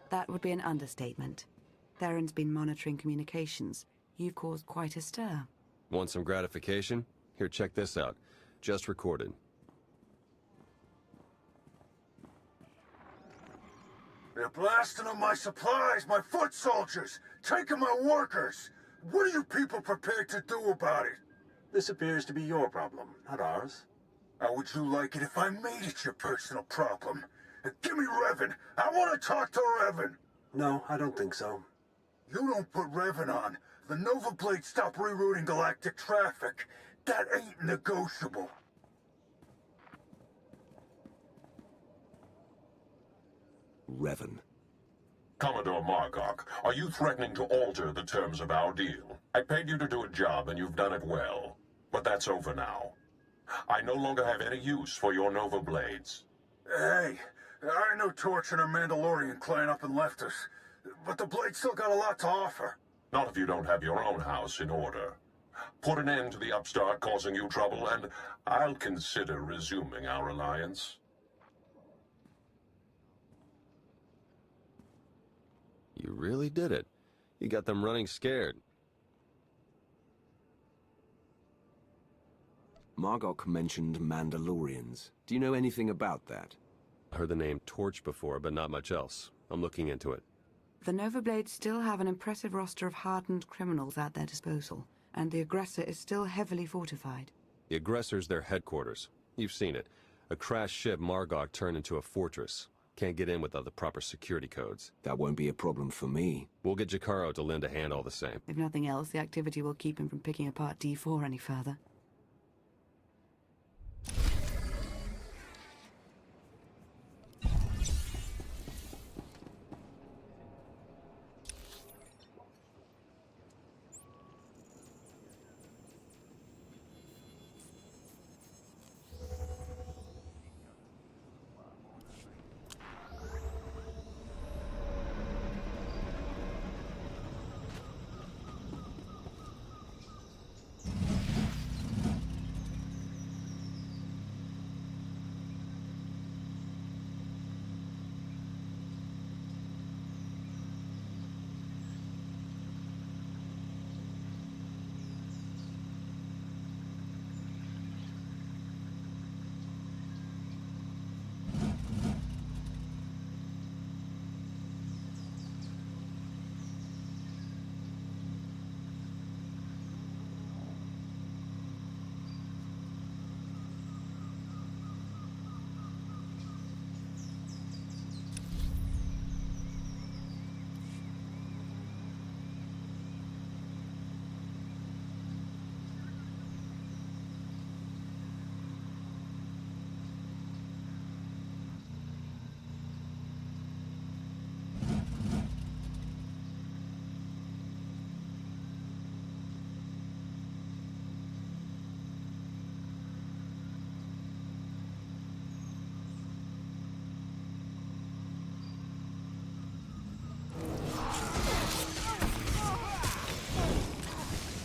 That would be an understatement. Theron's been monitoring communications. You've caused quite a stir. Want some gratification? Here, check this out. Just recorded. They're blasting on my supplies, my foot soldiers, taking my workers. What are you people prepared to do about it? This appears to be your problem, not ours. How would you like it if I made it your personal problem? Give me Revan. I want to talk to Revan. No, I don't think so. You don't put Revan on. The Nova Blades stop rerouting galactic traffic. That ain't negotiable. Revan. Commodore Margok, are you threatening to alter the terms of our deal? I paid you to do a job and you've done it well. But that's over now. I no longer have any use for your Nova Blades. Hey, I know Torch and her Mandalorian clan up and left us, but the Blade's still got a lot to offer. Not if you don't have your own house in order. Put an end to the upstart causing you trouble, and I'll consider resuming our alliance. You really did it. You got them running scared. Margok mentioned Mandalorians. Do you know anything about that? Heard the name Torch before, but not much else. I'm looking into it. The Nova Blades still have an impressive roster of hardened criminals at their disposal, and the aggressor is still heavily fortified. The aggressor's their headquarters. You've seen it. A crashed ship Margok turned into a fortress. Can't get in without the proper security codes. That won't be a problem for me. We'll get Jakaro to lend a hand all the same. If nothing else, the activity will keep him from picking apart D4 any further.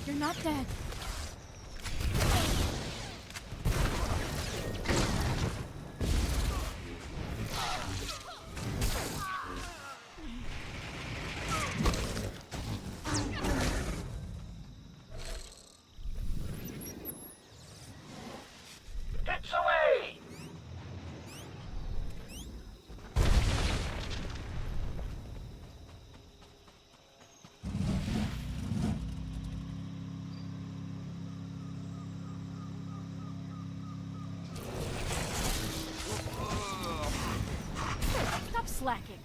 You're not dead. Gets away! Stop slacking.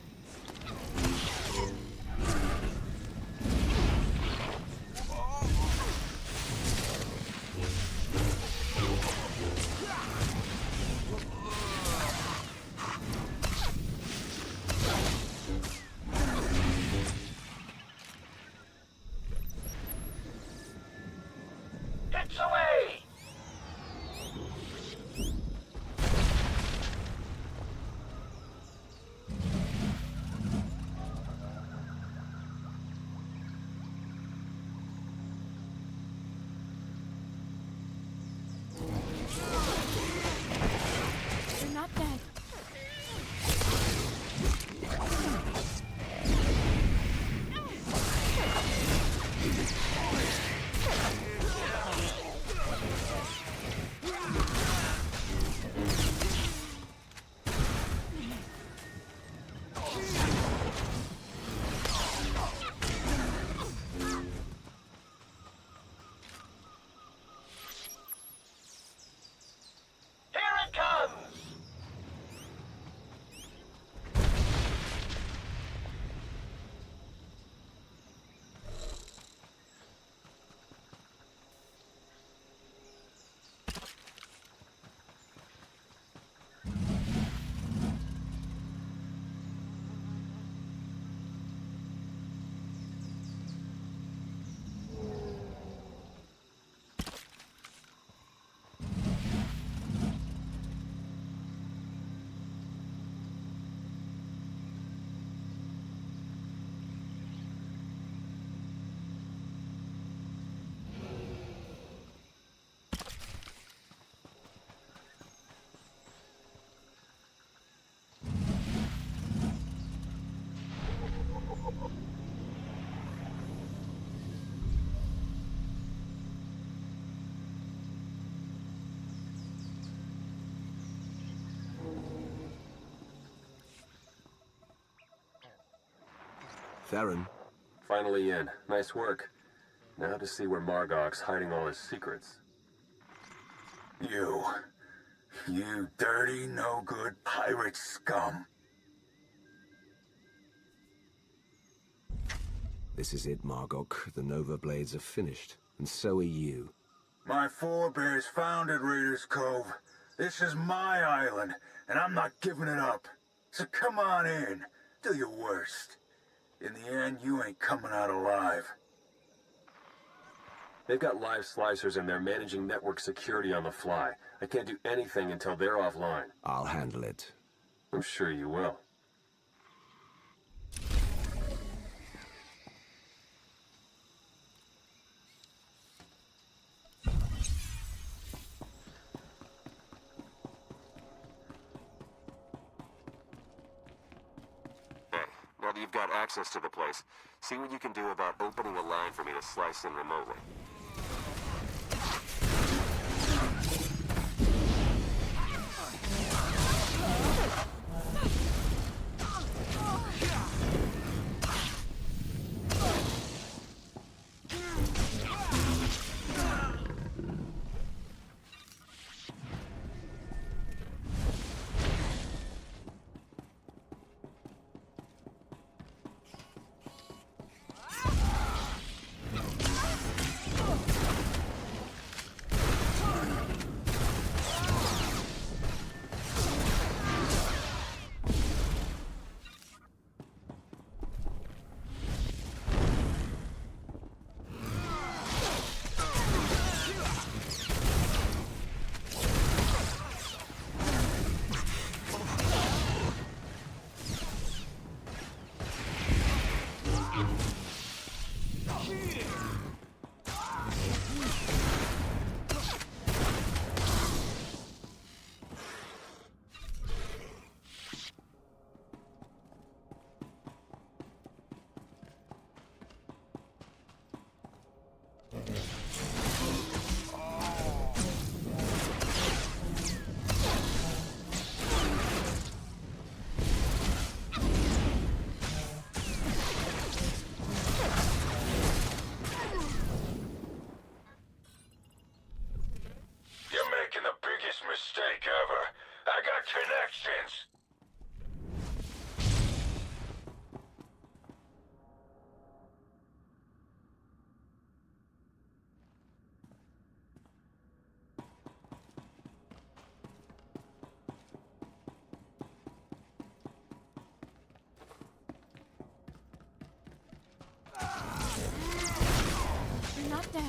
Gets away! Theron. Finally in. Nice work. Now to see where Margok's hiding all his secrets. You dirty, no-good pirate scum. This is it, Margok. The Nova Blades are finished, and so are you. My forebears founded Raiders Cove. This is my island, and I'm not giving it up. So come on in, do your worst. In the end, you ain't coming out alive. They've got live slicers and they're managing network security on the fly. I can't do anything until they're offline. I'll handle it. I'm sure you will. Now that you've got access to the place, see what you can do about opening a line for me to slice in remotely. mistake ever. I got connections. You're not dead.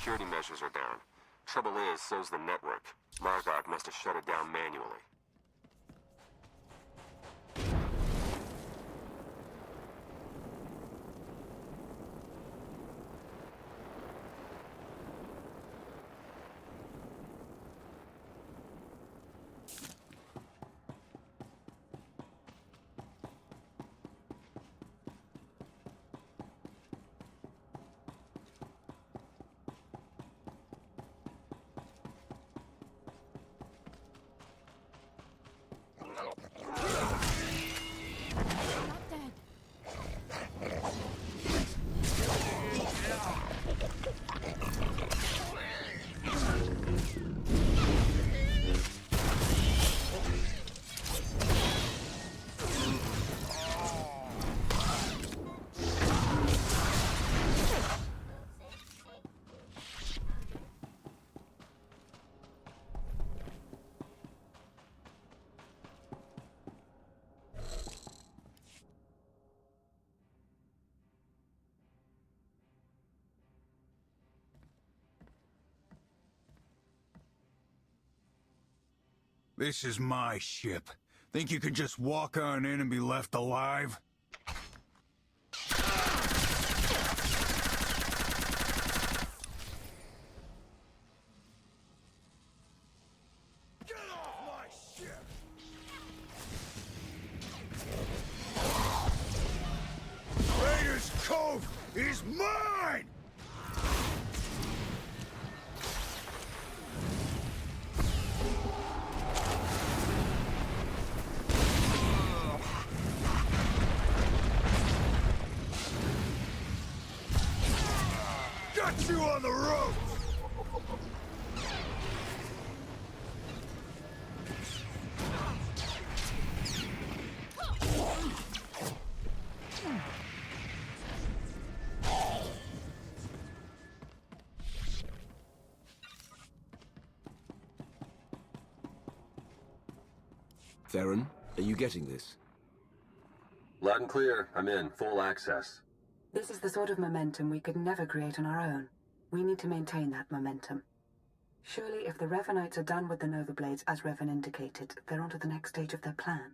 security measures are down. Trouble is, so's the network. Margok must have shut it down manually. This is my ship. Think you can just walk on in and be left alive? Get off my ship! Raiders Cove is mine! Got you on the ropes! Theron, are you getting this? Loud and clear. I'm in. Full access. This is the sort of momentum we could never create on our own. We need to maintain that momentum. Surely if the Revanites are done with the Nova Blades, as Revan indicated, they're on to the next stage of their plan.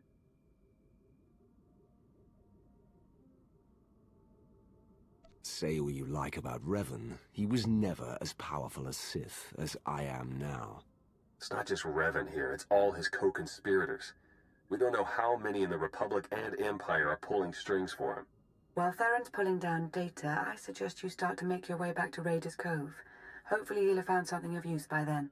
Say all you like about Revan, he was never as powerful a Sith as I am now. It's not just Revan here, it's all his co-conspirators. We don't know how many in the Republic and Empire are pulling strings for him. While Theron's pulling down data, I suggest you start to make your way back to Raiders Cove. Hopefully he'll have found something of use by then.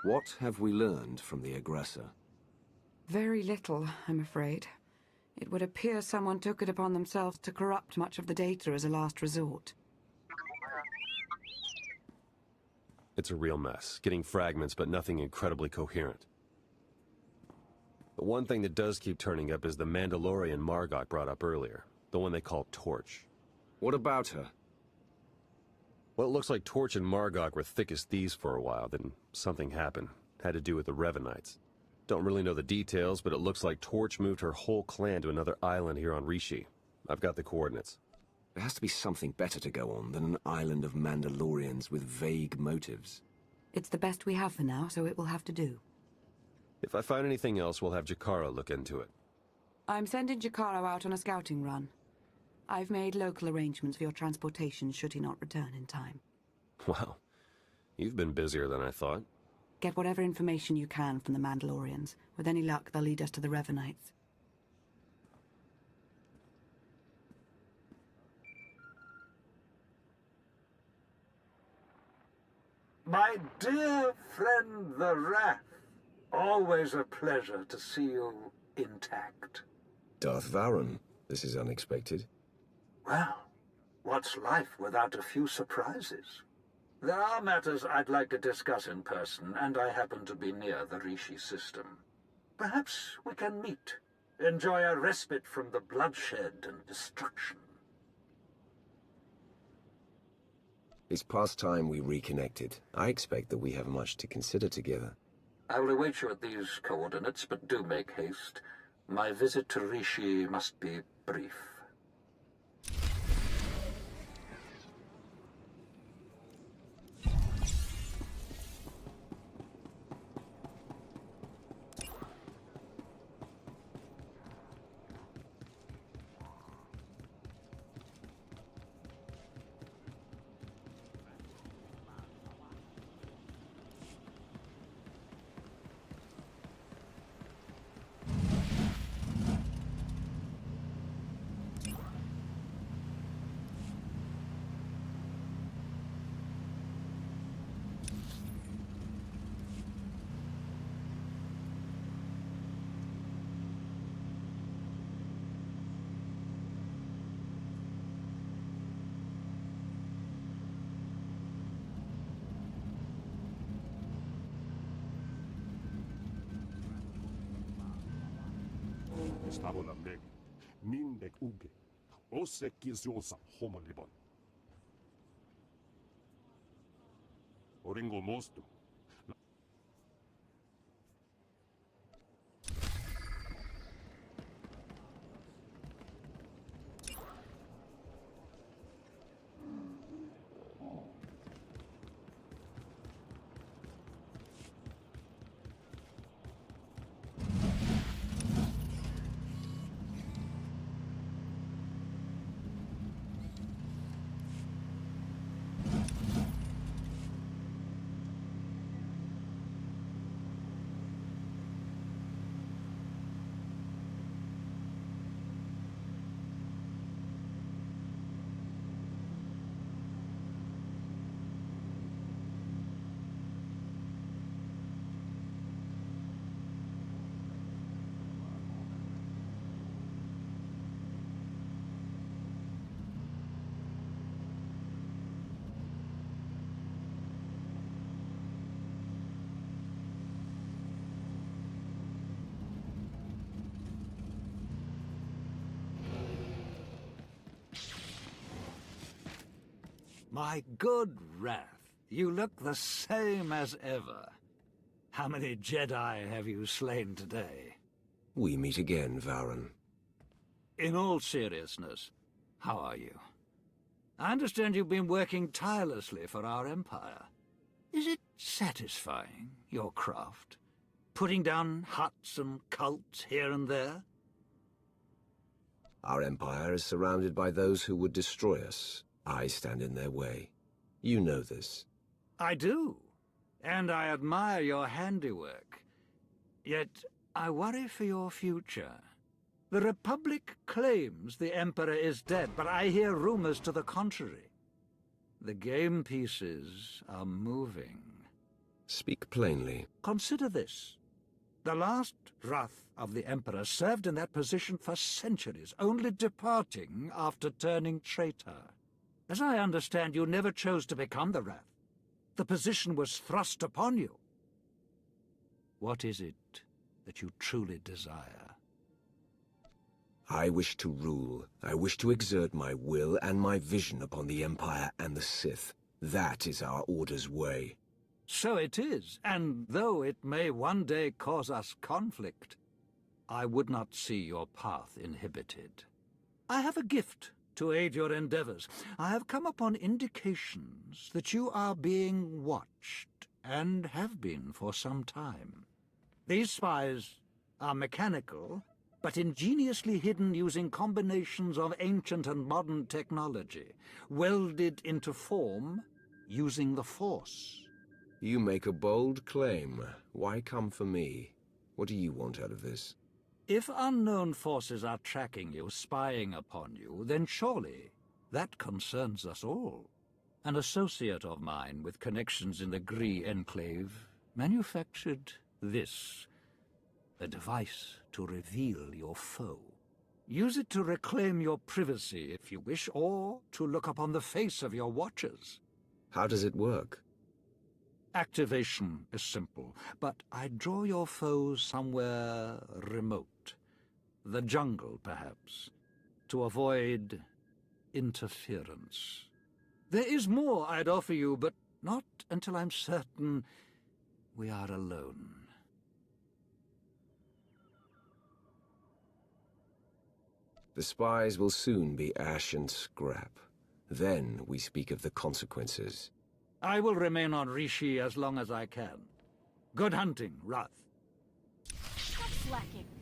What have we learned from the aggressor? Very little, I'm afraid. It would appear someone took it upon themselves to corrupt much of the data as a last resort. It's a real mess, getting fragments but nothing incredibly coherent. The one thing that does keep turning up is the Mandalorian Margok brought up earlier, the one they call Torch. What about her? Well, it looks like Torch and Margok were thick as thieves for a while, then something happened. Had to do with the Revanites. Don't really know the details, but it looks like Torch moved her whole clan to another island here on Rishi. I've got the coordinates. There has to be something better to go on than an island of Mandalorians with vague motives. It's the best we have for now, so it will have to do. If I find anything else, we'll have Jakaro look into it. I'm sending Jakaro out on a scouting run. I've made local arrangements for your transportation should he not return in time. Wow. You've been busier than I thought. Get whatever information you can from the Mandalorians. With any luck, they'll lead us to the Revanites. My dear friend, the Wrath. Always a pleasure to see you intact. Darth Varen, this is unexpected. Well, what's life without a few surprises? There are matters I'd like to discuss in person, and I happen to be near the Rishi system. Perhaps we can meet, enjoy a respite from the bloodshed and destruction. It's past time we reconnected. I expect that we have much to consider together. I will await you at these coordinates, but do make haste. My visit to Rishi must be brief. Stavola meg, mindek uge, ose kizosa homolibon. Oringo mosto. My good Wrath, you look the same as ever. How many Jedi have you slain today? We meet again, Varen. In all seriousness, how are you? I understand you've been working tirelessly for our Empire. Is it satisfying, your craft? Putting down huts and cults here and there? Our Empire is surrounded by those who would destroy us. I stand in their way. You know this. I do, and I admire your handiwork. Yet, I worry for your future. The Republic claims the Emperor is dead, but I hear rumors to the contrary. The game pieces are moving. Speak plainly. Consider this. The last Wrath of the Emperor served in that position for centuries, only departing after turning traitor. As I understand, you never chose to become the Wrath. The position was thrust upon you. What is it that you truly desire? I wish to rule. I wish to exert my will and my vision upon the Empire and the Sith. That is our Order's way. So it is, and though it may one day cause us conflict, I would not see your path inhibited. I have a gift to aid your endeavors. I have come upon indications that you are being watched, and have been for some time. These spies are mechanical, but ingeniously hidden using combinations of ancient and modern technology, welded into form using the Force. You make a bold claim. Why come for me? What do you want out of this? If unknown forces are tracking you, spying upon you, then surely that concerns us all. An associate of mine with connections in the Gree Enclave manufactured this. A device to reveal your foe. Use it to reclaim your privacy, if you wish, or to look upon the face of your watchers. How does it work? Activation is simple, but I draw your foes somewhere remote. The jungle, perhaps, to avoid interference. There is more I'd offer you, but not until I'm certain we are alone. The spies will soon be ash and scrap. Then we speak of the consequences. I will remain on Rishi as long as I can. Good hunting, Wrath. Stop slacking.